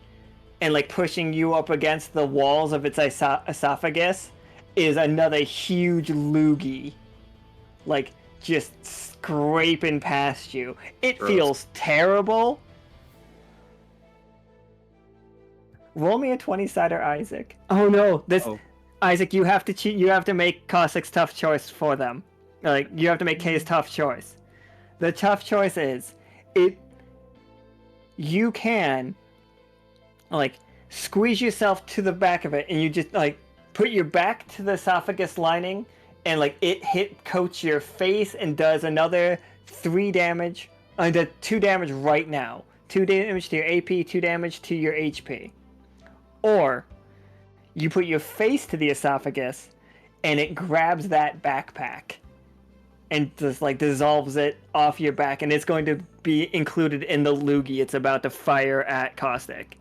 and like pushing you up against the walls of its esophagus is another huge loogie, like just scraping past you. It Gross. feels terrible. Roll me a 20-sider, Isaac. Oh no, this Oh. Isaac, you have to cheat. You have to make Cossack's tough choice for them. Like, you have to make Kay's tough choice. The tough choice is, you can, like, squeeze yourself to the back of it, and you just, like, put your back to the esophagus lining, and, like, it coats your face and does another 3 damage, 2 damage right now. 2 damage to your AP, 2 damage to your HP. Or, you put your face to the esophagus, and it grabs that backpack and just like dissolves it off your back, and it's going to be included in the loogie it's about to fire at Caustic.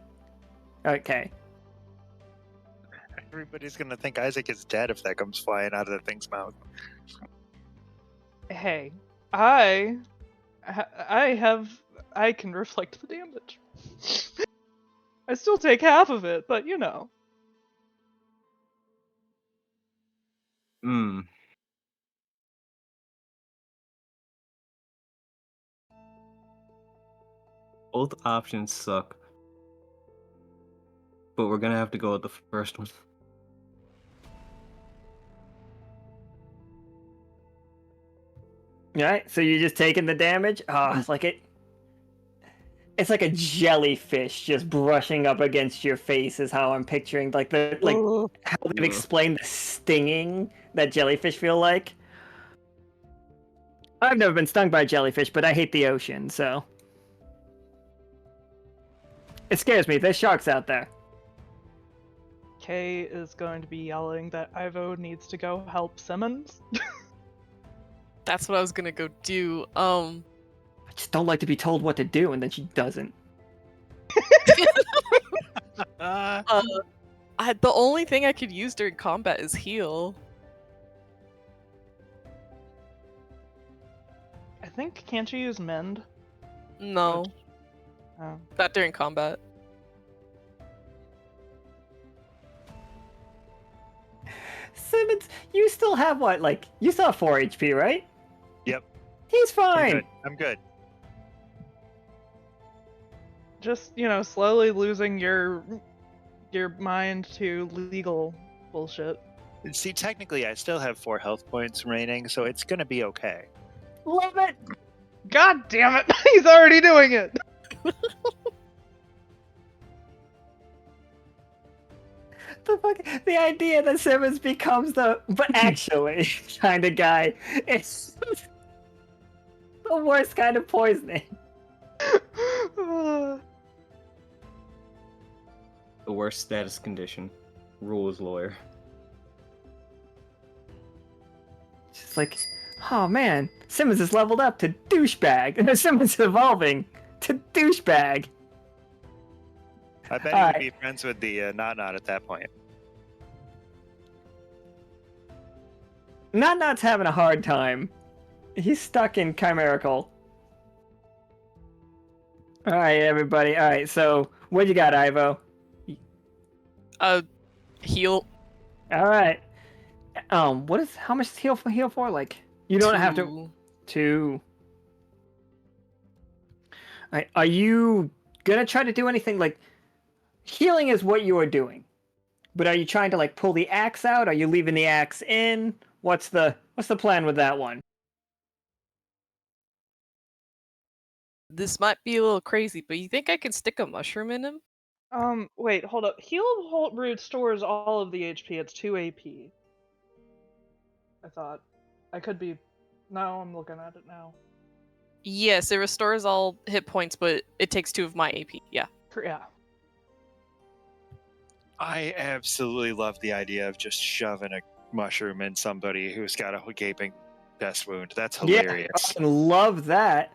Okay. Everybody's gonna think Isaac is dead if that comes flying out of the thing's mouth. Hey, I can reflect the damage. I still take half of it, but you know. Hmm. Both options suck. But we're gonna have to go with the first one. Alright, so you're just taking the damage? Oh, it's like a jellyfish just brushing up against your face is how I'm picturing like how they've explained the stinging that jellyfish feel like. I've never been stung by a jellyfish, but I hate the ocean, so it scares me. There's sharks out there. Kay is going to be yelling that Ivo needs to go help Simmons. That's what I was gonna go do. I just don't like to be told what to do, and then she doesn't. The only thing I could use during combat is heal. I think, can't you use mend? No, Oh. not during combat. Simmons, you still have what? Like, you still have 4 HP, right? Yep. He's I'm fine. good. I'm good. Just, you know, slowly losing your mind to legal bullshit. See, technically, I still have 4 health points remaining, so it's gonna be okay. Love it. God damn it! He's already doing it! The idea that Simmons becomes the but actually kind of guy is the worst kind of poisoning. Uh, The worst status condition. Rules lawyer. Just like, oh man, Simmons is leveled up to douchebag, and Simmons is evolving to douchebag. I bet he Alright. would be friends with the Not at that point. Not's having a hard time. He's stuck in Chimerical. Alright, everybody. Alright, so what you got, Ivo? Heal. Alright. What is how much is heal for? Like, you don't have to 2. Alright, are you gonna try to do anything like healing is what you are doing. But are you trying to like pull the axe out? Are you leaving the axe in? What's the plan with that one? This might be a little crazy, but you think I can stick a mushroom in him? Wait, hold up. Heal restores all of the HP. It's 2 AP. I thought. I could be. No, I'm looking at it now. Yes, it restores all hit points, but it takes 2 of my AP. Yeah. Yeah. I absolutely love the idea of just shoving a mushroom in somebody who's got a gaping chest wound. That's hilarious. Yeah, I love that.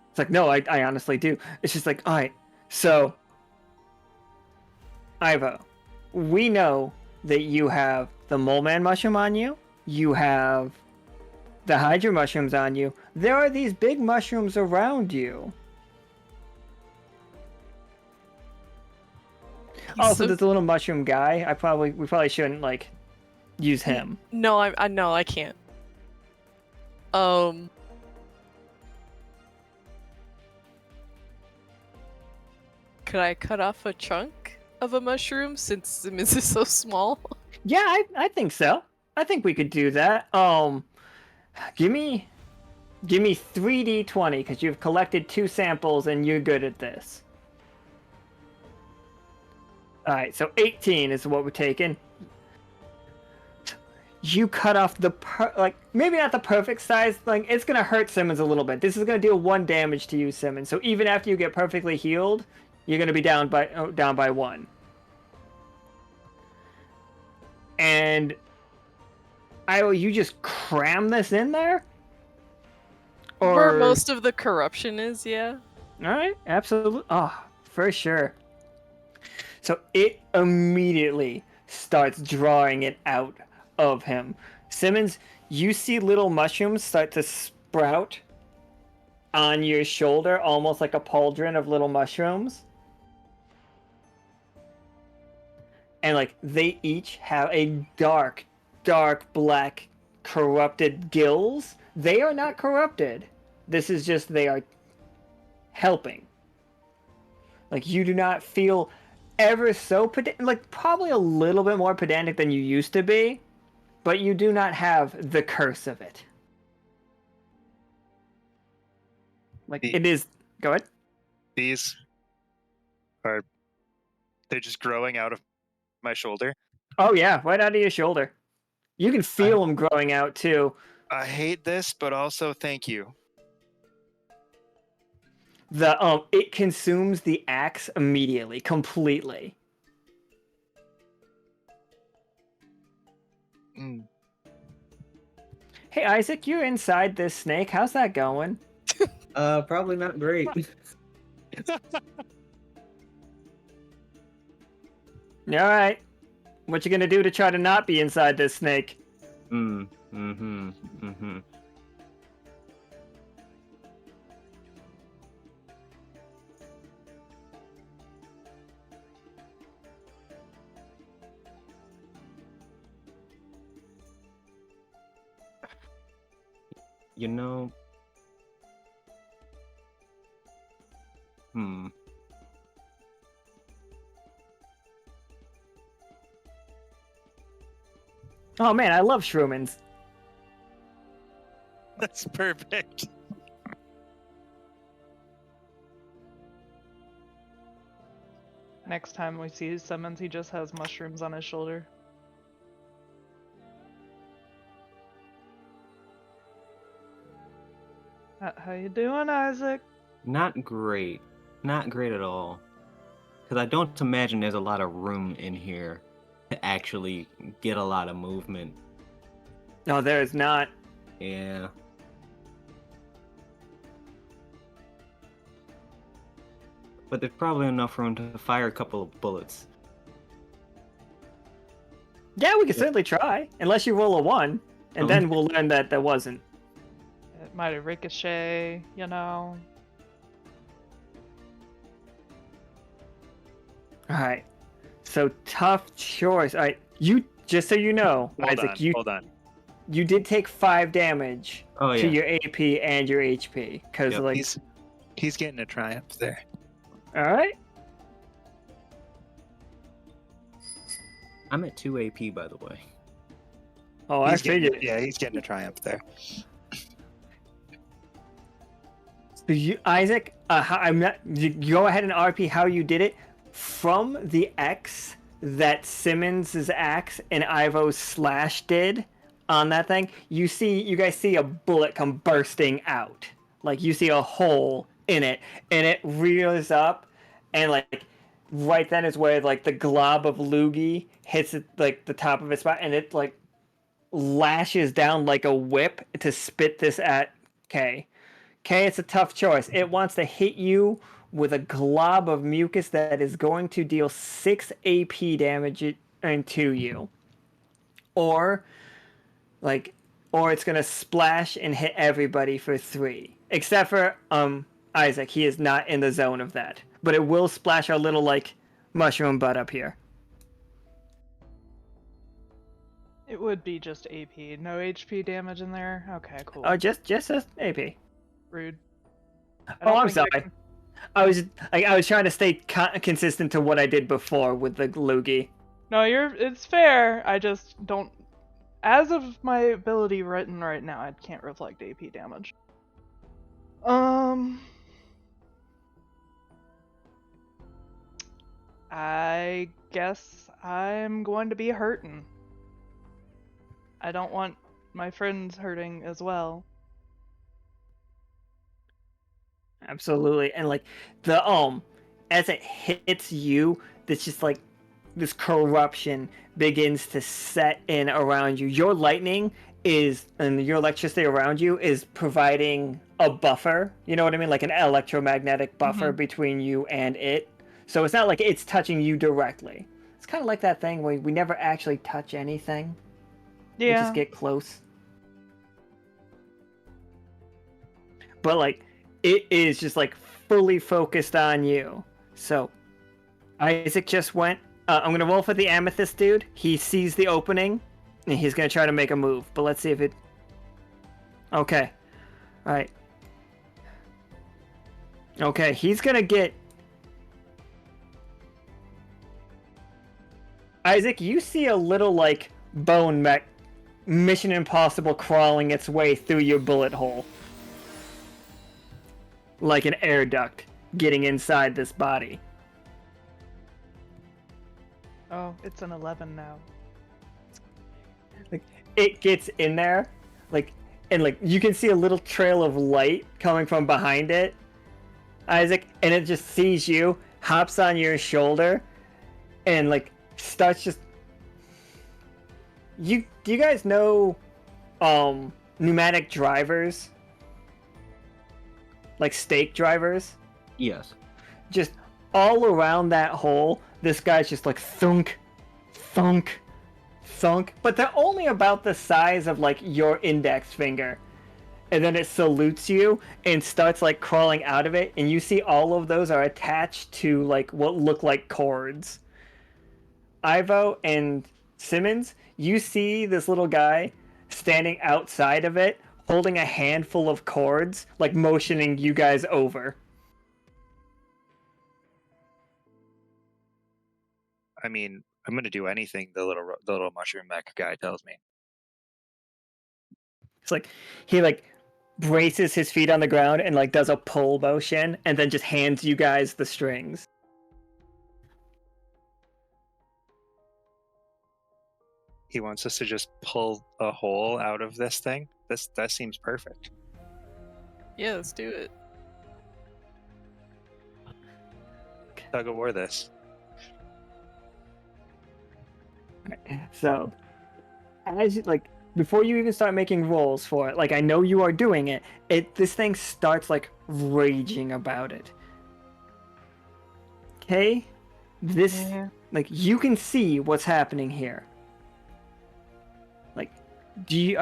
It's like, no, I honestly do. It's just like, all right, so, Ivo, we know that you have the mole man mushroom on you. You have the hydra mushrooms on you. There are these big mushrooms around you. Also, there's a little mushroom guy. We probably shouldn't like use him. No, I know I can't. Could I cut off a chunk of a mushroom since Simmons is so small? Yeah, I think so. I think we could do that. Give me 3d20 because you've collected 2 samples and you're good at this. All right, so 18 is what we're taking. You cut off the maybe not the perfect size. Like it's gonna hurt Simmons a little bit. This is gonna deal 1 damage to you, Simmons. So even after you get perfectly healed, you're gonna be down by 1. And you just cram this in there? Or where most of the corruption is, yeah. All right, absolutely. Oh, for sure. So it immediately starts drawing it out of him. Simmons, you see little mushrooms start to sprout on your shoulder, almost like a pauldron of little mushrooms. And like they each have a dark black corrupted gills. They are not corrupted. This is just they are helping. Like you do not feel ever so like probably a little bit more pedantic than you used to be, but you do not have the curse of it. Like it is. Go ahead. These are they're just growing out of my shoulder. Oh yeah, right out of your shoulder. You can feel them growing out too. I hate this, but also thank you. It consumes the axe immediately, completely. Mm. Hey Isaac, you're inside this snake. How's that going? Probably not great. All right. What you gonna do to try to not be inside this snake? You know... Oh man, I love shroomins. That's perfect. Next time we see Simmons, he just has mushrooms on his shoulder. How you doing, Isaac? Not great. Not great at all. Because I don't imagine there's a lot of room in here to actually get a lot of movement. No, there is not. Yeah. But there's probably enough room to fire a couple of bullets. Yeah, we can certainly try. Unless you roll a 1, and then we'll learn that there wasn't. It might have ricochet, you know. Alright. So tough choice. Alright, you just so you know, Hold Isaac, on. you did take 5 damage Oh to yeah. your AP and your HP. Because Yep. like, He's getting a triumph there. all right. I'm at 2 AP by the way. Oh, I He's getting, figured. yeah, he's getting a triumph there. So you, Isaac, I'm not. You go ahead and RP how you did it from the X that Simmons' axe and Ivo's slash did on that thing. You guys see a bullet come bursting out. Like you see a hole in it, and it rears up, and like right then is where like the glob of loogie hits it, like the top of its spot, and it like lashes down like a whip to spit this at Kay. Okay, it's a tough choice. It wants to hit you with a glob of mucus that is going to deal 6 AP damage into you. Or like or it's going to splash and hit everybody for 3. Except for Isaac, he is not in the zone of that. But it will splash our little like mushroom butt up here. It would be just AP. No HP damage in there? Okay, cool. Oh, just as AP. Rude. I Oh, don't I'm think I sorry. can- I was trying to stay consistent to what I did before with the loogie. No, it's fair. I just don't. As of my ability written right now, I can't reflect AP damage. I guess I'm going to be hurting. I don't want my friends hurting as well. Absolutely. And like the as it hits you, this just like this corruption begins to set in around you. Your lightning is and your electricity around you is providing a buffer. You know what I mean? Like an electromagnetic buffer between you and it. So it's not like it's touching you directly. It's kind of like that thing where we never actually touch anything. We Yeah. just get close. But like it is just like fully focused on you. So Isaac just went. I'm gonna roll for the amethyst dude. He sees the opening, and he's gonna try to make a move. But let's see if it. Okay, all right. Okay, he's gonna get. Isaac, you see a little like bone mech, Mission Impossible crawling its way through your bullet hole. Like an air duct getting inside this body. Oh, it's an 11 now. Like it gets in there, like and like you can see a little trail of light coming from behind it, Isaac, and it just sees you, hops on your shoulder, and like starts just. Do you guys know, pneumatic drivers? Like stake drivers? Yes. Just all around that hole, this guy's just like thunk, thunk, thunk. But they're only about the size of like your index finger. And then it salutes you and starts like crawling out of it. And you see all of those are attached to like what look like cords. Ivo and Simmons, you see this little guy standing outside of it, holding a handful of cords, like motioning you guys over. I mean, I'm gonna do anything the little mushroom mech guy tells me. It's like he like braces his feet on the ground and like does a pull motion and then just hands you guys the strings. He wants us to just pull a hole out of this thing. That seems perfect. Yeah, let's do it. Tug of war this. So, as you, like before you even start making rolls for it, like I know you are doing it. This thing starts like raging about it. Okay, this like you can see what's happening here. Like, do you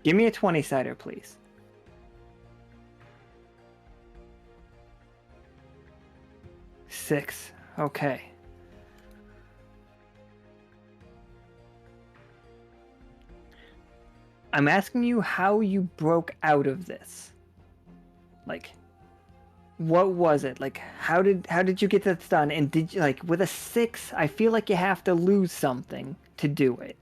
give me a 20-sider, please. Six. Okay. I'm asking you how you broke out of this. Like, what was it? Like, how did you get this done? And did you, like, with a 6, I feel like you have to lose something to do it.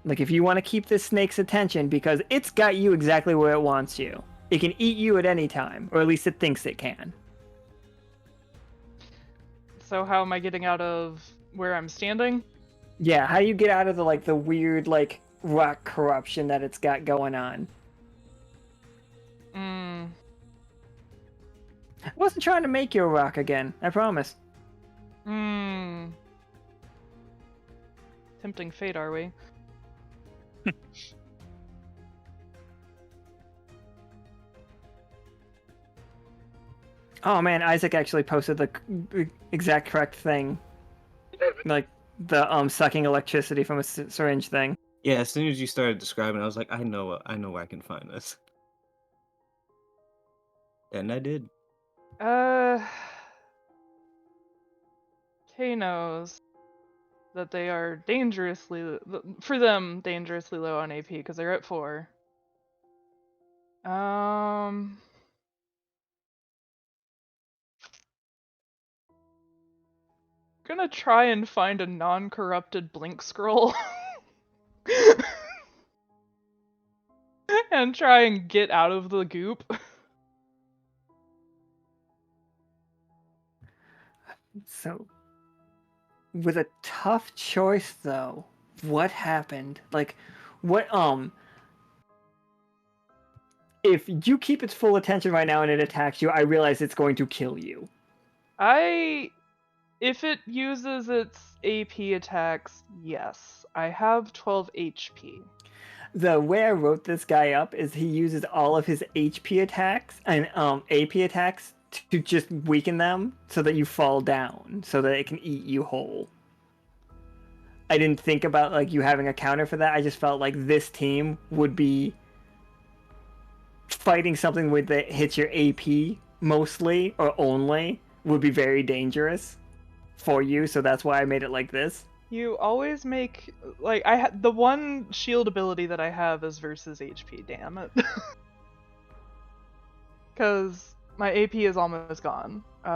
Like, if you want to keep this snake's attention, because it's got you exactly where it wants you. It can eat you at any time, or at least it thinks it can. So how am I getting out of where I'm standing? Yeah, how do you get out of the weird, like, rock corruption that it's got going on? I wasn't trying to make you a rock again, I promise. Tempting fate, are we? Oh man, Isaac actually posted the exact correct thing. Like, the sucking electricity from a syringe thing. Yeah, as soon as you started describing, I was like, I know where I can find this. And I did. Kay knows that they are dangerously, for them, dangerously low on AP because they're at 4. Gonna try and find a non-corrupted blink scroll. And try and get out of the goop. So, with a tough choice though, what happened? Like, what if you keep its full attention right now and it attacks you, I realize it's going to kill you. If it uses its AP attacks, yes. I have 12 HP. The way I wrote this guy up is he uses all of his HP attacks and AP attacks to just weaken them so that you fall down, so that it can eat you whole. I didn't think about like you having a counter for that. I just felt like this team would be fighting something with that hits your AP mostly or only would be very dangerous for you, so that's why I made it like this. You always make like the one shield ability that I have is versus HP. Damn it, because my AP is almost gone. What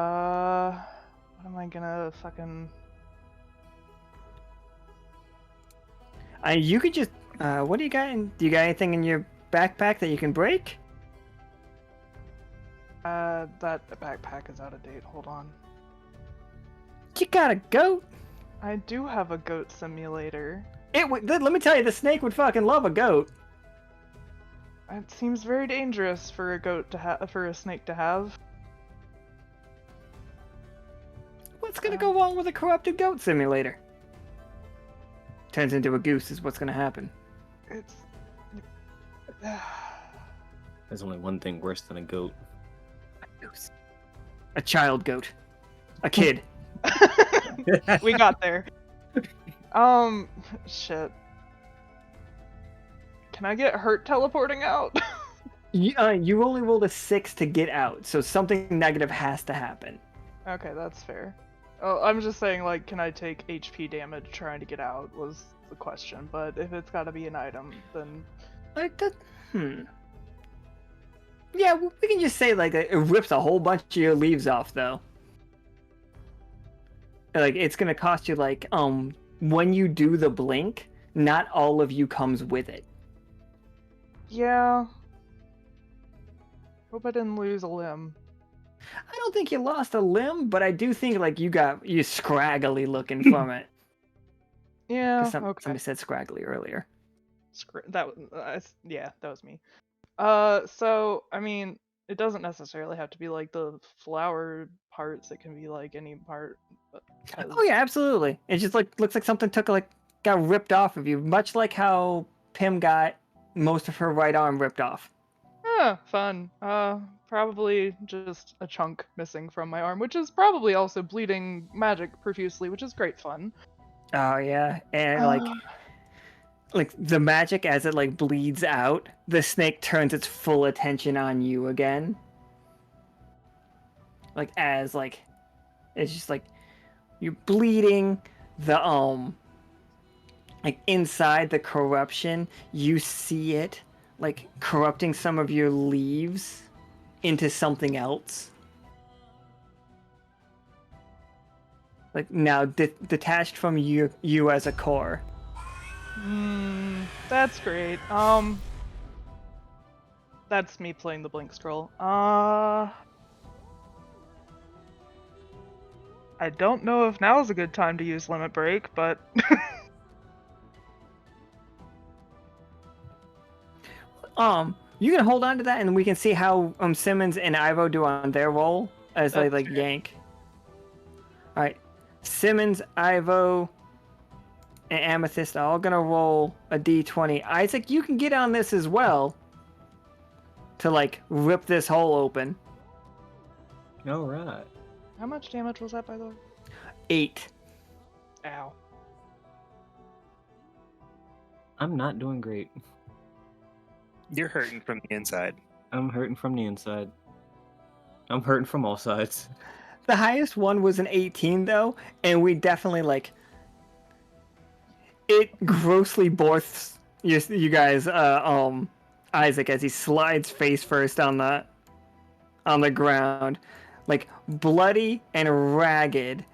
am I gonna fucking? You could just. What do you got? Do you got anything in your backpack that you can break? That backpack is out of date. Hold on. You got a goat. I do have a goat simulator. It would. Let me tell you, the snake would fucking love a goat. It seems very dangerous for a goat to have, for a snake to have. What's gonna go wrong with a corrupted goat simulator? Turns into a goose is what's gonna happen. It's. There's only one thing worse than a goat. A goose. A child goat. A kid. We got there. Shit. Can I get hurt teleporting out? You only rolled a 6 to get out, so something negative has to happen. Okay, that's fair. Oh, I'm just saying, like, can I take HP damage trying to get out was the question, but if it's gotta be an item, then... Yeah, we can just say, like, it rips a whole bunch of your leaves off, though. Like, it's gonna cost you, like, when you do the blink, not all of you comes with it. Yeah. Hope I didn't lose a limb. I don't think you lost a limb, but I do think, like, you scraggly looking from it. Yeah, okay. Somebody said scraggly earlier. That was, yeah, that was me. So, I mean, it doesn't necessarily have to be, like, the flower parts. It can be, like, any part. Oh, yeah, absolutely. It just, like, looks like something got ripped off of you, much like how Pim got most of her right arm ripped off. Fun. Probably just a chunk missing from my arm, which is probably also bleeding magic profusely, which is great fun. Oh, yeah. And, like the magic as it like bleeds out, the snake turns its full attention on you again. Like as like it's just like you're bleeding, the like inside the corruption, you see it like corrupting some of your leaves into something else. Like now detached from you as a core. That's great. That's me playing the blink scroll. I don't know if now's a good time to use limit break, but You can hold on to that, and we can see how Simmons and Ivo do on their roll as they That's like fair. yank. All right, Simmons, Ivo, and Amethyst are all gonna roll a d20. Isaac, you can get on this as well to like rip this hole open. All right. how much damage was that, by the way? 8. Ow. I'm not doing great. You're hurting from the inside. I'm hurting from the inside. I'm hurting from all sides. The highest one was an 18 though, and we definitely like it grossly bores you guys Isaac as he slides face first on the ground, like bloody and ragged.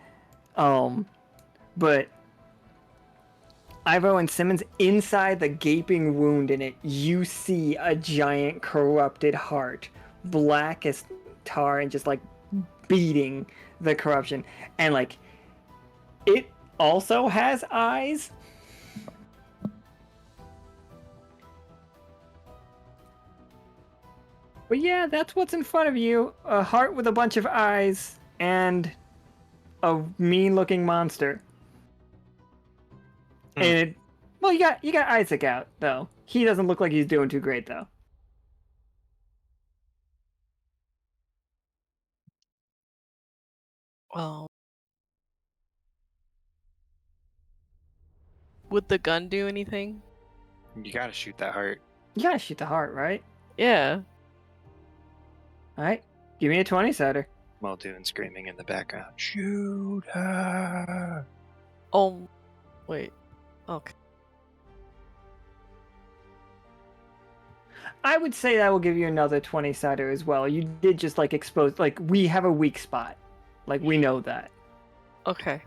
But Ivo and Simmons, inside the gaping wound in it, you see a giant corrupted heart, black as tar and just like beating the corruption. And like it also has eyes. But yeah, that's what's in front of you. A heart with a bunch of eyes and a mean-looking monster. And it, well, you got Isaac out though. He doesn't look like he's doing too great though. Well, would the gun do anything? You gotta shoot that heart. You gotta shoot the heart, right? Yeah. All right, give me a 20-sider. While doing screaming in the background. Shoot her. Oh, wait. Okay. I would say that will give you another 20-sider as well. You did just like expose, like we have a weak spot, like we know that. Okay.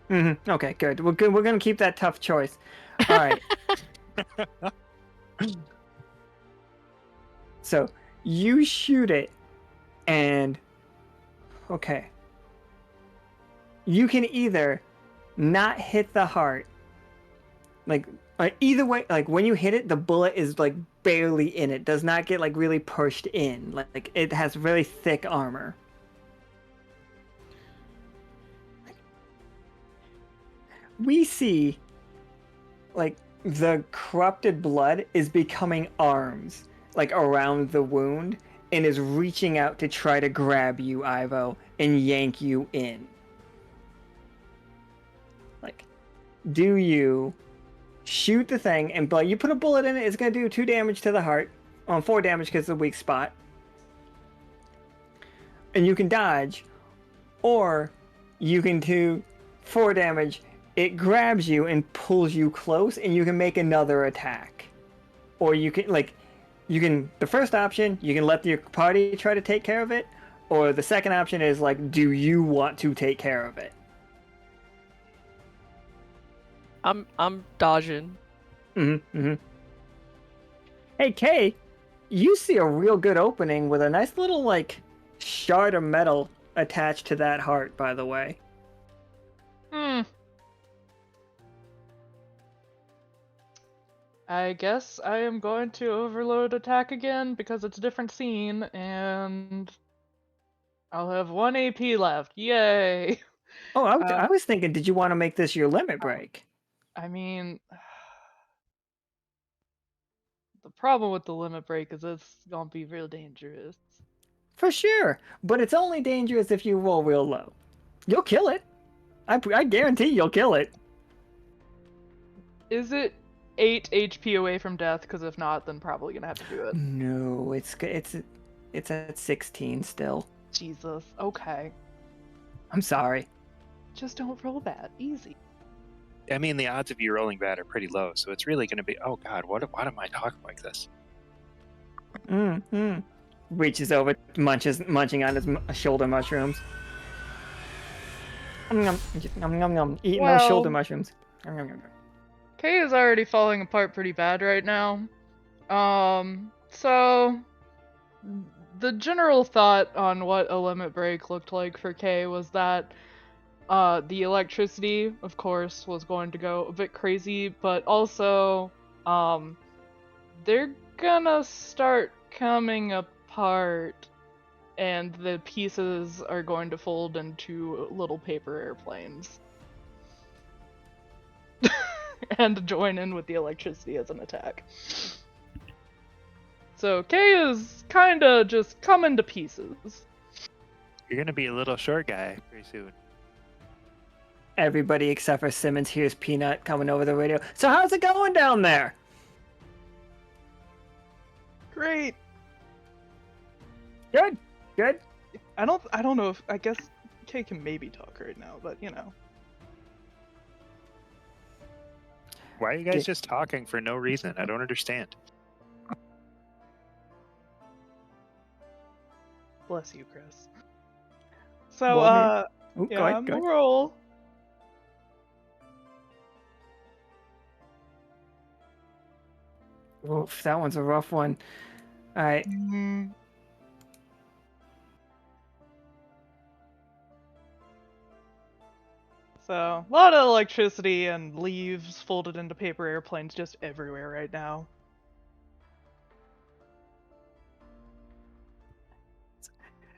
Okay, good. We're good. We're gonna keep that tough choice. All right. So you shoot it, and okay. You can either not hit the heart, like either way. Like when you hit it, the bullet is like barely in it. Does not get like really pushed in. Like it has really thick armor. We see like the corrupted blood is becoming arms like around the wound and is reaching out to try to grab you, Ivo, and yank you in. Like, do you shoot the thing and you put a bullet in it, it's gonna do 2 damage to the heart, 4 damage because it's a weak spot, and you can dodge, or you can do 4 damage. It grabs you and pulls you close, and you can make another attack. Or you can, the first option, you can let your party try to take care of it. Or the second option is, like, do you want to take care of it? I'm dodging. Hey, Kay, you see a real good opening with a nice little, like, shard of metal attached to that heart, by the way. I guess I am going to overload attack again because it's a different scene, and I'll have 1 AP left. Yay! Oh, I was thinking, did you want to make this your limit break? I mean, the problem with the limit break is it's gonna be real dangerous. For sure, but it's only dangerous if you roll real low. You'll kill it. I guarantee you'll kill it. Is it 8 HP away from death? Because if not, then probably gonna have to do it. No, it's at 16 still. Jesus. Okay. I'm sorry. Just don't roll that. Easy. I mean, the odds of you rolling bad are pretty low, so it's really going to be. Oh God, what am I talking like this? Reaches over, munching on his shoulder mushrooms. Eating those shoulder Well- mushrooms. Kay is already falling apart pretty bad right now. So the general thought on what a limit break looked like for Kay was that the electricity, of course, was going to go a bit crazy, but also they're gonna start coming apart and the pieces are going to fold into little paper airplanes. And join in with the electricity as an attack. So Kay is kinda just coming to pieces. You're going to be a little short guy pretty soon. Everybody except for Simmons hears Peanut coming over the radio. So how's it going down there? Great. Good. I don't know if I guess Kay can maybe talk right now, but you know. Why are you Okay. guys just talking for no reason? I don't understand. Bless you, Chris. So Well, Ooh, yeah, go ahead, I'm go a ahead. roll. Oof, that one's a rough one. All right. So, a lot of electricity and leaves folded into paper airplanes just everywhere right now.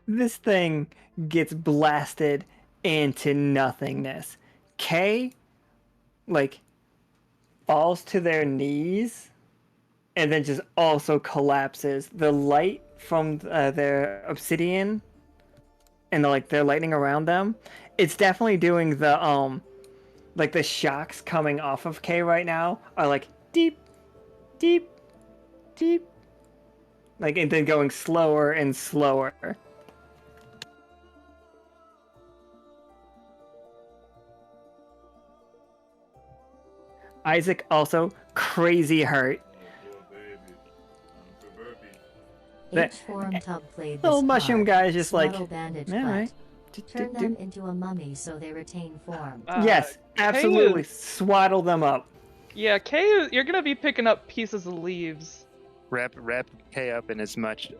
This thing gets blasted into nothingness. Kay, falls to their knees and then just also collapses. The light from their obsidian and their lightning around them, it's definitely doing the shocks coming off of Kay right now are deep, deep, deep, and then going slower and slower. Isaac also crazy hurt. That- Each forum tub played this Little mushroom card. guy's just Swaddle bandage yeah, Quet. right. Turn them into a mummy so they retain form. Yes, absolutely. is- Swaddle them up. Yeah, you're gonna be picking up pieces of leaves. Wrap K up in as much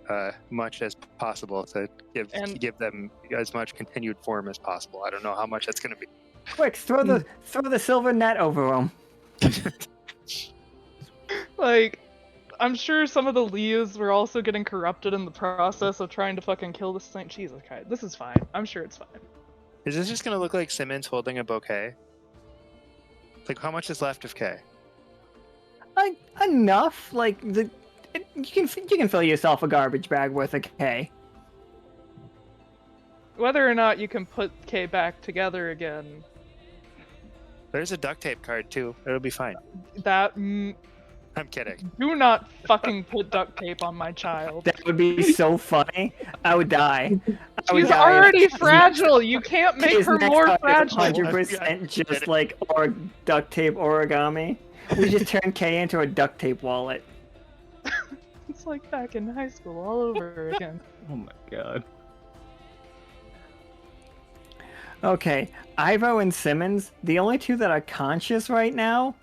as possible to give them as much continued form as possible. I don't know how much that's going to be. Quick, throw the silver net over them. I'm sure some of the leaves were also getting corrupted in the process of trying to fucking kill this thing. Jesus Christ, this is fine. I'm sure it's fine. Is this just going to look like Simmons holding a bouquet? How much is left of K? Enough. You can fill yourself a garbage bag worth of K. Whether or not you can put K back together again, There's a duct tape card too. It'll be fine. I'm kidding. do not fucking put duct tape on my child. That would be so funny. I would die. I would She's die. already fragile. You can't make His her next more card is fragile. 100% just duct tape origami. We just turned K into a duct tape wallet. It's like back in high school all over again. Oh my god. Okay, Ivo and Simmons, the only two that are conscious right now.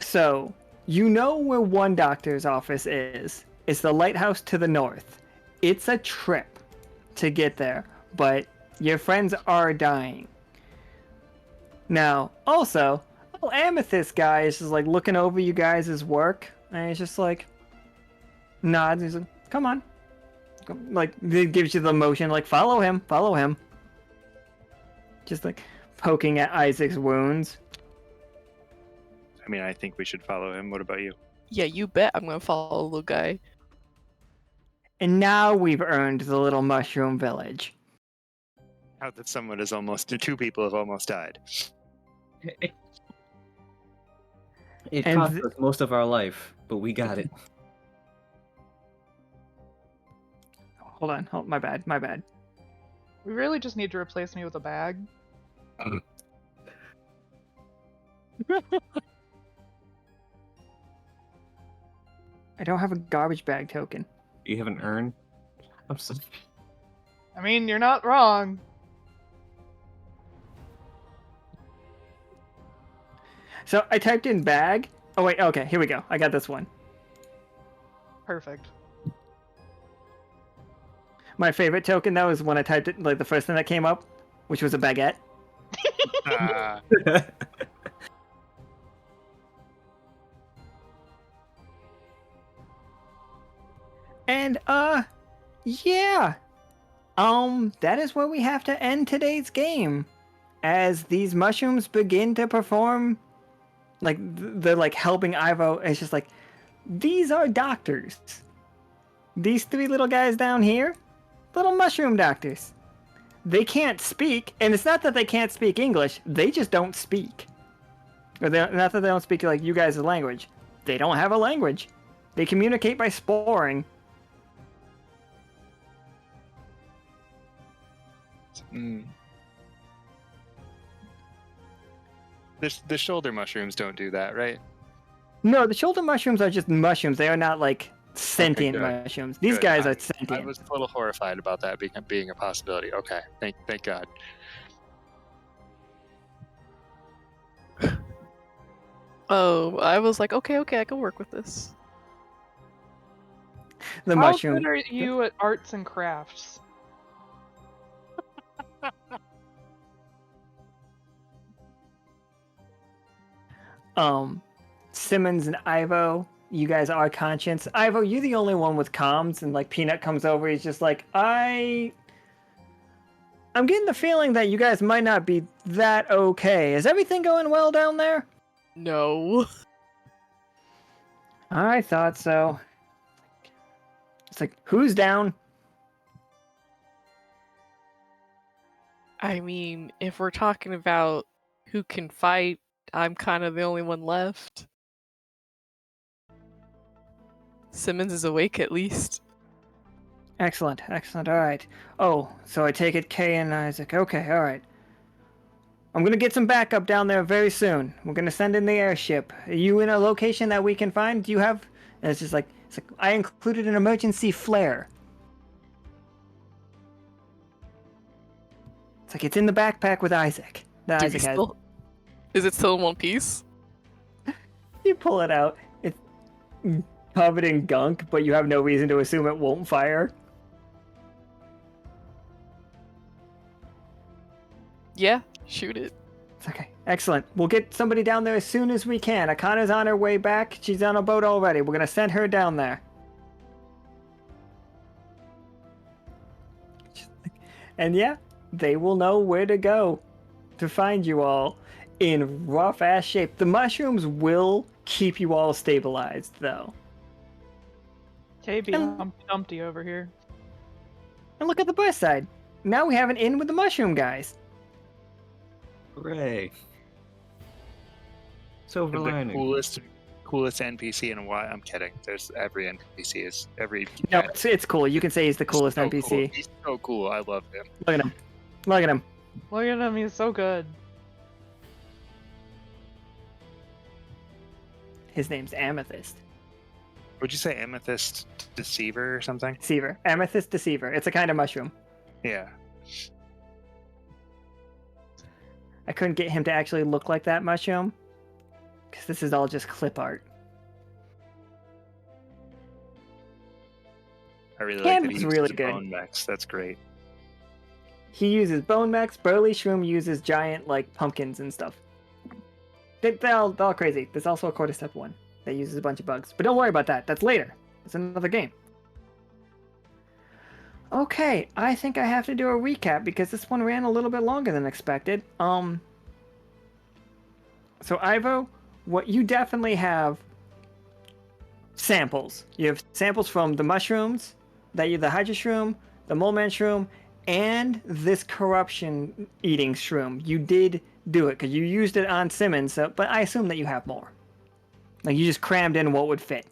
So, you know where one doctor's office is. It's the lighthouse to the north. It's a trip to get there, but your friends are dying. Now, also, little Amethyst guy is just looking over you guys' work, and he's just nods. He's like, come on. It gives you the motion, follow him. Just poking at Isaac's wounds. I mean, I think we should follow him. What about you? Yeah, you bet I'm gonna follow the little guy. And now we've earned the little mushroom village. How that two people have almost died. It And cost us most of our life, but we got it. Hold on, my bad. We really just need to replace me with a bag. I don't have a garbage bag token. You have an urn? I'm so... I mean, you're not wrong. So I typed in bag. Oh wait, okay, here we go. I got this one. Perfect. My favorite token though is when I typed it, like the first thing that came up, which was a baguette. And yeah. That is where we have to end today's game. As these mushrooms begin to perform, like they're like helping Ivo. It's just like, these are doctors. These three little guys down here, little mushroom doctors. They can't speak, and it's not that they can't speak English. They just don't speak. Or not that they don't speak like you guys' language. They don't have a language. They communicate by sporing. The shoulder mushrooms don't do that, right? No, the shoulder mushrooms are just mushrooms. They are not like sentient good. mushrooms. These Good. guys are I sentient. was a little horrified about that being a possibility. Okay, thank God. Oh, I was like, okay, I can work with this. The How mushroom. good are you at arts and crafts? Simmons and Ivo, you guys are conscious. Ivo, you're the only one with comms, and like Peanut comes over, he's just like, I'm getting the feeling that you guys might not be that okay. Is everything going well down there? No. I thought so. It's like, who's down? I mean, if we're talking about who can fight, I'm kind of the only one left. Simmons is awake at least. Excellent, all right. Oh, so I take it Kay and Isaac. Okay, all right. I'm gonna get some backup down there very soon. We're gonna send in the airship. Are you in a location that we can find? Do you have... And it's like, I included an emergency flare. It's like, it's in the backpack with Isaac. That Isaac has. Is it still in one piece? You pull it out. It's covered in gunk, but you have no reason to assume it won't fire. Yeah, shoot it. It's okay. Excellent. We'll get somebody down there as soon as we can. Akana's on her way back. She's on a boat already. We're going to send her down there. And yeah, they will know where to go to find you all in rough ass shape. The mushrooms will keep you all stabilized, though. KB Humpty Dumpty over here. And look at the plus side. Now we have an in with the mushroom guys. Hooray. Silver The lining. coolest NPC in a while. I'm kidding. There's every NPC is every. No, it's cool. You can say he's the coolest so NPC. Cool. He's so cool. I love him. Look at him. Look at him. Look at him, he's so good. His name's Amethyst. Would you say Amethyst Deceiver or something? Deceiver. Amethyst Deceiver. It's a kind of mushroom. Yeah. I couldn't get him to actually look like that mushroom, because this is all just clip art. I really like that he It's uses really good. bone mechs. That's great. He uses bone mechs. Burly Shroom uses giant like pumpkins and stuff. They're all crazy. There's also a quarter step one that uses a bunch of bugs, but don't worry about that. That's later. It's another game. Okay, I think I have to do a recap because this one ran a little bit longer than expected. So Ivo, what you definitely have samples. You have samples from the mushrooms, the Hydra Shroom, the Mole Man Shroom, and this corruption eating shroom. You did do it because you used it on Simmons, but I assume that you have more. Like you just crammed in what would fit.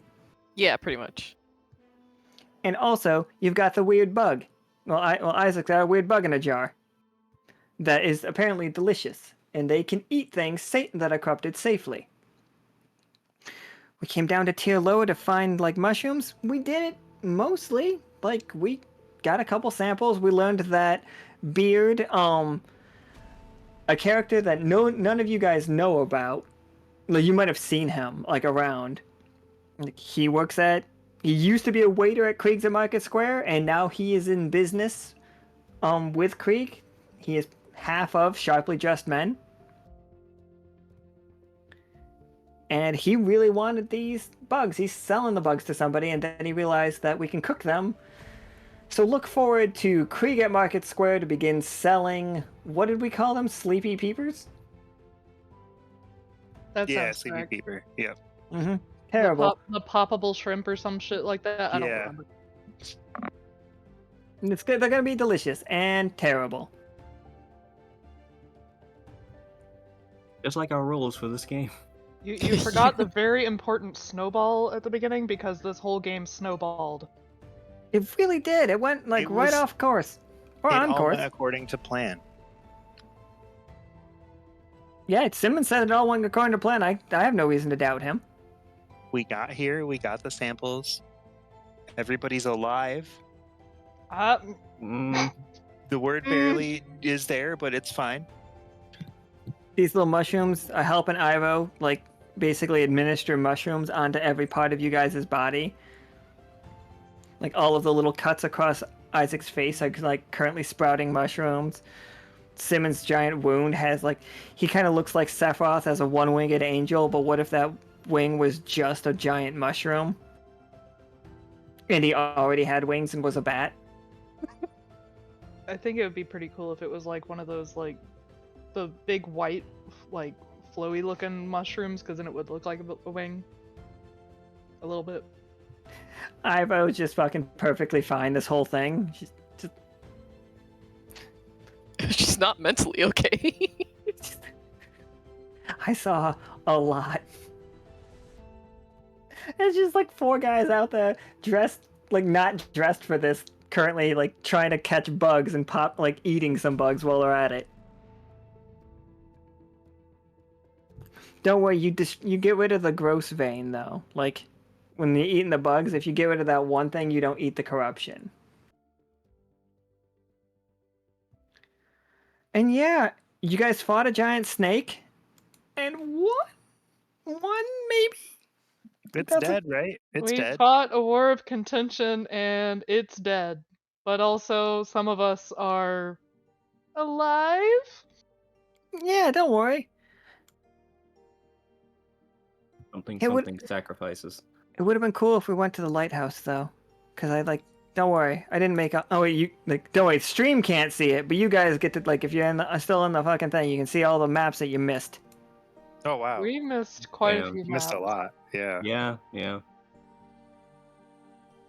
Yeah, pretty much. And also, you've got the weird bug. Well, Isaac's got a weird bug in a jar. That is apparently delicious. and they can eat things that are corrupted safely. We came down to tier lower to find like mushrooms. We did it mostly. Like we got a couple samples. We learned that Beard, a character that none of you guys know about. Well, you might have seen him like around. Like, he used to be a waiter at Krieg's at Market Square, and now he is in business with Krieg. He is half of Sharply Dressed Men. And he really wanted these bugs. He's selling the bugs to somebody, and then he realized that we can cook them. So look forward to Krieg at Market Square to begin selling, what did we call them? Sleepy Peepers? That Yeah, sounds sleepy correct. peeper. Yeah. Mm-hmm. Terrible. The poppable shrimp or some shit like that. I don't Yeah. remember. It's good. They're gonna be delicious and terrible. Just like our rules for this game. You forgot the very important snowball at the beginning because this whole game snowballed. It really did. It went like It right was- off course. Or It on all course. went according to plan. Yeah, Simmons said it all went according to plan. I have no reason to doubt him. We got here. We got the samples. Everybody's alive. Mm, The word barely is there, but it's fine. These little mushrooms are helping Ivo, like, basically administer mushrooms onto every part of you guys' body. Like, all of the little cuts across Isaac's face are, like, currently sprouting mushrooms. Simmons' giant wound has, like, he kind of looks like Sephiroth as a one-winged angel, but what if that wing was just a giant mushroom? And he already had wings and was a bat? I think it would be pretty cool if it was like one of those like the big white like flowy looking mushrooms, because then it would look like a wing. A little bit. Ivo's just fucking perfectly fine this whole thing. She's just, She's not mentally okay. I saw a lot. It's just like 4 guys out there dressed, like not dressed for this, currently like trying to catch bugs and like eating some bugs while they're at it. Don't worry, you get rid of the gross vein though. Like when you're eating the bugs, if you get rid of that one thing, you don't eat the corruption. And yeah, you guys fought a giant snake, and one maybe. It's That's dead, right? It's We dead. fought a war of contention and it's dead. But also some of us are alive? Yeah, don't worry. something, It would- something sacrifices. It would have been cool if we went to the lighthouse though, because I like. Don't worry, I didn't make up. Oh wait, you like. Don't worry, stream can't see it, but you guys get to like. If you're still in the fucking thing, you can see all the maps that you missed. Oh wow. We missed quite a Damn. few Missed a maps. lot. Yeah. Yeah, yeah.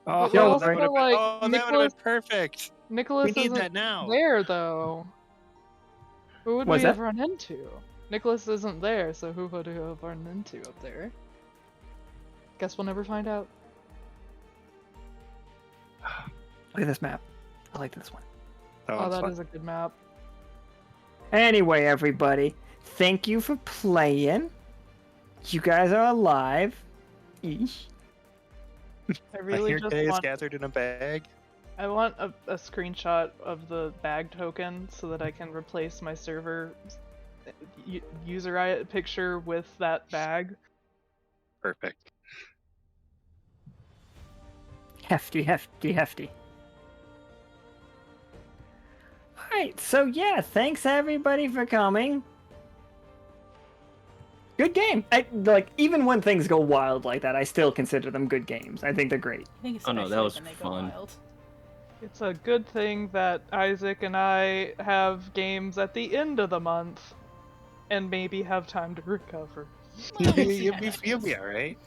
Oh, But we Don't also, that would have been, like, that would have Nicholas- been perfect. Nicholas We need isn't that now. there though. Who would What's we have that? run into? Nicholas isn't there, so who would we have run into up there? Guess we'll never find out. Look at this map. I like this one. That Oh, one's that fun. is a good map. Anyway, everybody, thank you for playing. You guys are alive. Eesh. I I really hear just Kay is want. gathered in a bag. I want a screenshot of the bag token so that I can replace my server user picture with that bag. Perfect. Hefty, hefty, hefty. Alright, so yeah, thanks everybody for coming. Good game. Like, even when things go wild like that, I still consider them good games. I think they're great. I think Oh, no, that especially was when they go fun. wild. It's a good thing that Isaac and I have games at the end of the month and maybe have time to recover. Well, we'll see You'll how be, that you'll goes. be alright.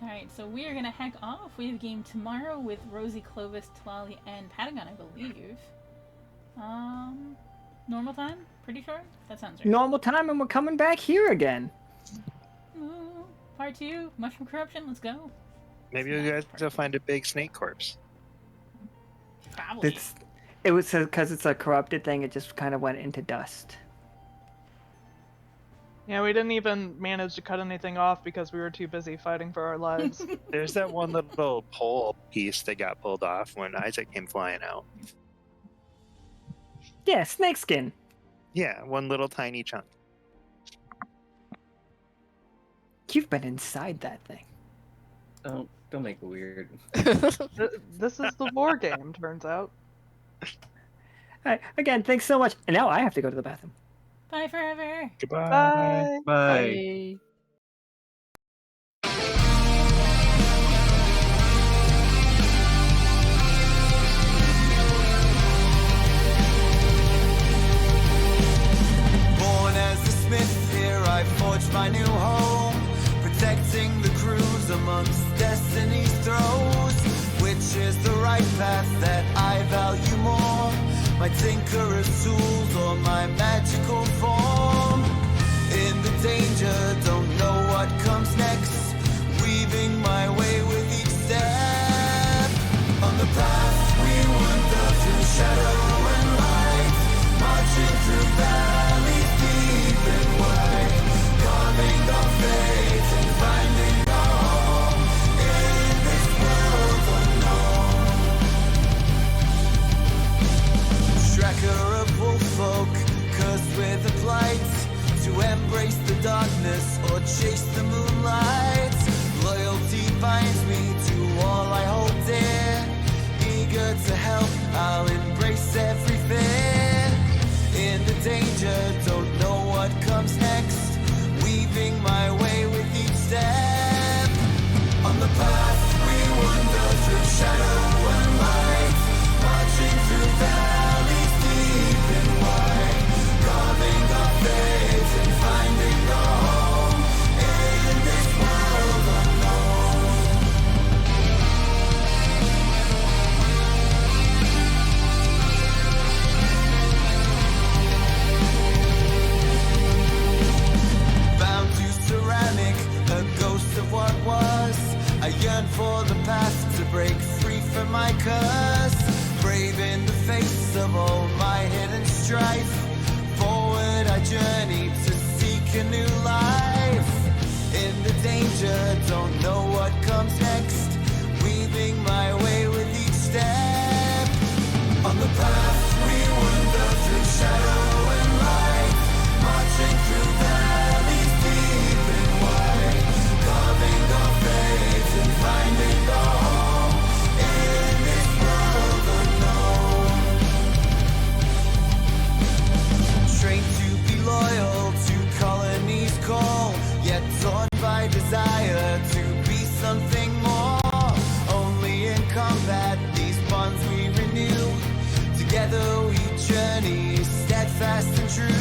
Alright, so we are gonna heck off. We have a game tomorrow with Rosie, Clovis, Tlali, and Patagon, I believe. Normal time? Pretty sure? That sounds right. Normal time, and we're coming back here again. Ooh, part 2, Mushroom Corruption, let's go. Maybe It's you not guys part will two. find a big snake corpse. Probably. It was because it's a corrupted thing. It just kind of went into dust. Yeah, we didn't even manage to cut anything off because we were too busy fighting for our lives. There's that one little pole piece that got pulled off when Isaac came flying out. Yeah, snakeskin. Yeah, one little tiny chunk. You've been inside that thing. Don't make it weird. This is the war game, turns out. All right, again, thanks so much. And now I have to go to the bathroom. Bye forever. Goodbye. Bye. Bye. Born as a smith, here I forged my new home, protecting the crews amongst destiny's throes. Which is the right path that I value more? My tinkerer's tools or my magical form? In the danger, don't know what comes next, weaving my way with each step. On the path we wander through shadow and light, marching through valleys deep and wide, carving our fate and finding our home in this world unknown. Tracker of wolffolk, cursed with a plight, to embrace the darkness or chase the moonlight. Loyalty binds me to all I hold dear, eager to help, I'll embrace every fear. In the danger, don't know what comes next, weaving my way with each step. On the path we wander through shadow and light, marching through valleys deep and wide, carving our fate and finding our home in this world unknown. Bound to ceramic, a ghost of what was. I yearn for the path to break free from my curse. Brave in the face of all my hidden strife, forward I journey to seek a new life. In the danger, don't know what comes next, weaving my way with each step. On the path we wander through shadow and light, marching through valleys deep and wide, carving our fate and finding our home in this world unknown. Trained to be loyal to colonies call, yet torn by desire to be something more. Only in combat these bonds we renew, together we journey steadfast and true.